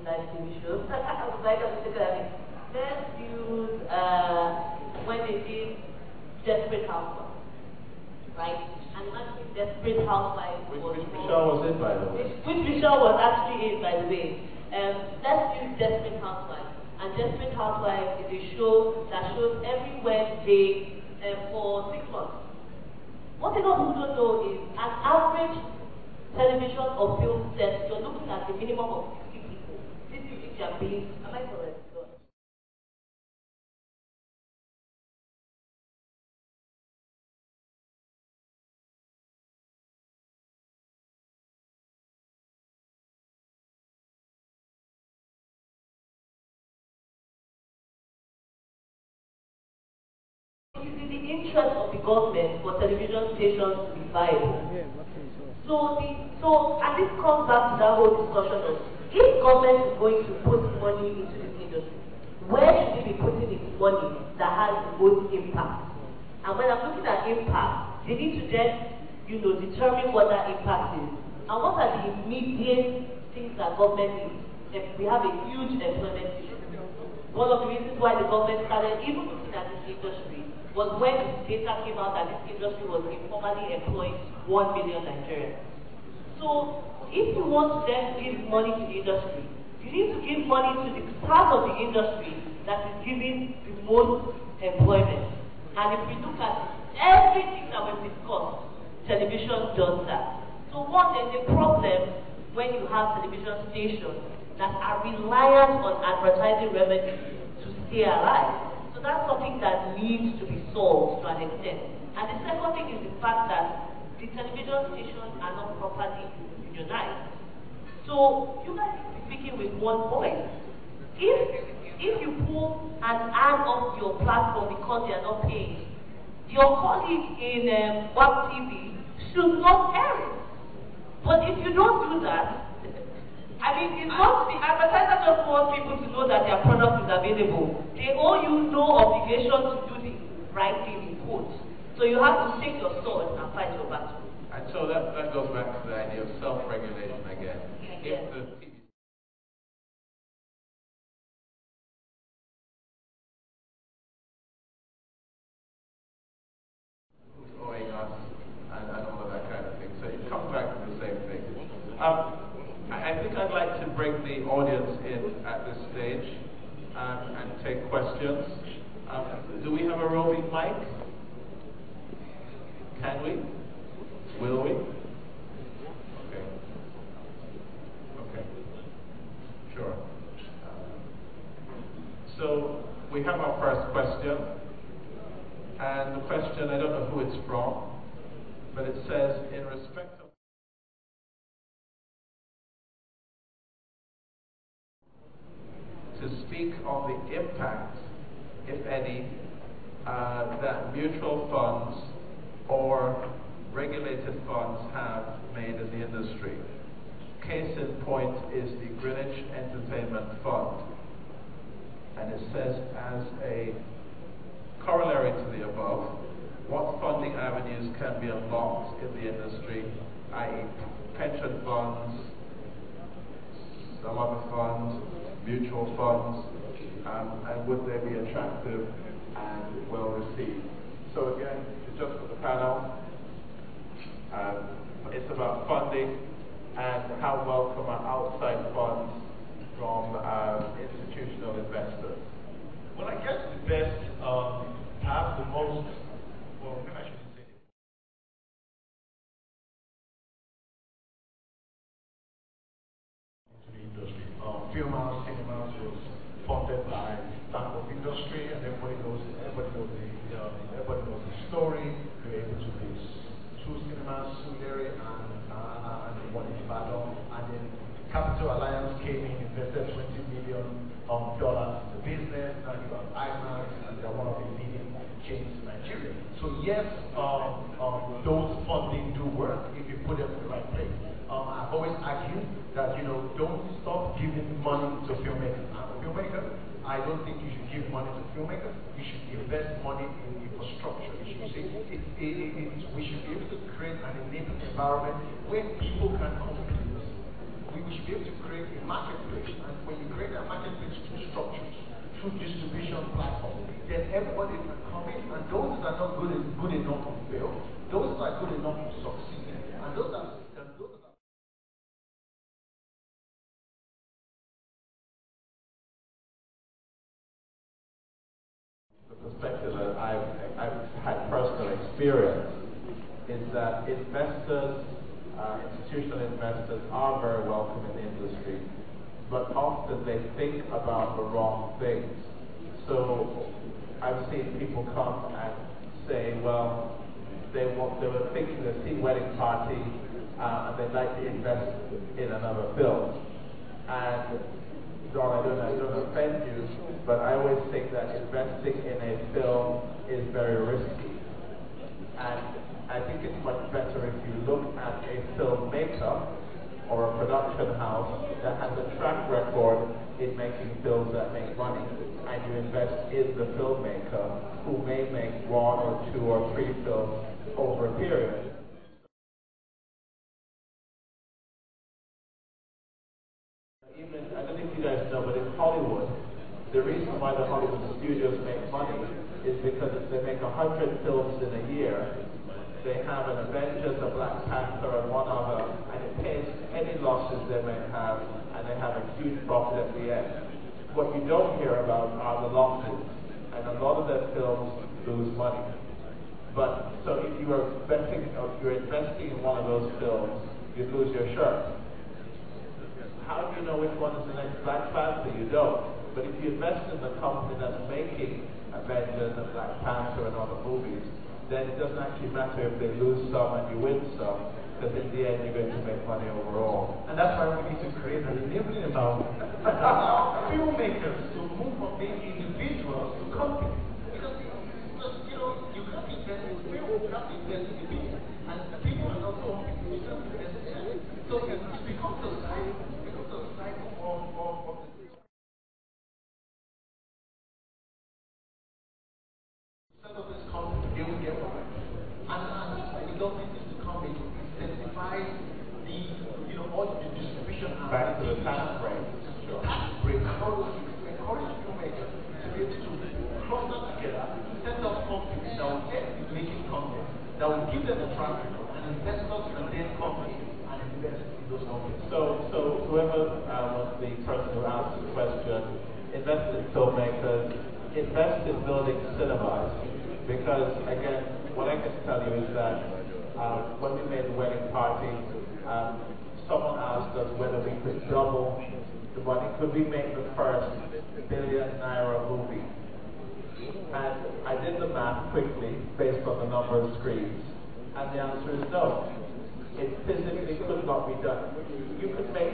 live TV shows. I was like, let's use when they did Desperate Housewives, right? And actually, Desperate Housewives which show was it, by the way? Which show was actually it, by the way? Let's use Desperate Housewives. And Desperate Housewives is a show that shows every Wednesday for 6 months. What a lot of people don't know is an average television or film set, you're looking at a minimum of 60 people. This is if you're being, am I correct? It is in the interest of the government for television stations to be viable. And this comes back to that whole discussion of if government is going to put money into this industry, where should it be putting its money that has the most impact? And when I'm looking at impact, they need to then, determine what that impact is. And what are the immediate things that government needs? We have a huge employment issue. One of the reasons why the government started even looking at this industry was when data came out that this industry was informally employing 1 million Nigerians. So if you want to then give money to the industry, you need to give money to the part of the industry that is giving the most employment. And if we look at everything that we've discussed, television does that. So one, there's a problem when you have television stations that are reliant on advertising revenue to stay alive. So that's something that needs to be solved to an extent. And the second thing is the fact that the television stations are not properly unionized. So you guys need to be speaking with one voice. If you pull an ad off your platform because they are not paying, your colleague in WAG TV should not air it. But if you don't do that, it's not the advertiser just wants people to know that their product is available. They owe you no obligation to do the right thing in quotes. So you have to take your sword and fight your battle. And so that goes back to the idea of self-regulation again. Yes. If the who's owing us and all of that kind of thing. So it comes back to the same thing. I think I'd like to bring the audience in at this stage and take questions. Do we have a roving mic? Can we? Will we? Okay. Sure. So we have our first question. And the question, I don't know who it's from, but it says, in respect of to speak on the impact, if any, that mutual funds or regulated funds have made in the industry. Case in point is the Greenwich Entertainment Fund. And it says, as a corollary to the above, what funding avenues can be unlocked in the industry, i.e. pension funds, some other funds, mutual funds, and would they be attractive and well received? So again, just for the panel, it's about funding and how welcome are outside funds from institutional investors. Well, I guess the best, perhaps the most, well, maybe I shouldn't say it. Into the industry. Film house, cinemas was funded by Transcorp industry, and everybody knows the story. They were able to build two cinemas, Sudere and one in Ibadan, and then Capital Alliance came in, invested $20 million in the business. Now you have IMAX, and they're one of the leading chains in Nigeria. So yes, those funding do work if you put them in the right place. I've always argued that don't stop giving money to filmmakers. I'm a filmmaker. I don't think you should give money to filmmakers. You should invest money in infrastructure. We should be able to create an enabling environment where people can compete. We should be able to create a marketplace, and when you create a marketplace through structures, through distribution platforms, then everybody can come in, and those that are not good enough to fail, those that are good enough to succeed, and those that the perspective that I've had personal experience is that investors, institutional investors are very welcome in the industry, but often they think about the wrong things. So I've seen people come and say, well, they were thinking a tea wedding party and they'd like to invest in another film. And John, I don't offend you, but I always think that investing in a film is very risky. And I think it's much better if you look at a filmmaker or a production house that has a track record in making films that make money, and you invest in the filmmaker who may make 1 or 2 or 3 films over a period. Even, I don't think you guys know, but in Hollywood, the reason why the Hollywood studios make money is because if they make 100 films in a year, they have an Avengers, a Black Panther, and one other, and it pays any losses they may have, and they have a huge profit at the end. What you don't hear about are the losses, and a lot of their films lose money. But so if you are investing, or you're investing in one of those films, you lose your shirt. How do you know which one is the next Black Panther? You don't. But if you invest in the company that's making Avengers and Black Panther and other movies, then it doesn't actually matter if they lose some and you win some, because in the end you're going to make money overall. And that's why we need to create an enabling environment that allows filmmakers to move from being individuals to companies. Because you know, you can't invest in film, you have to invest in people. And people are not companies, you have to invest in them. So it becomes a cycle, of set up this company, they will get money. And that's why the government needs to come in to incentivize the, you know, all the distribution and back to the tax break. Tax break and all those things to encourage filmmakers to be able to cluster together, set up companies that will get the making content, that will give them a track record, and investors can then come in and invest in those companies. So whoever was the person who asked the question, invest in filmmakers, invest in building cinemas, because again, what I can tell you is that when we made the wedding party, someone asked us whether we could double the money. Could we make the first billion naira movie? And I did the math quickly based on the number of screens, and the answer is no. It physically could not be done. You could make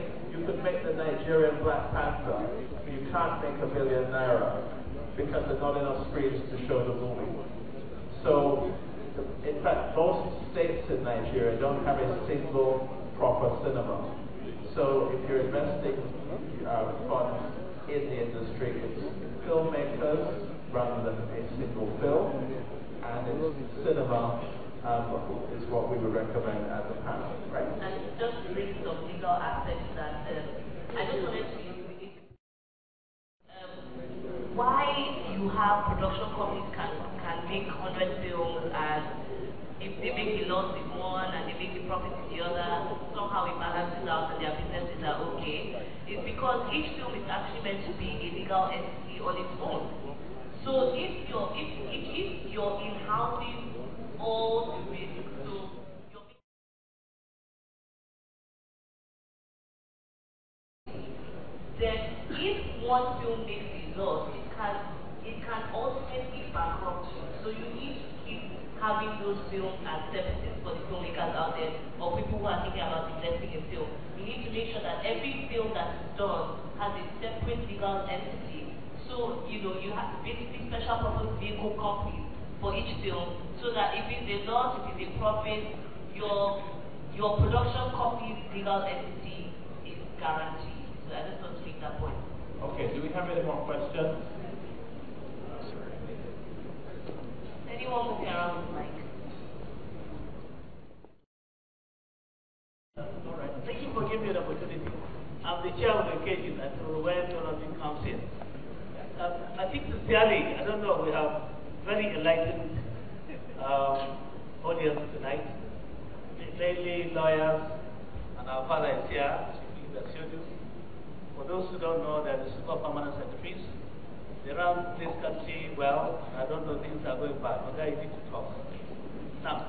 the Nigerian Black Panther, but you can't make $1 billion naira because there's not enough screens to show the movie. So, in fact, most states in Nigeria don't have a single proper cinema. So, if you're investing funds in the industry, it's filmmakers rather than a single film, and it's cinema is what we would recommend as a panel, right? And just to bring some legal aspects that I just wanted to why you have production companies can make 100 films, and if they make a loss in one and they make a profit in the other, somehow it balances out and their businesses are okay, is because each film is actually meant to be a legal entity on its own. So if you're in-housing all the risk, so then if one film makes a loss, it can ultimately bankrupt you. So you need to keep having those films as services for the filmmakers out there, or people who are thinking about investing in film. You need to make sure that every film that is done has a separate legal entity. So you know you have basically special purpose vehicle companies for each film, so that if it's a loss, if it's a profit, your production company's legal entity is guaranteed. So I just want to make that point. Okay, do we have any more questions? Anyone moving around with mic? All right. Thank you for giving me the opportunity. I'm the chair of the occasion, and so where technology comes in. I think sincerely, I don't know, we have very enlightened audience tonight, mainly lawyers, and our father is here, speaking the schedule. For those who don't know, they're the super permanent secretaries. They run this country well. I don't know things are going bad, but I need to talk. Now,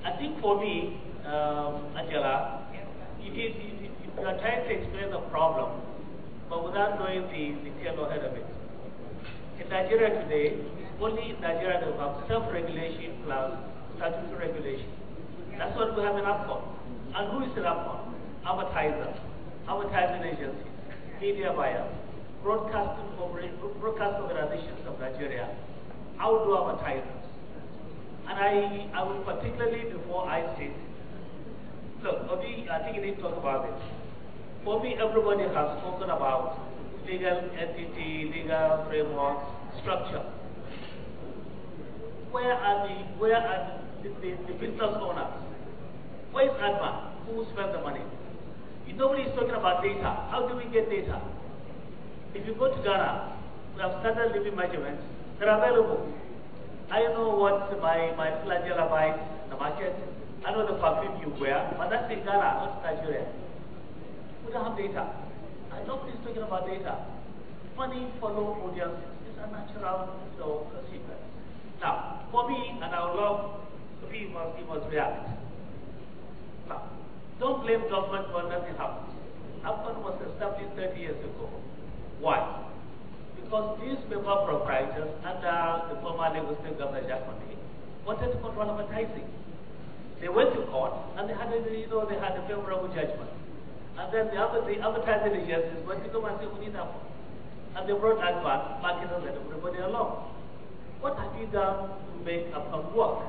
I think for me, Angela, if you are trying to explain the problem, but without knowing the tail head of it. In Nigeria today, only in Nigeria they have self-regulation plus statutory regulation. That's what we have in APCON. And who is in APCON? Advertisers, advertising agencies, media buyers, broadcast organizations of Nigeria, outdoor advertisers. And I will particularly, before I state, look, Obi, I think you need to talk about this. For me, everybody has spoken about legal entity, legal framework, structure. Where are the business owners? Where is Advan? Who spent the money? Nobody is talking about data. How do we get data? If you go to Ghana, we have standard living measurements. They're available. I know what my flagella buys in the market. I know the perfume you wear, but that's in Ghana, not Nigeria. We don't have data. And nobody is talking about data. Money follow audiences. It's a natural, sequence. Now, for me, and I would love, he must react. Now, don't blame government when nothing happens. AFCON was established 30 years ago. Why? Because newspaper proprietors under the former Lagos State Governor Jackson wanted to control advertising. They went to court and they had a favorable judgment. And then the advertising agencies went to go and say, we need AFCON. And they brought AFCON, marketers and everybody along. What have you done to make AFCON work?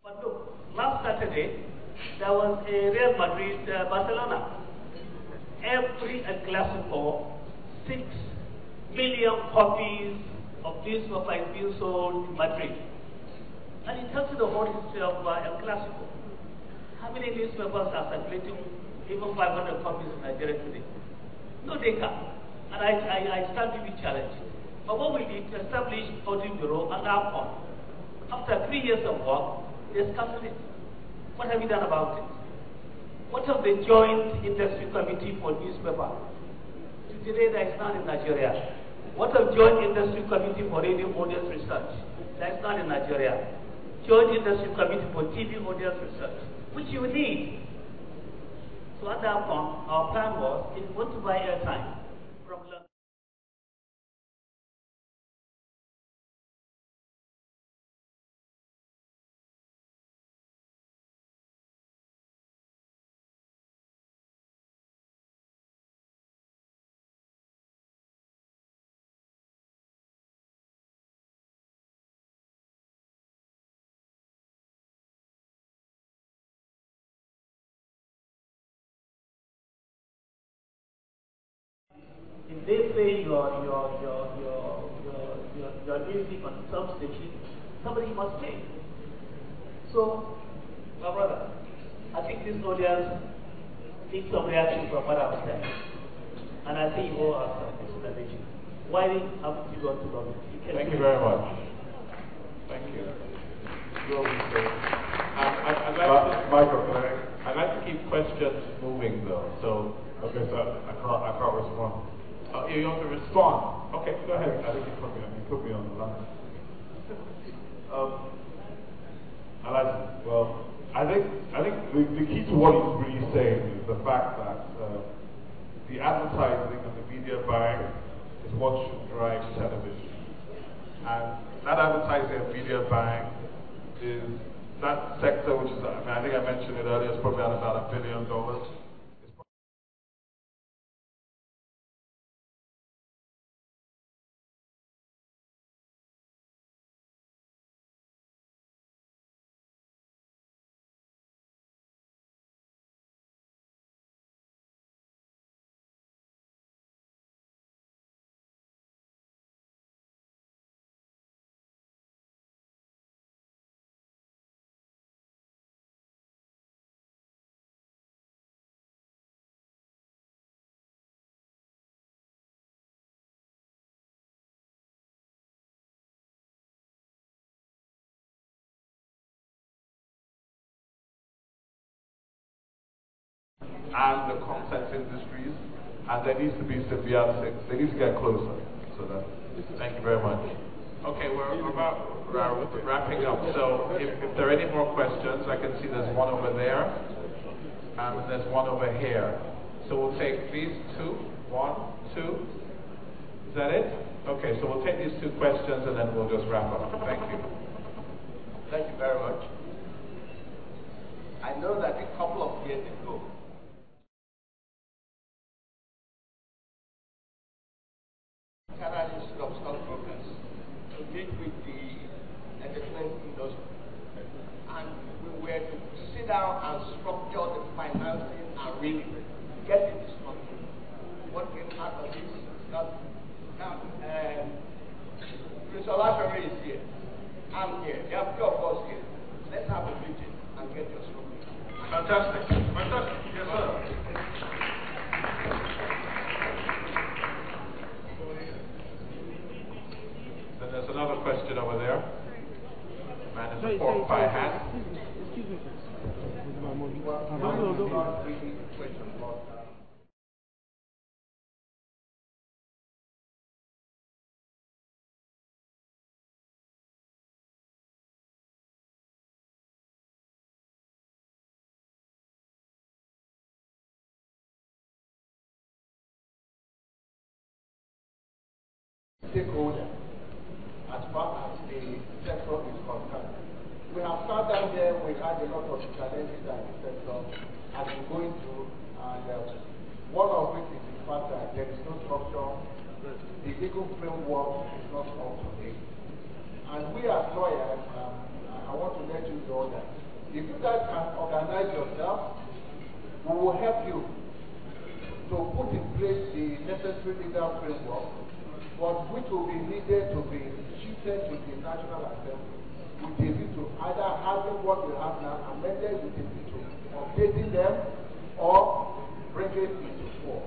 But look, last Saturday, there was a Real Madrid Barcelona. Every El Clasico, 6 million copies of this paper is being sold in Madrid. And it tells you the whole history of El Clasico. How many newspapers are circulating even 500 copies in Nigeria today? No data. And I stand to be challenged. But what we did to establish Audit Bureau and AFCON. After 3 years of work, they scuttled it. What have you done about it? What of the Joint Industry Committee for Newspaper? To today, there is none in Nigeria. What of Joint Industry Committee for Radio Audience Research? There is none in Nigeria. Joint Industry Committee for TV Audience Research, which you need. So at that point, our plan was, if you want to buy airtime from London, if they play your music on some station, somebody must pay. So, my brother, I think this audience needs some reaction from what I've said. And I think you all have some explanation. Why haven't you gone to government? Thank you very much. Thank you. I'd like to keep questions moving though. So, okay, so I can't respond. You want to respond? Okay, go ahead. I think you put me on the line. Well, I think the key to what he's really saying is the fact that the advertising and the media buying is what should drive television. And that advertising and media buying is that sector which is, I think I mentioned it earlier, it's probably at about $1 billion. and the content industries, and there needs to be symbiosis. They need to get closer. So thank you very much. Okay, we're about wrapping up. So if there are any more questions, I can see there's one over there, and there's one over here. So we'll take these two. 1, 2. Is that it? Okay, so we'll take these 2 questions and then we'll just wrap up. Thank you. Thank you very much. I know that a couple of years ago, Canada Institute of Stockbrokers engaged with the entertainment industry, and we were to sit down and structure the financing and really get it structured. What came out of this is not now. Mr. Lashari is here. I'm here. There are 3 of us here. Let's have a meeting and get your structure. Fantastic. Fantastic. Yes, sir. Then there's another question over there. Man in the pork pie hat. Excuse me, sir. Stakeholder, as far as the sector is concerned. We have sat down there, we had a lot of challenges that the sector has been going through, and one of which is the fact that there is no structure, the legal framework is not up to date. And we as lawyers, I want to let you know that if you guys can organize yourself, we will help you to put in place the necessary legal framework, but which will be needed to be shifted to the National Assembly with a view to either having what we have now amended with a view to updating them or bringing it into force,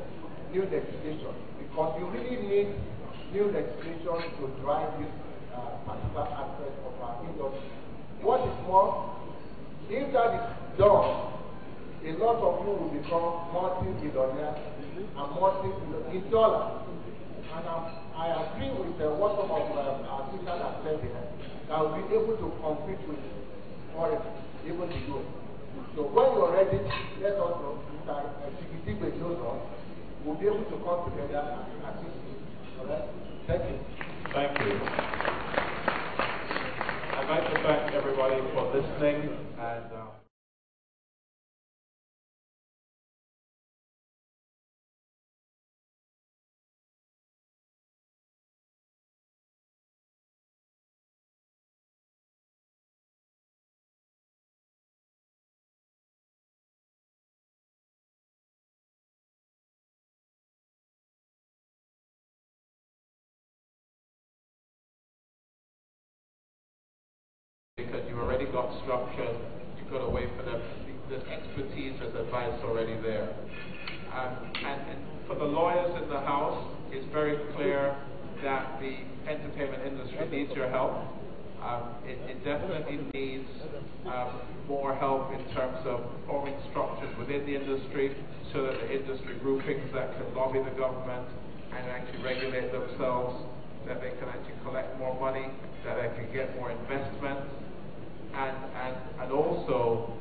new legislation, because you really need new legislation to drive this particular aspect of our industry. What is more, if that is done, a lot of you will become multi-billionaires and in dollars. And I agree with what some of our sisters have said here, that we'll be able to compete with foreign, even the US. So when you're ready, let us know. CBT knows us. We'll be able to come together and assist you. All right? Thank you. Thank you. I'd like to thank everybody for listening and. Because you've already got structure, you've got to wait for them. There's expertise, there's advice already there. And for the lawyers in the House, it's very clear that the entertainment industry needs your help. It definitely needs more help in terms of forming structures within the industry so that the industry groupings that can lobby the government and actually regulate themselves, that they can actually collect more money, that they can get more investment. And also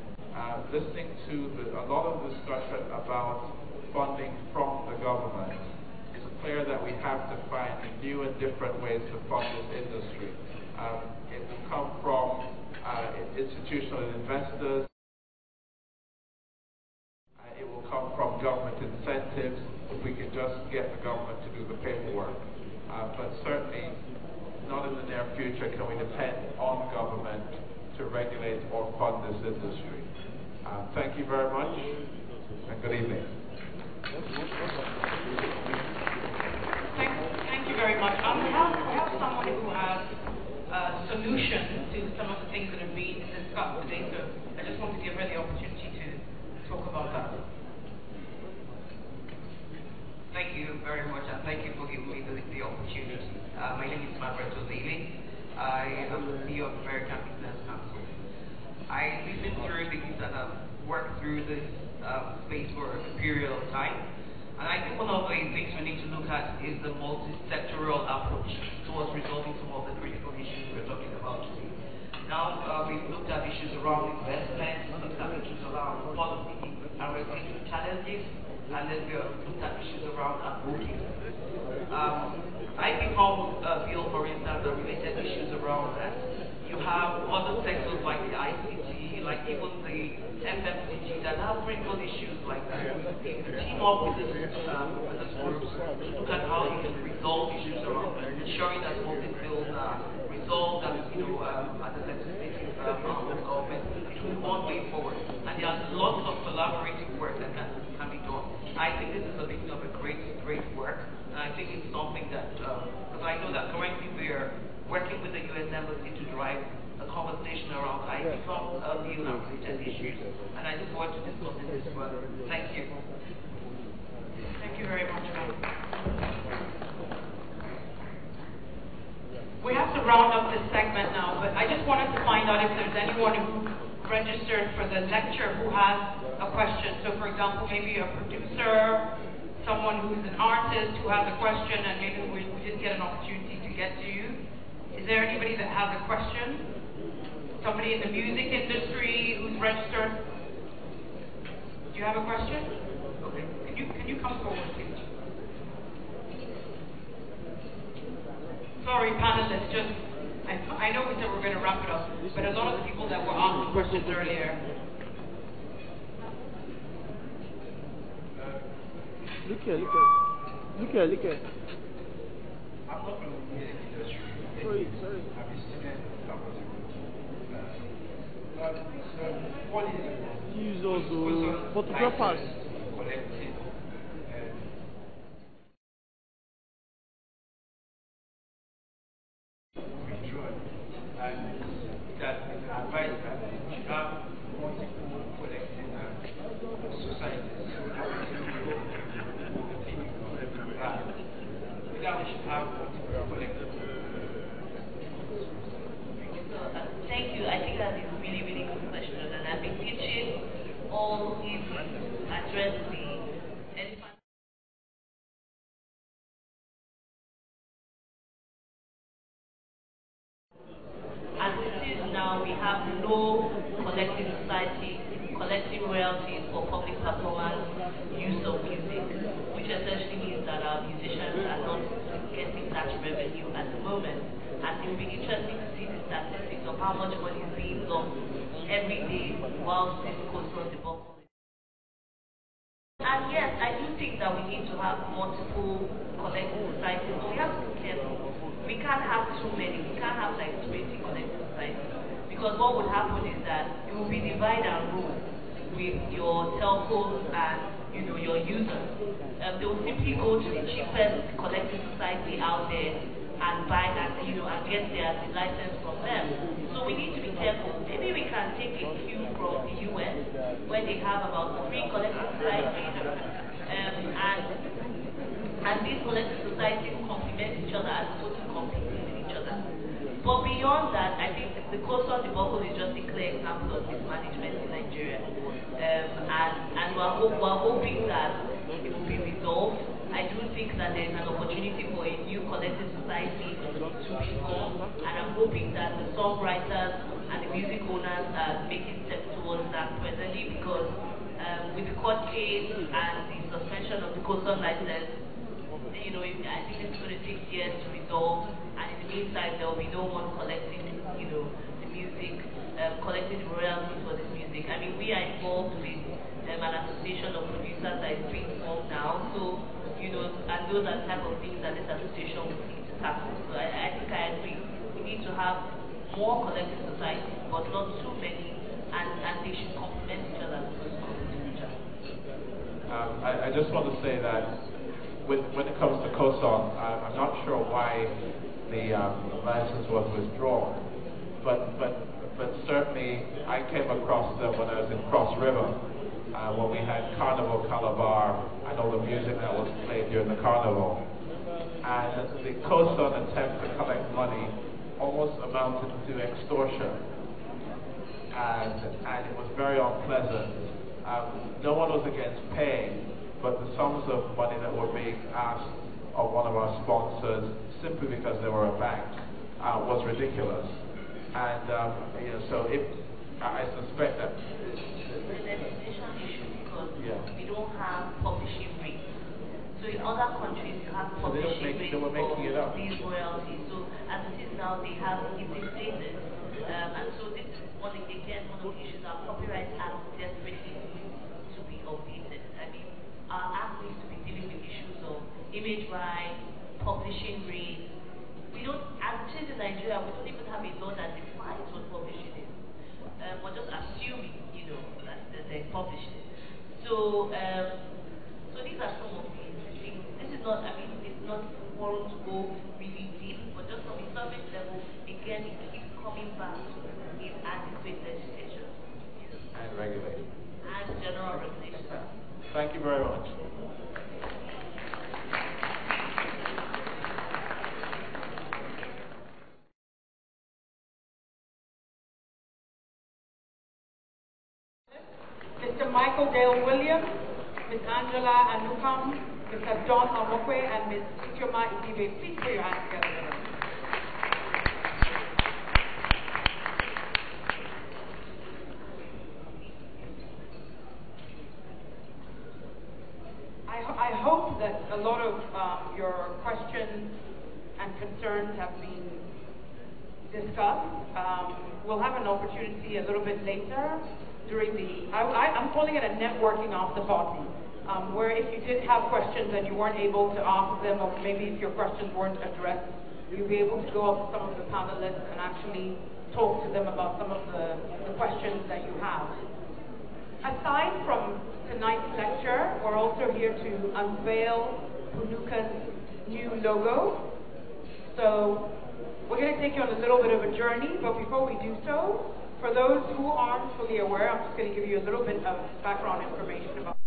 listening to a lot of discussion about funding from the government, it's clear that we have to find new and different ways to fund this industry. It will come from institutional investors. It will come from government incentives if we can just get the government to do the paperwork. But certainly not in the near future can we depend on government to regulate or fund this industry. Thank you very much and good evening. Thank you very much. We have someone who has a solution to some of the things that have been discussed today, so I just want to give her the opportunity to talk about that. Thank you very much, and thank you for giving me the opportunity. My name is Margaret Ozili. I am the CEO of American Business Council. I listened through this and I've worked worked through this space for a period of time. And I think one of the things we need to look at is the multi-sectoral approach towards resolving some of the critical issues we're talking about today. Now, we've looked at issues around investment, we've looked at issues around policy and regulatory challenges, and then we have looked at issues around advocacy. I think of Bill, for instance, the related issues around that. You have other sectors like the ICT, like even the FMCG that have critical issues like that. You team up with this group to look at how you can resolve issues around that, ensuring that some of these bills are resolved and, at the legislative arm of government. It will be one way forward. And there are lots of collaborative work that can be done. I think this is the beginning of a great work. And I think it's something that, because I know that currently we are working with the U.S. Embassy to drive a conversation around ITCOM bill and related issues. And I look forward to discussing this further. Thank you. Thank you very much, ma'am. We have to round up this segment now, but I just wanted to find out if there's anyone who registered for the lecture who has a question. So, for example, maybe a producer, someone who's an artist who has a question, and maybe we didn't get an opportunity to get to you. Is there anybody that has a question? Somebody in the music industry who's registered? Do you have a question? Okay. Can you come forward, please? Sorry, panelists, just I know we said we're going to wrap it up, but a lot of the people that were asking questions earlier. Look here. I'm not from the music industry. Sorry. I'm a student of Calabar. But what is it? Use also photographers. Collective. And that is advice that we should have multiple collective societies. That we should have multiple collective. Thank you. I think that is a really, really good question, and I've been teaching all evening to address the elephant. As it is now, we have no collective society, collective royalties for public performance, use of music, which essentially means that our musicians are not getting that revenue at the moment. And it will be interesting to see the statistics of how much money is being lost every day whilst this goes on the buckle. And yes, I do think that we need to have multiple collective societies, but we have to be careful. We can't have too many. We can't have like 20 collective societies. Because what would happen is that it will be divide and rule with your telcos and your users. They will simply go to the cheapest collective society out there and buy that, and get their license from them. So we need to be careful. Maybe we can take a cue from the US, where they have about 3 collective societies, and these collective societies complement each other as opposed to competing with each other. But beyond that, I think the coastal debacle is just a clear example of mismanagement in Nigeria, and we're hoping that it will be resolved. I do think that there is an opportunity for a new collective society to be formed, and I'm hoping that the songwriters and the music owners are making steps towards that presently, because with the court case and the suspension of the coastal license, I think it's going to take years to resolve, and in the meantime there will be no one collecting, the music, collecting the royalties for this music. I mean, we are involved with an association of producers that is being formed now, so and those are the type of things that this association will need to tackle. So I think I agree. We need to have more collective societies, but not too many, and they should complement each other as opposed to complement each other. I just want to say that when it comes to COSON, I'm not sure why the license was withdrawn, but certainly I came across them when I was in Cross River, when we had Carnival Calabar, and all the music that was played during the carnival. And the COSON attempt to collect money almost amounted to extortion. And it was very unpleasant no one was against paying, but the sums of money that were being asked of one of our sponsors simply because they were a bank was ridiculous. And so if I suspect that the legislation issue because we don't have publishing rates. So in other countries you have publishing rates for these royalties. So as it is now, they have indexated, and so this is one of the issues. Our Copyright Act desperately needs to be updated. I mean, our act needs to be dealing with issues of image rights, publishing rates. We don't, as it is in Nigeria, we don't even have a law that defines what publishing is. We're just assuming, that they're publishing. So, so these are some of the things. This is not, it's not forum to go really deep, but just from a surface level, again, it keeps coming back to inadequate legislation. And regulation. And general regulation. Thank you very much. Mr. Michael Dale Williams, Ms. Angela Anukam, Mr. John Amokwe, and Ms. Chioma Idibe. Please put your hands together. I hope that a lot of your questions and concerns have been discussed. We'll have an opportunity a little bit later during the, I'm calling it a networking after party, where if you did have questions and you weren't able to ask them, or maybe if your questions weren't addressed, you'll be able to go up to some of the panelists and actually talk to them about some of the questions that you have. Aside from tonight's lecture, we're also here to unveil Punuka's new logo. So we're going to take you on a little bit of a journey, but before we do so, for those who aren't fully aware, I'm just going to give you a little bit of background information about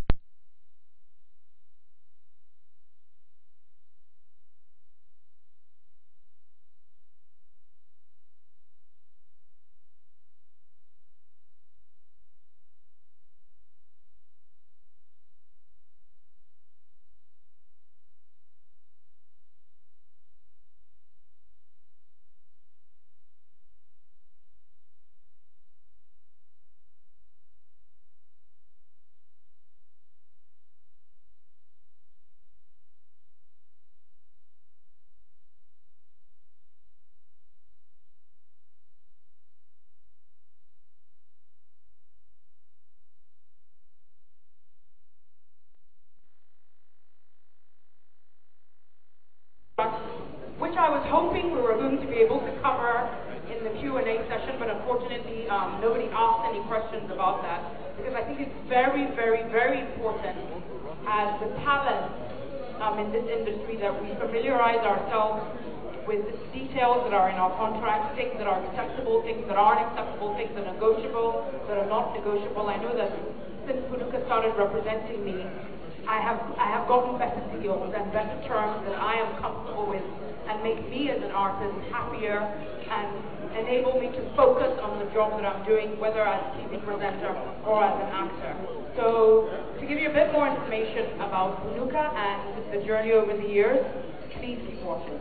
which I was hoping we were going to be able to cover in the Q&A session, but unfortunately nobody asked any questions about that, because I think it's very, very, very important as the talent in this industry that we familiarize ourselves with the details that are in our contracts, things that are acceptable, things that aren't acceptable, things that are negotiable, that are not negotiable. I know that since Punuka started representing me, I have gotten better deals and better terms that I am comfortable with and make me as an artist happier and enable me to focus on the job that I'm doing, whether as a TV presenter or as an actor. So to give you a bit more information about Punuka and the journey over the years, please keep watching.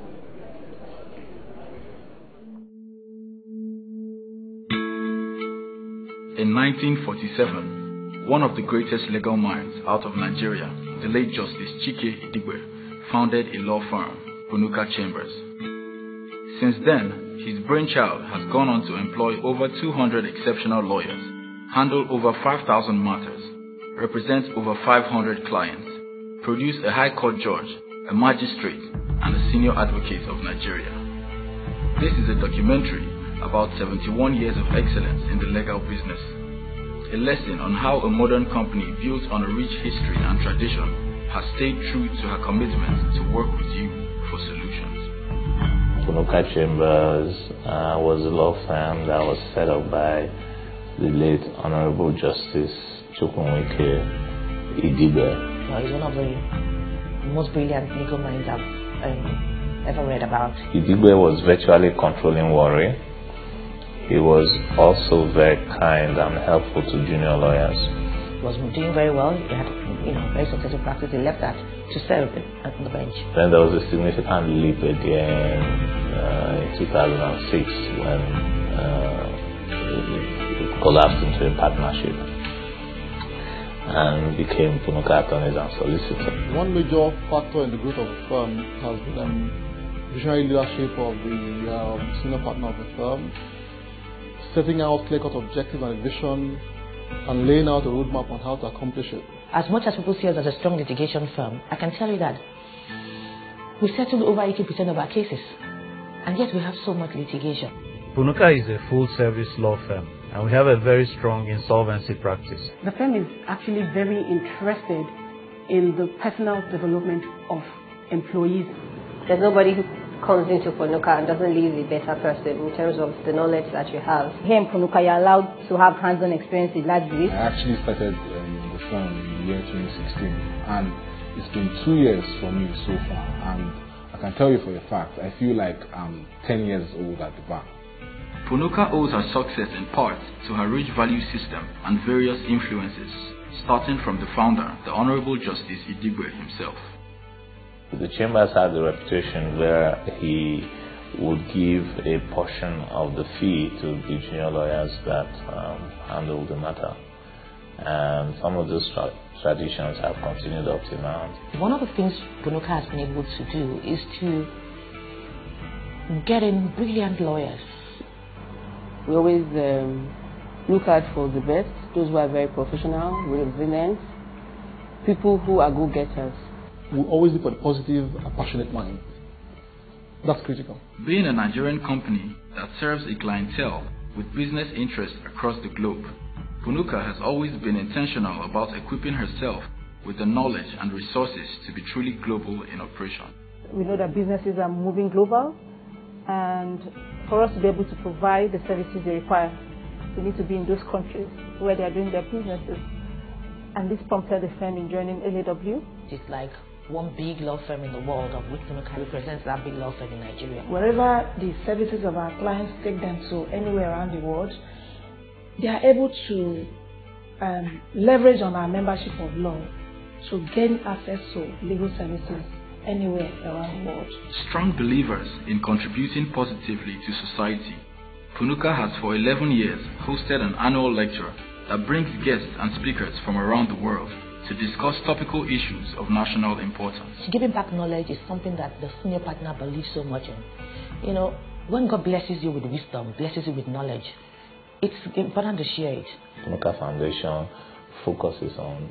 In 1947, one of the greatest legal minds out of Nigeria, the late Justice Chike Idigwe, founded a law firm, Punuka Chambers. Since then, his brainchild has gone on to employ over 200 exceptional lawyers, handle over 5,000 matters, represent over 500 clients, produce a high court judge, a magistrate, and a senior advocate of Nigeria. This is a documentary about 71 years of excellence in the legal business. A lesson on how a modern company built on a rich history and tradition has stayed true to her commitment to work with you for solutions. Punuka Chambers was a law firm that was set up by the late Honorable Justice Chukwunwike Idigbe. He's one of the most brilliant legal minds I've ever read about. Idigbe was virtually controlling Warri. He was also very kind and helpful to junior lawyers. He was doing very well. He had, very successful practice. He left that to serve on the bench. Then there was a significant leap again in 2006 when it collapsed into a partnership and became Punuka Attorneys and Solicitors. One major factor in the growth of the firm has been visionary leadership of the senior partner of the firm, setting out clear-cut objectives and a vision, and laying out a roadmap on how to accomplish it. As much as people see us as a strong litigation firm, I can tell you that we settled over 80% of our cases, and yet we have so much litigation. Punuka is a full-service law firm, and we have a very strong insolvency practice. The firm is actually very interested in the personal development of employees. There's nobody who comes into Punuka and doesn't leave a better person in terms of the knowledge that you have. Here in Punuka, you're allowed to have hands-on experience in large risk. I actually started the firm in the year 2016, and it's been 2 years for me so far, and I can tell you for a fact, I feel like I'm 10 years old at the bar. Punuka owes her success in part to her rich value system and various influences, starting from the founder, the Honorable Justice Idigwe himself. The Chambers had the reputation where he would give a portion of the fee to the junior lawyers that handle the matter. And some of those traditions have continued up to now. One of the things Punuka has been able to do is to get in brilliant lawyers. We always look out for the best, those who are very professional, resilient, people who are go-getters. We always look for the positive and passionate mind. That's critical. Being a Nigerian company that serves a clientele with business interests across the globe, Punuka has always been intentional about equipping herself with the knowledge and resources to be truly global in operation. We know that businesses are moving global, and for us to be able to provide the services they require, we need to be in those countries where they are doing their businesses. And this prompted the firm in joining LAW. It's like one big law firm in the world, of which Punuka represents that big law firm in Nigeria. Wherever the services of our clients take them to, anywhere around the world, they are able to leverage on our membership of law to gain access to legal services anywhere around the world. Strong believers in contributing positively to society, Punuka has for 11 years hosted an annual lecture that brings guests and speakers from around the world to discuss topical issues of national importance. Giving back knowledge is something that the senior partner believes so much in. When God blesses you with wisdom, blesses you with knowledge, it's important to share it. The Punuka Foundation focuses on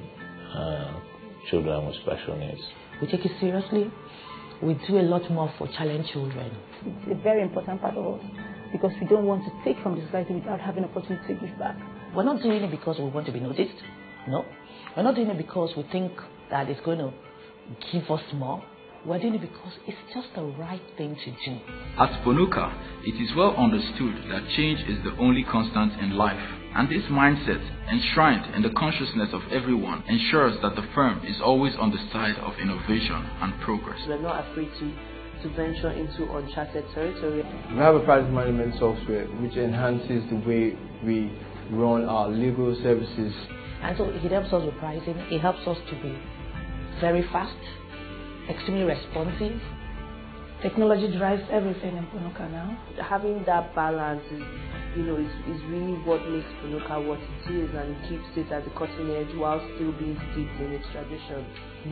children with special needs. We take it seriously. We do a lot more for challenged children. It's a very important part of us because we don't want to take from the society without having an opportunity to give back. We're not doing it because we want to be noticed. No. We're not doing it because we think that it's going to give us more. We're doing it because it's just the right thing to do. At Punuka, it is well understood that change is the only constant in life. And this mindset, enshrined in the consciousness of everyone, ensures that the firm is always on the side of innovation and progress. We're not afraid to venture into uncharted territory. We have a practice management software which enhances the way we run our legal services. And so it helps us with pricing. It helps us to be very fast, extremely responsive. Technology drives everything in Punuka now. Having that balance is really what makes Punuka what it is and keeps it at the cutting edge while still being steeped in its tradition.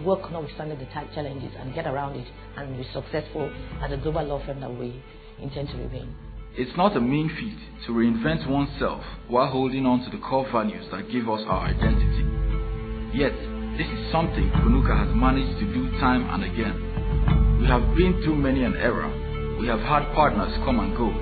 Work notwithstanding the tight challenges and get around it and be successful as a global law firm that we intend to remain. It's not a mean feat to reinvent oneself while holding on to the core values that give us our identity. Yet, this is something Punuka has managed to do time and again. We have been through many an era. We have had partners come and go,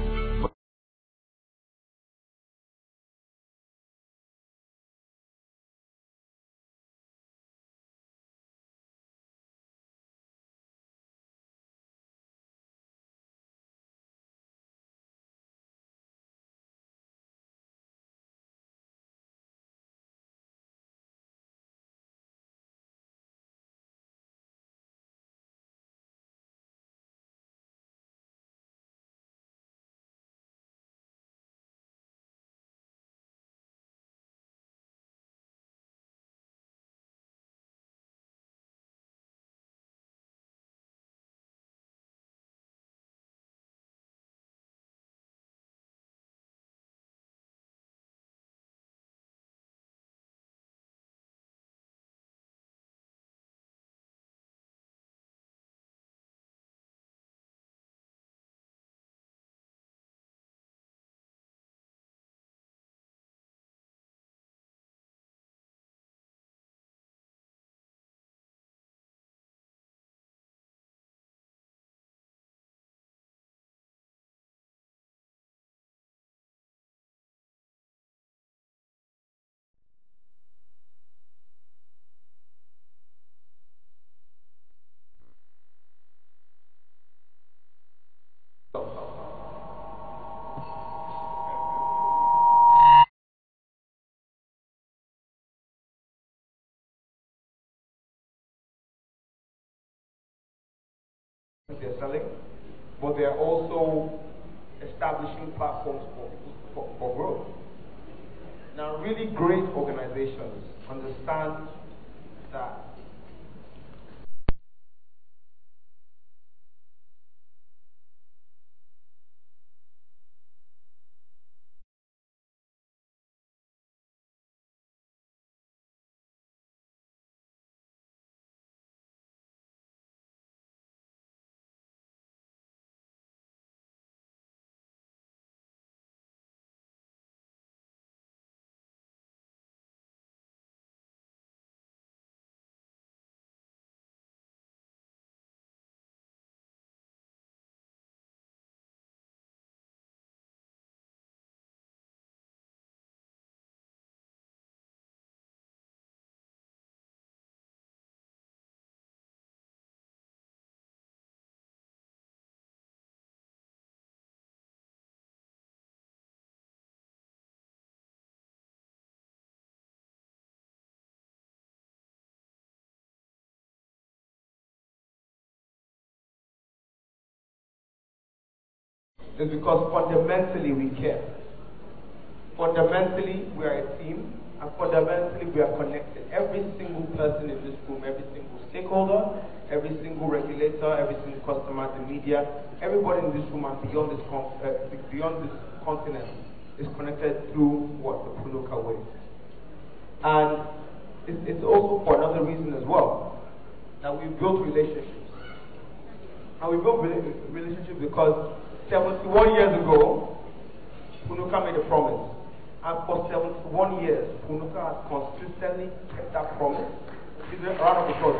they're selling, but they're also establishing platforms for growth. Now, really great organizations understand that is because fundamentally we care. Fundamentally we are a team, and fundamentally we are connected. Every single person in this room, every single stakeholder, every single regulator, every single customer, the media, everybody in this room and beyond this continent is connected through what? The Punuka way. And it's also for another reason as well, that we built relationships. And we built relationships because 71 years ago, Punuka made a promise. And for 71 years, Punuka has consistently kept that promise. Is a round of applause.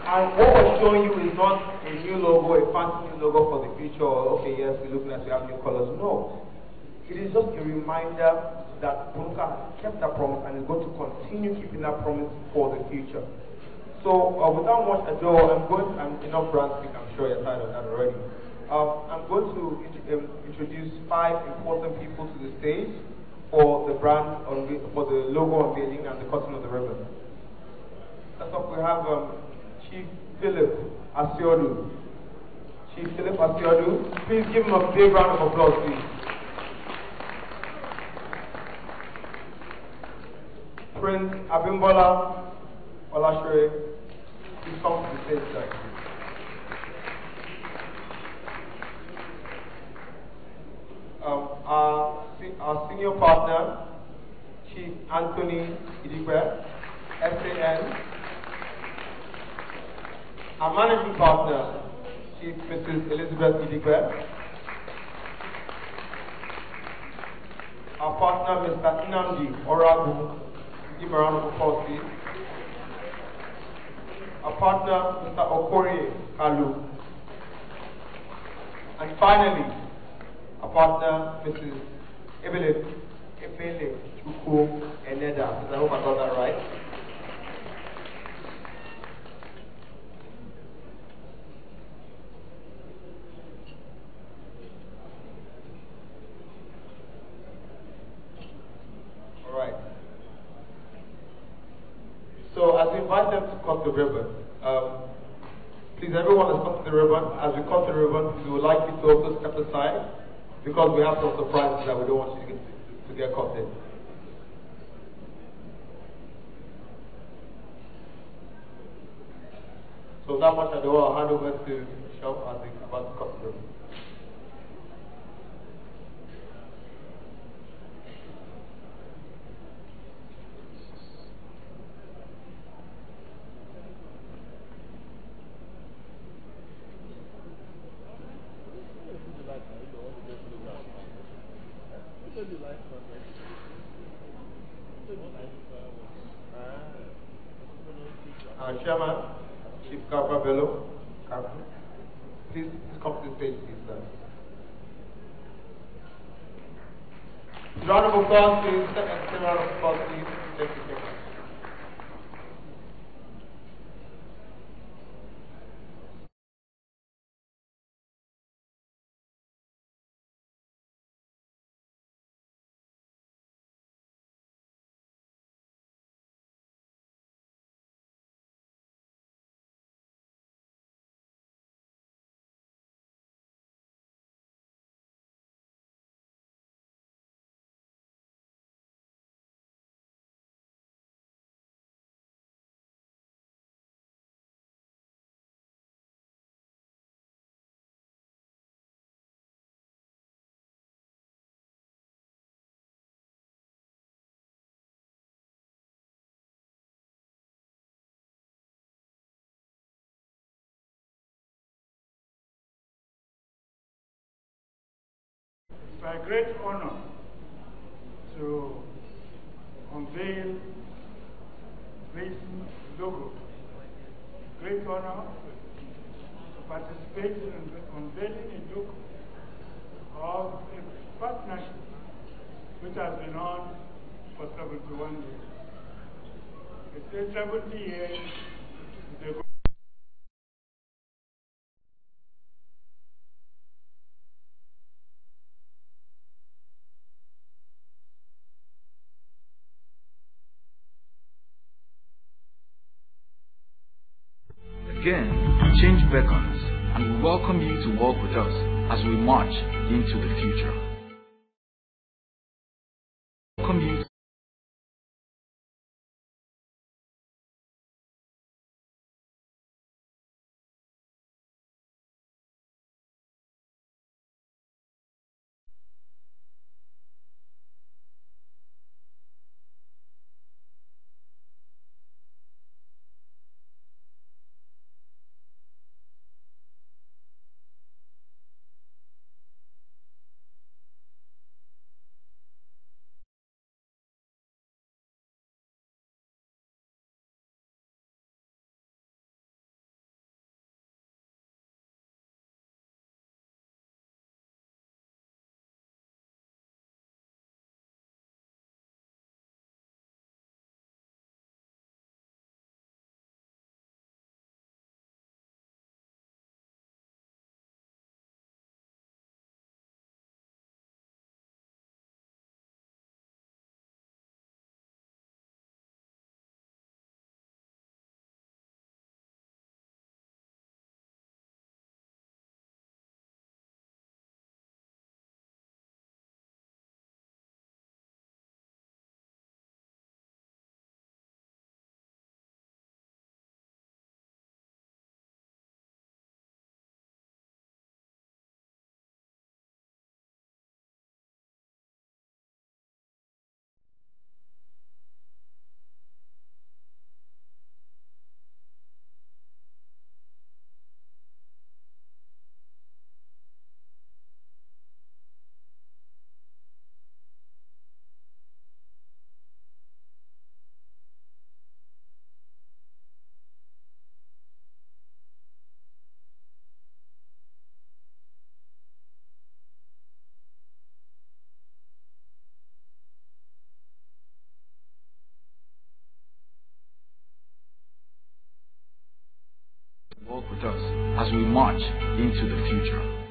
And what we're showing you is not a new logo, a fancy new logo for the future, or okay, yes, we're looking at we have new colors. No. It is just a reminder that Punuka has kept that promise and is going to continue keeping that promise for the future. So without much ado, I'm enough brand speak, I'm sure you're tired of that already. I'm going to introduce 5 important people to the stage for the for the logo unveiling and the cutting of the ribbon. First up, we have Chief Philip Asiodu. Chief Philip Asiodu, please give him a big round of applause, please. Prince Abimbola Olashere, please come to the stage, sir. Our senior partner, Chief Anthony Idigbe, SAN. Our managing partner, Chief Mrs. Elizabeth Idigbe. Our partner, Mr. Inamdi Oragu. Give him a round of applause, please. Our partner, Mr. Okori Kalu. And finally, our partner, Mrs. Ebele Chuku Eneda. I hope I got that right. All right. So as we invite them to cut the ribbon, please everyone let's cut the ribbon. As we cut the ribbon, we would like you to also step aside, because we have some surprises that we don't want you to get caught in. So without much ado, I'll hand over to Michelle as we about to cut the ribbon. Chairman, Chief Calabar Bello, please come to the stage, please, sir. Round of applause, please. Second round of applause, please. Thank you so much. my great honor to unveil this logo. Great honor to participate in unveiling a logo of a partnership which has been on for 71 years. It's 70 years is a Again, change beckons, and we welcome you to walk with us as we march into the future. Welcome you walk with us as we march into the future.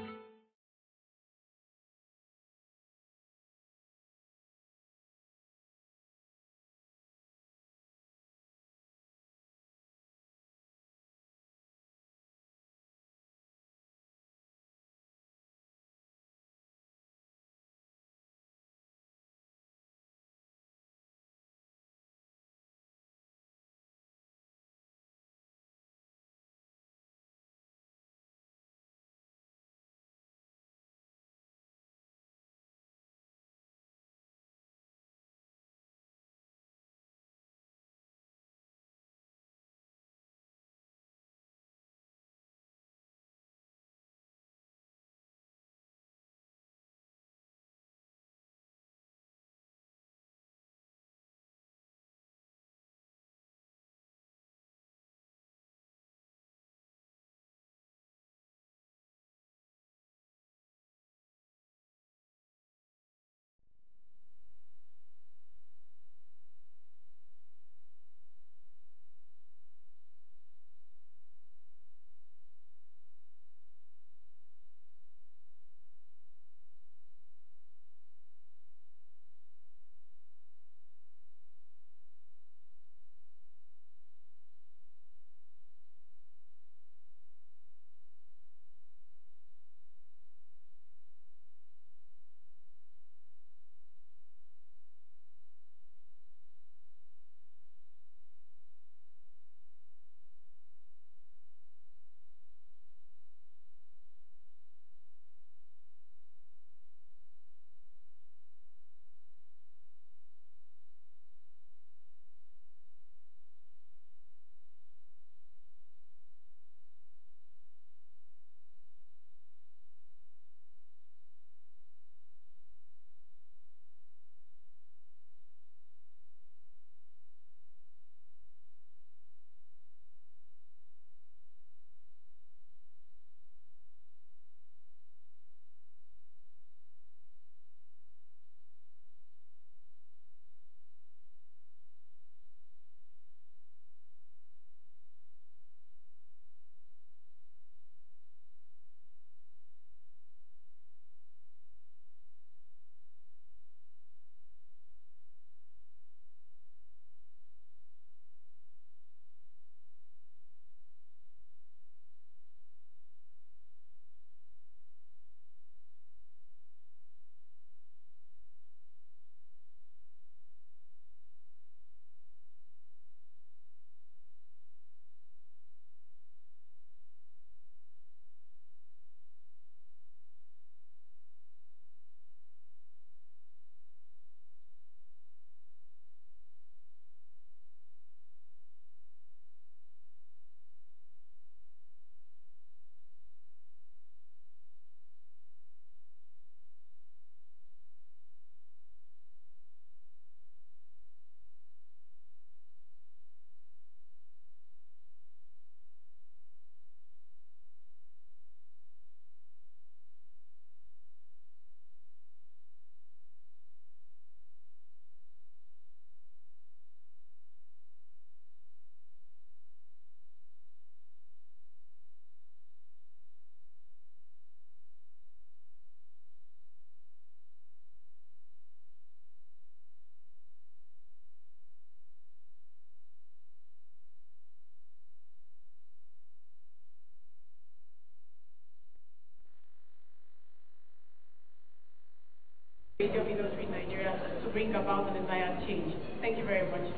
creative industry in Nigeria to bring about the desired change. Thank you very much.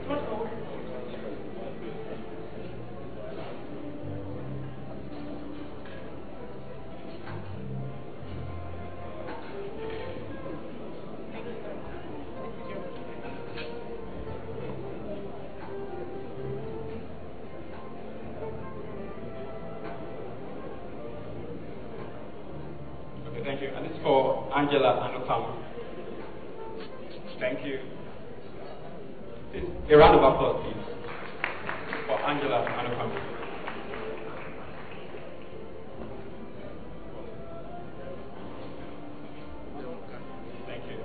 Much more. Thank you. And it's for Angela Anupam. Thank you. A round of applause, please, for Angela Anupam. Thank you.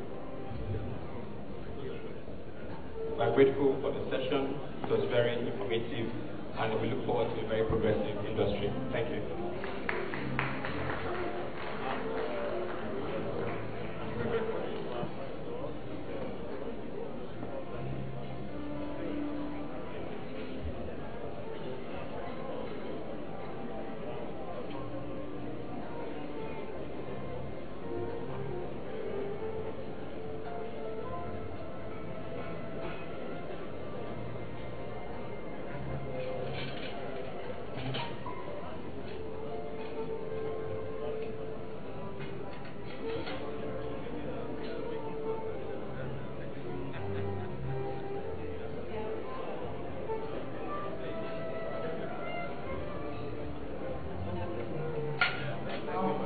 We're grateful for the session. It was very informative, and we look forward to a very progressive industry. Thank you.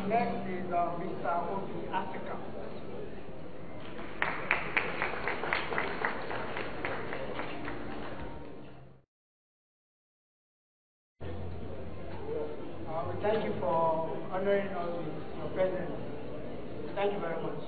Next is Mr. Obi Africa. We thank you for honoring us with your presence. Thank you very much.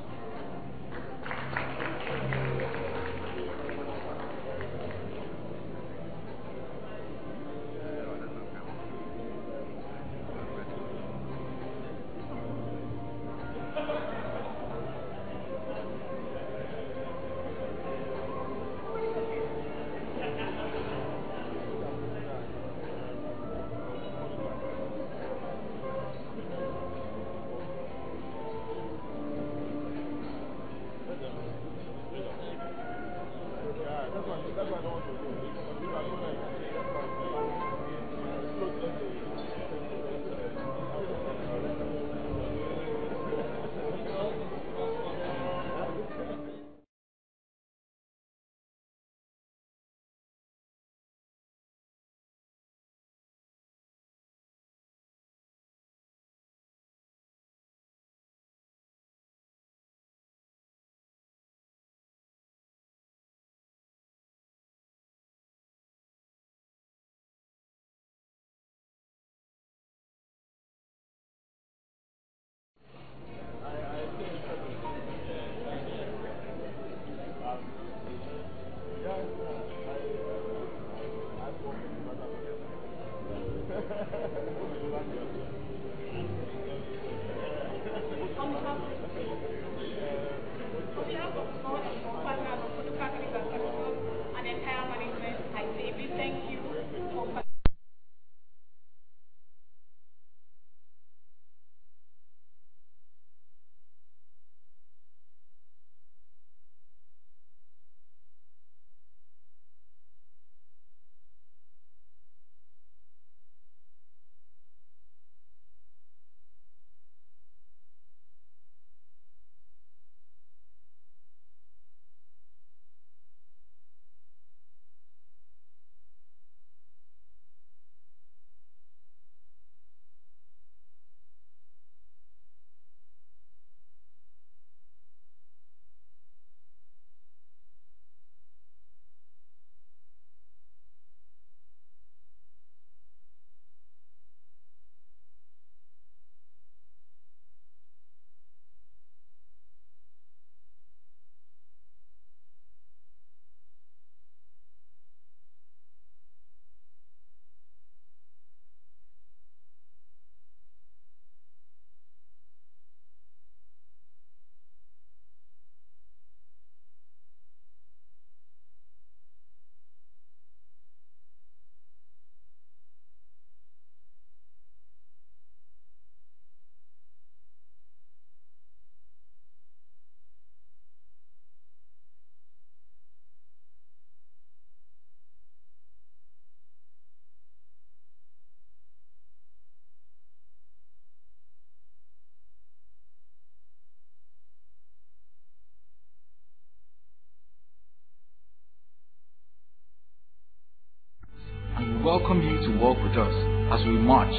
welcome you to walk with us as we march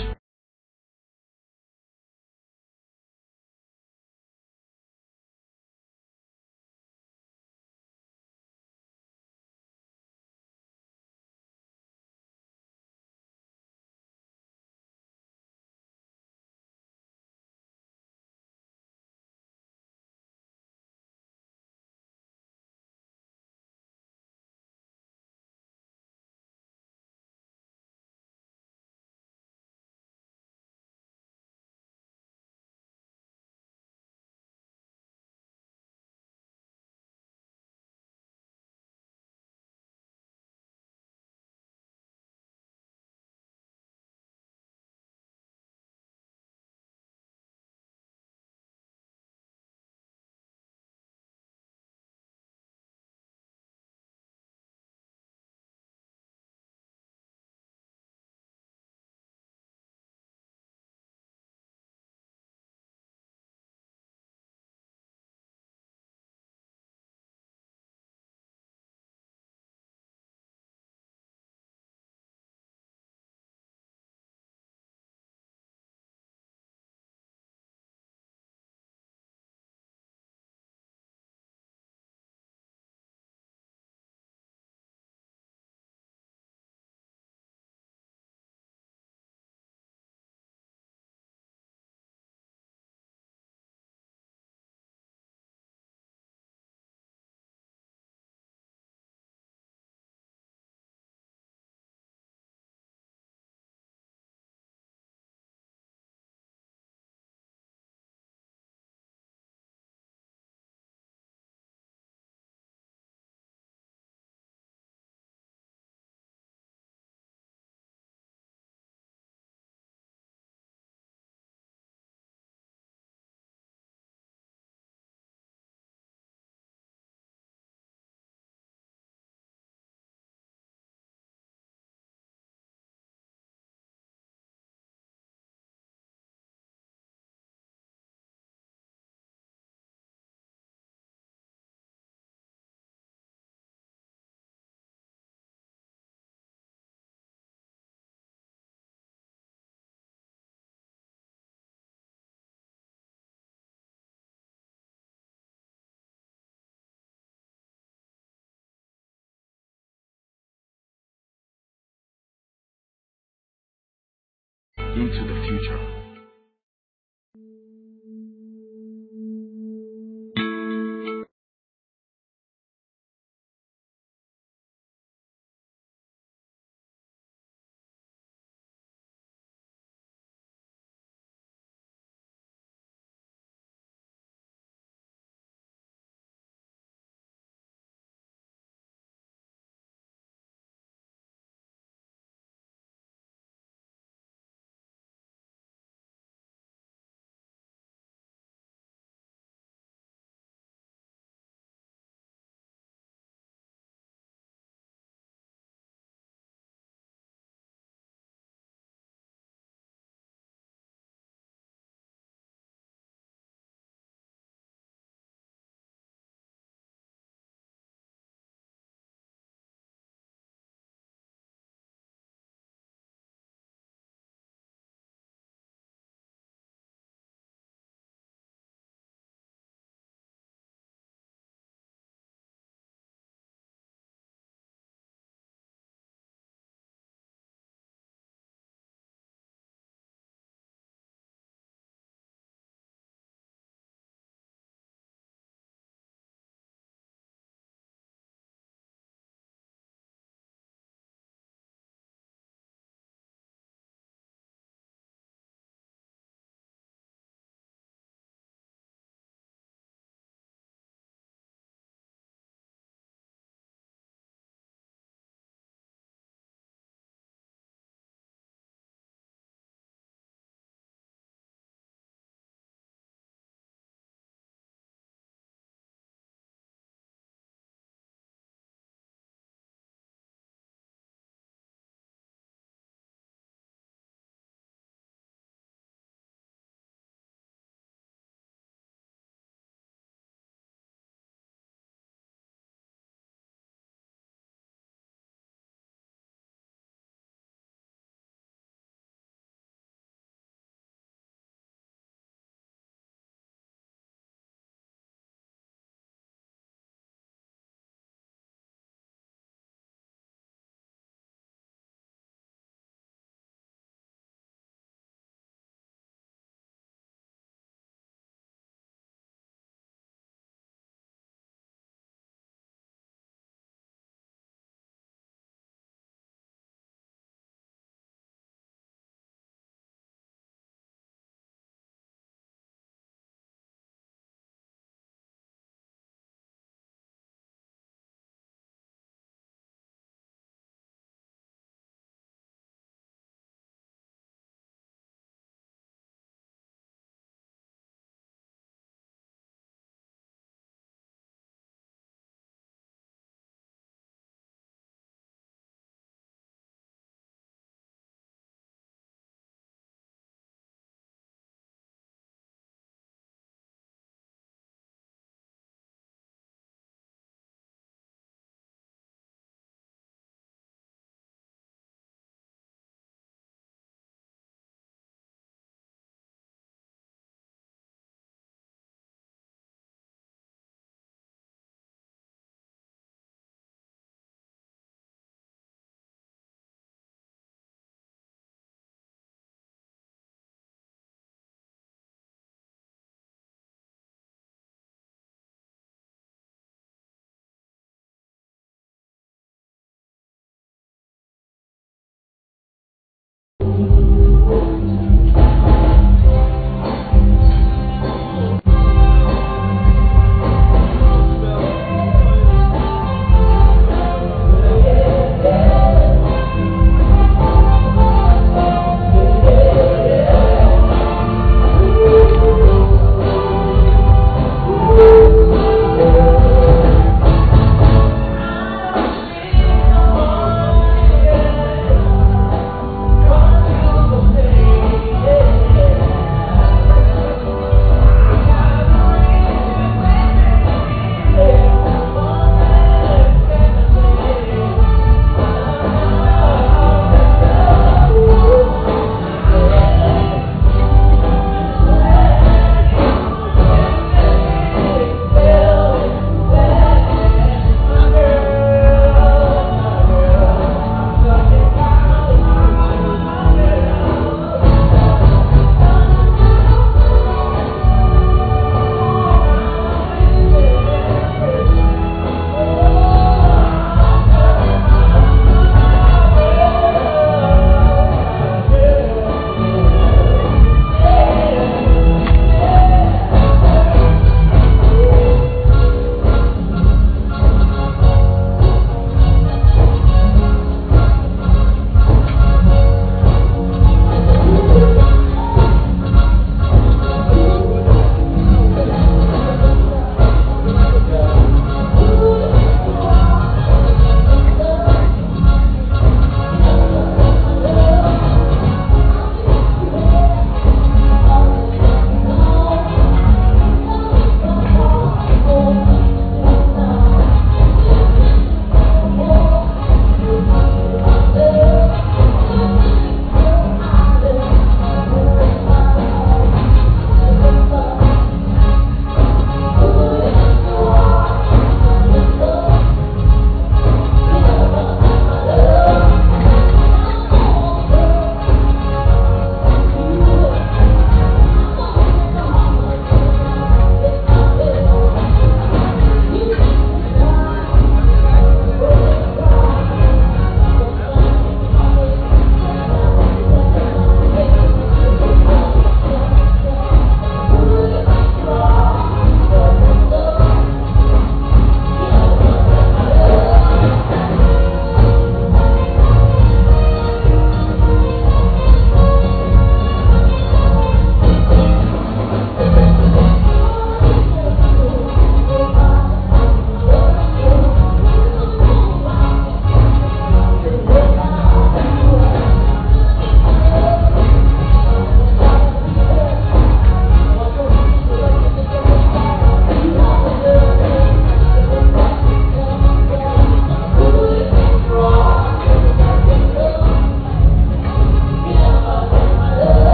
into the future.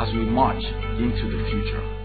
as we march into the future.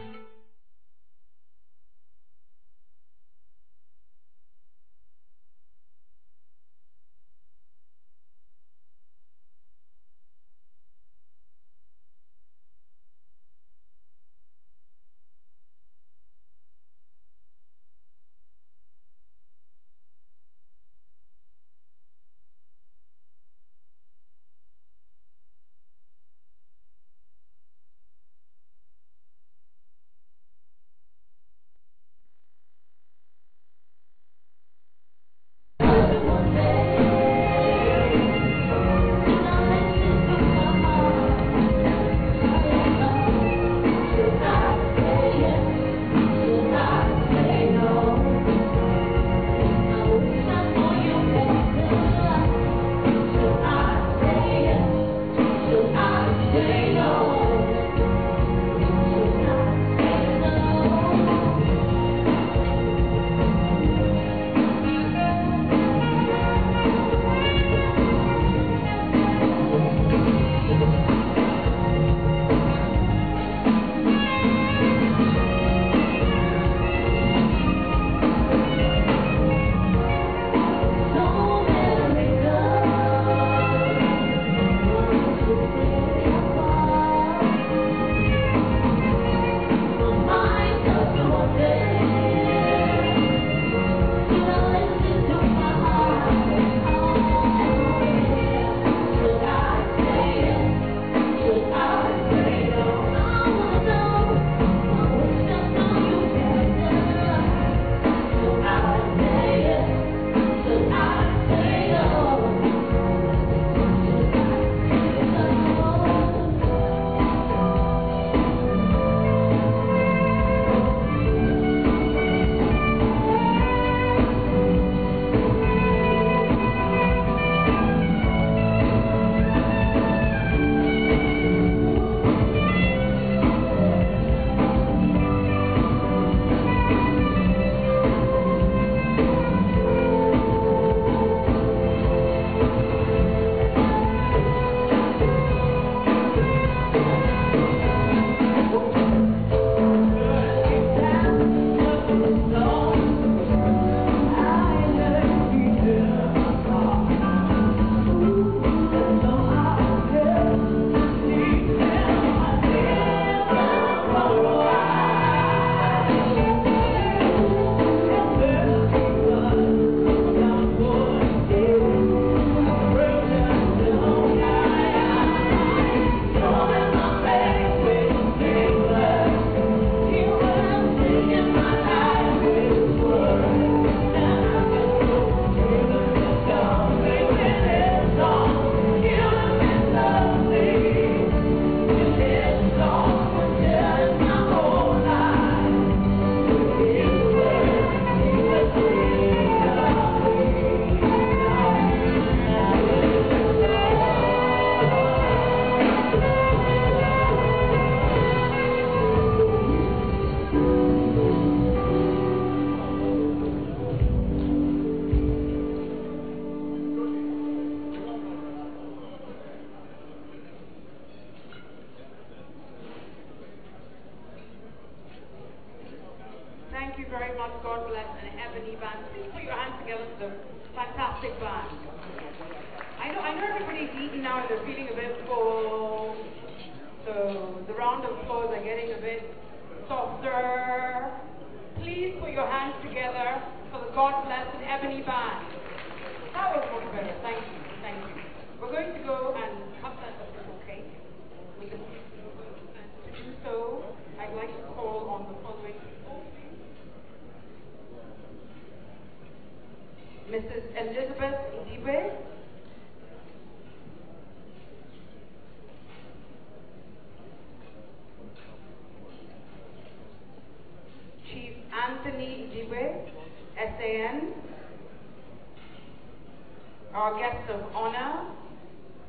Our guest of honor,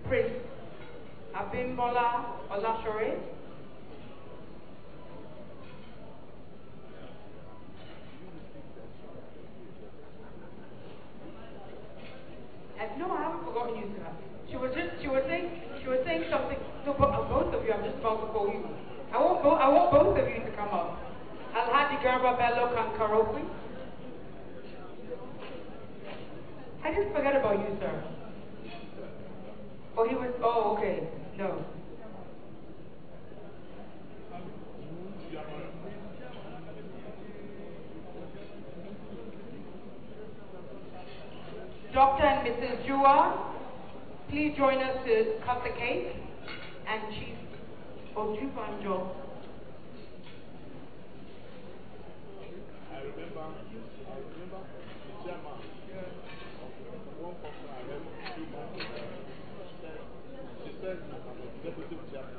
Prince Abimbola Olashore. No, I haven't forgotten you, sir. She was saying something. No, both of you. I'm just about to call you. I want both of you to come up. Alhaji Garba Bello Kankaropi. I just forgot about you, sir. Oh, he was. Oh, okay. No. Dr. and Mrs. Jua, please join us to cut the cake. And Chief Ojubanjo. I remember the chairman, one person I read a few months ago, she said I'm a deputy chairman.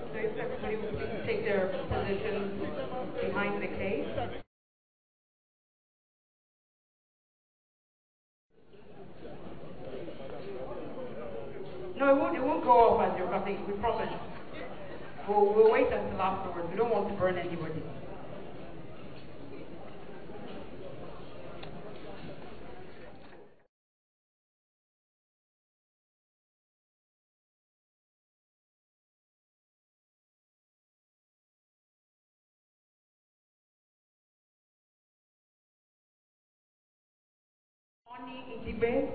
So if everybody will please take their positions behind the cake. No, it won't go off as you're cutting, we promise. We'll wait until afterwards. We don't want to burn anybody. Oni Idibe.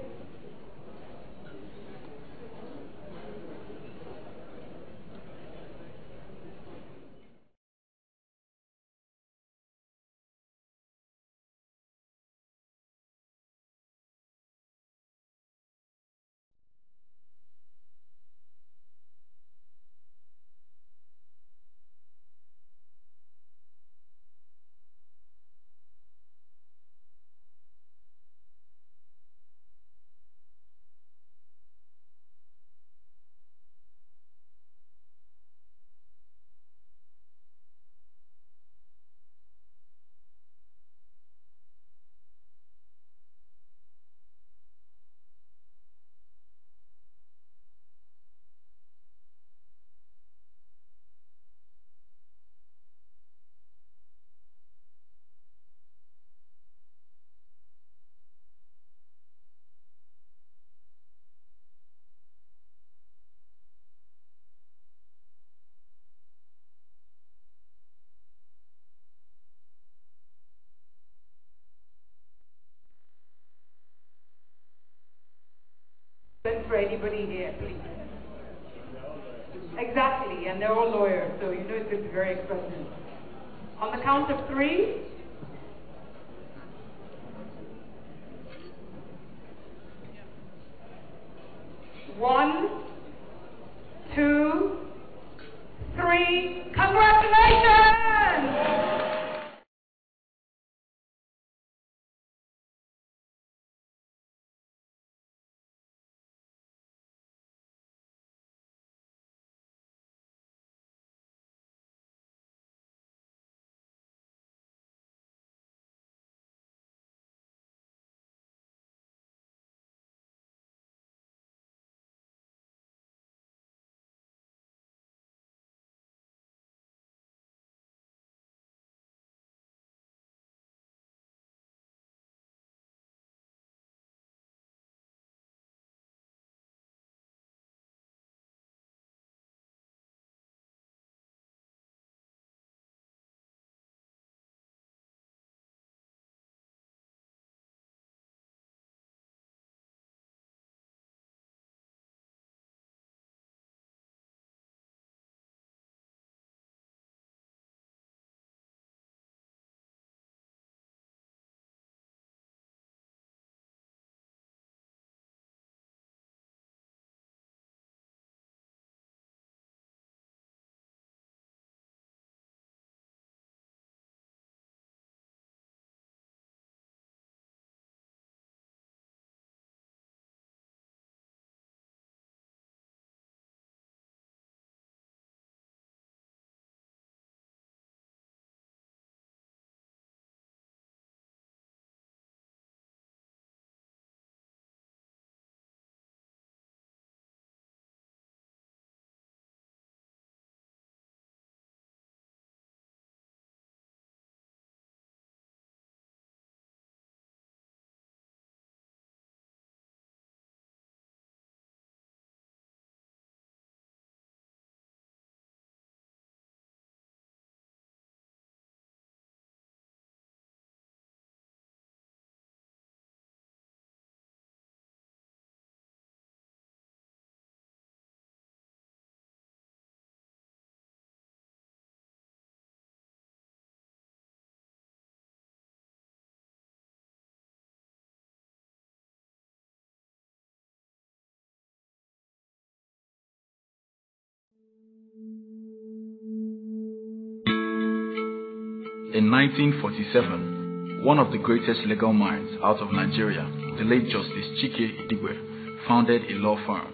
For anybody here, please. Exactly, and they're all lawyers, so you know it's going to be very expensive. On the count of 3. 1, 2, 3. Congratulations! In 1947, one of the greatest legal minds out of Nigeria, the late Justice Chike Idigwe, founded a law firm.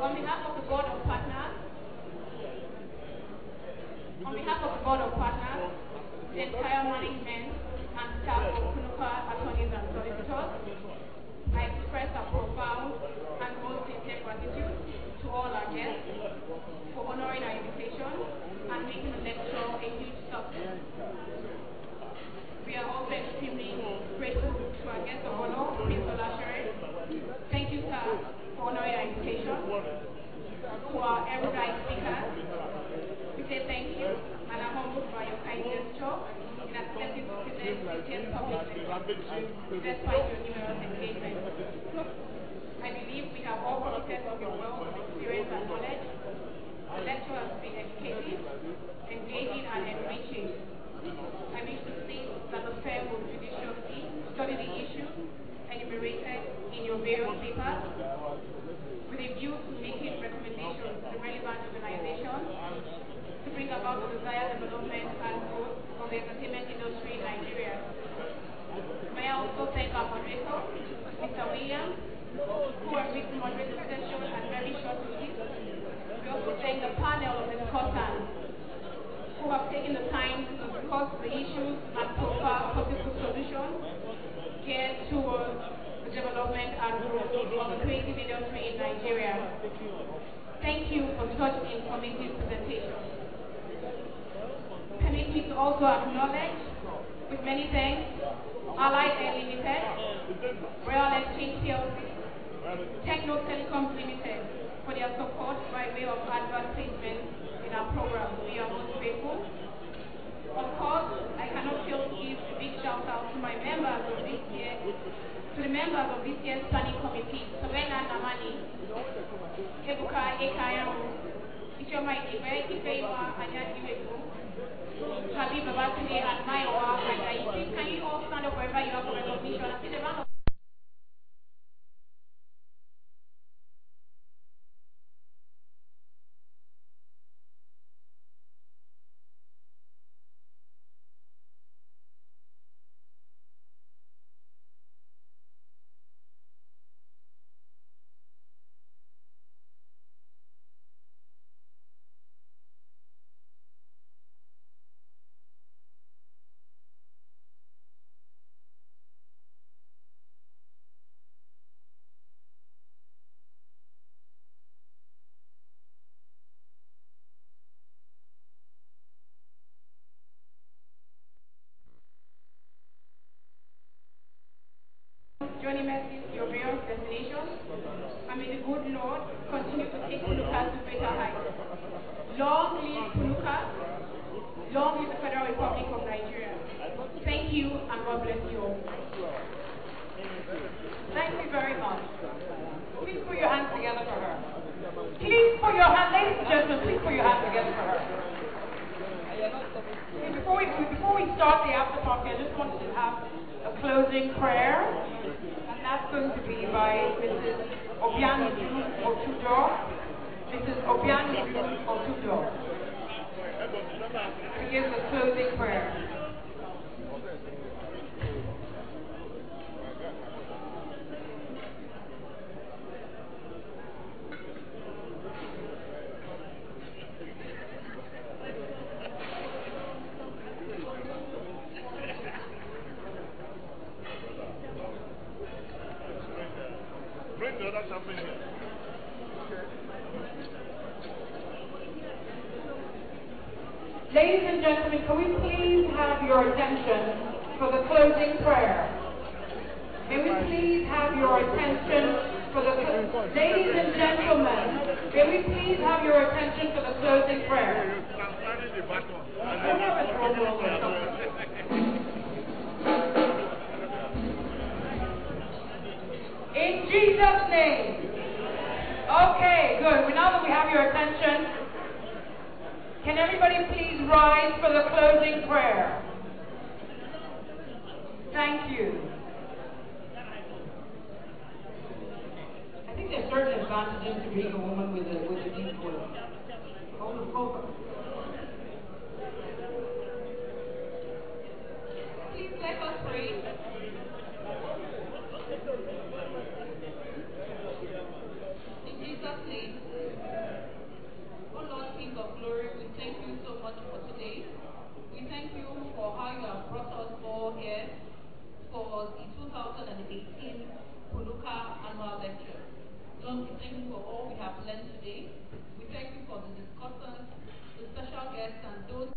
On behalf of the Board of Partners, the entire management and staff of Punuka attorneys and solicitors, I express a profound and most sincere gratitude to all our guests for honoring our invitation and making the lecture a huge success. We are also extremely grateful to our guest of honor, Prince Olashere. Thank you, sir, for honoring our invitation. To our erudite speakers, we say thank you and are humbled by your kind gesture in accepting to present this public lecture despite your numerous engagements. I believe we have all benefited from your wealth of experience and knowledge. The lecture has been educative, engaging, and enriching. I wish to state that the fair will judiciously study the issues enumerated in your various papers with a view to making recommendations to the relevant organizations to bring about the desired development and growth of the entertainment industry in Nigeria. May I also thank our moderator, Mr. Williams, who agreed to moderate the session at very short notice. We also thank the panel of discussants who have taken the time to discuss the issues and profile possible solutions geared towards the development and growth of the creative industry in Nigeria. Thank you for such informative presentation. Permit me to also acknowledge, with many thanks, Allied Air Limited, Royal Exchange PLC, Techno Telecoms Limited, for their support by way of advert placement in our program. We are most grateful. Of course, I cannot fail to give a big shout out to my members of this year, to the members of this year's planning committee, Savannah Namani, Ebuka Ekayamu, Ichoma Ibe, Ifeima Anyadiwebu, Habib Babatunde, and Maiwa Ajayi. Can you all stand up wherever you are for recognition? I see the round of journey message to your various destinations, and may the good Lord continue to take Punuka to greater heights. Long live Punuka, long live the Federal Republic of Nigeria. Thank you, and God bless you all. Thank you very much. Please put your hands together for her. Please put your hands, ladies and gentlemen, please put your hands together for her. Before we start the after party, I just wanted to have a closing prayer. That's going to be by Mrs. Obianuju Otudo. Mrs. Obianuju Otudo. To give the closing prayer. Ladies and gentlemen, can we please have your attention for the closing prayer? May we please have your attention for the ladies and gentlemen, may we please have your attention for the closing prayer? In Jesus' name. Okay, good. Now that we have your attention, can everybody please rise for the closing prayer? Thank you. I think there's certain advantages to being a woman with a deep voice. Please let us pray. In Jesus' name. Oh Lord, King of Glory, we thank you so much for today. We thank you for how you have brought us all here for the 2018 Punuka Annual Lecture. Lord, we thank you for all we have learned today. We thank you for the discussants, the special guests, and those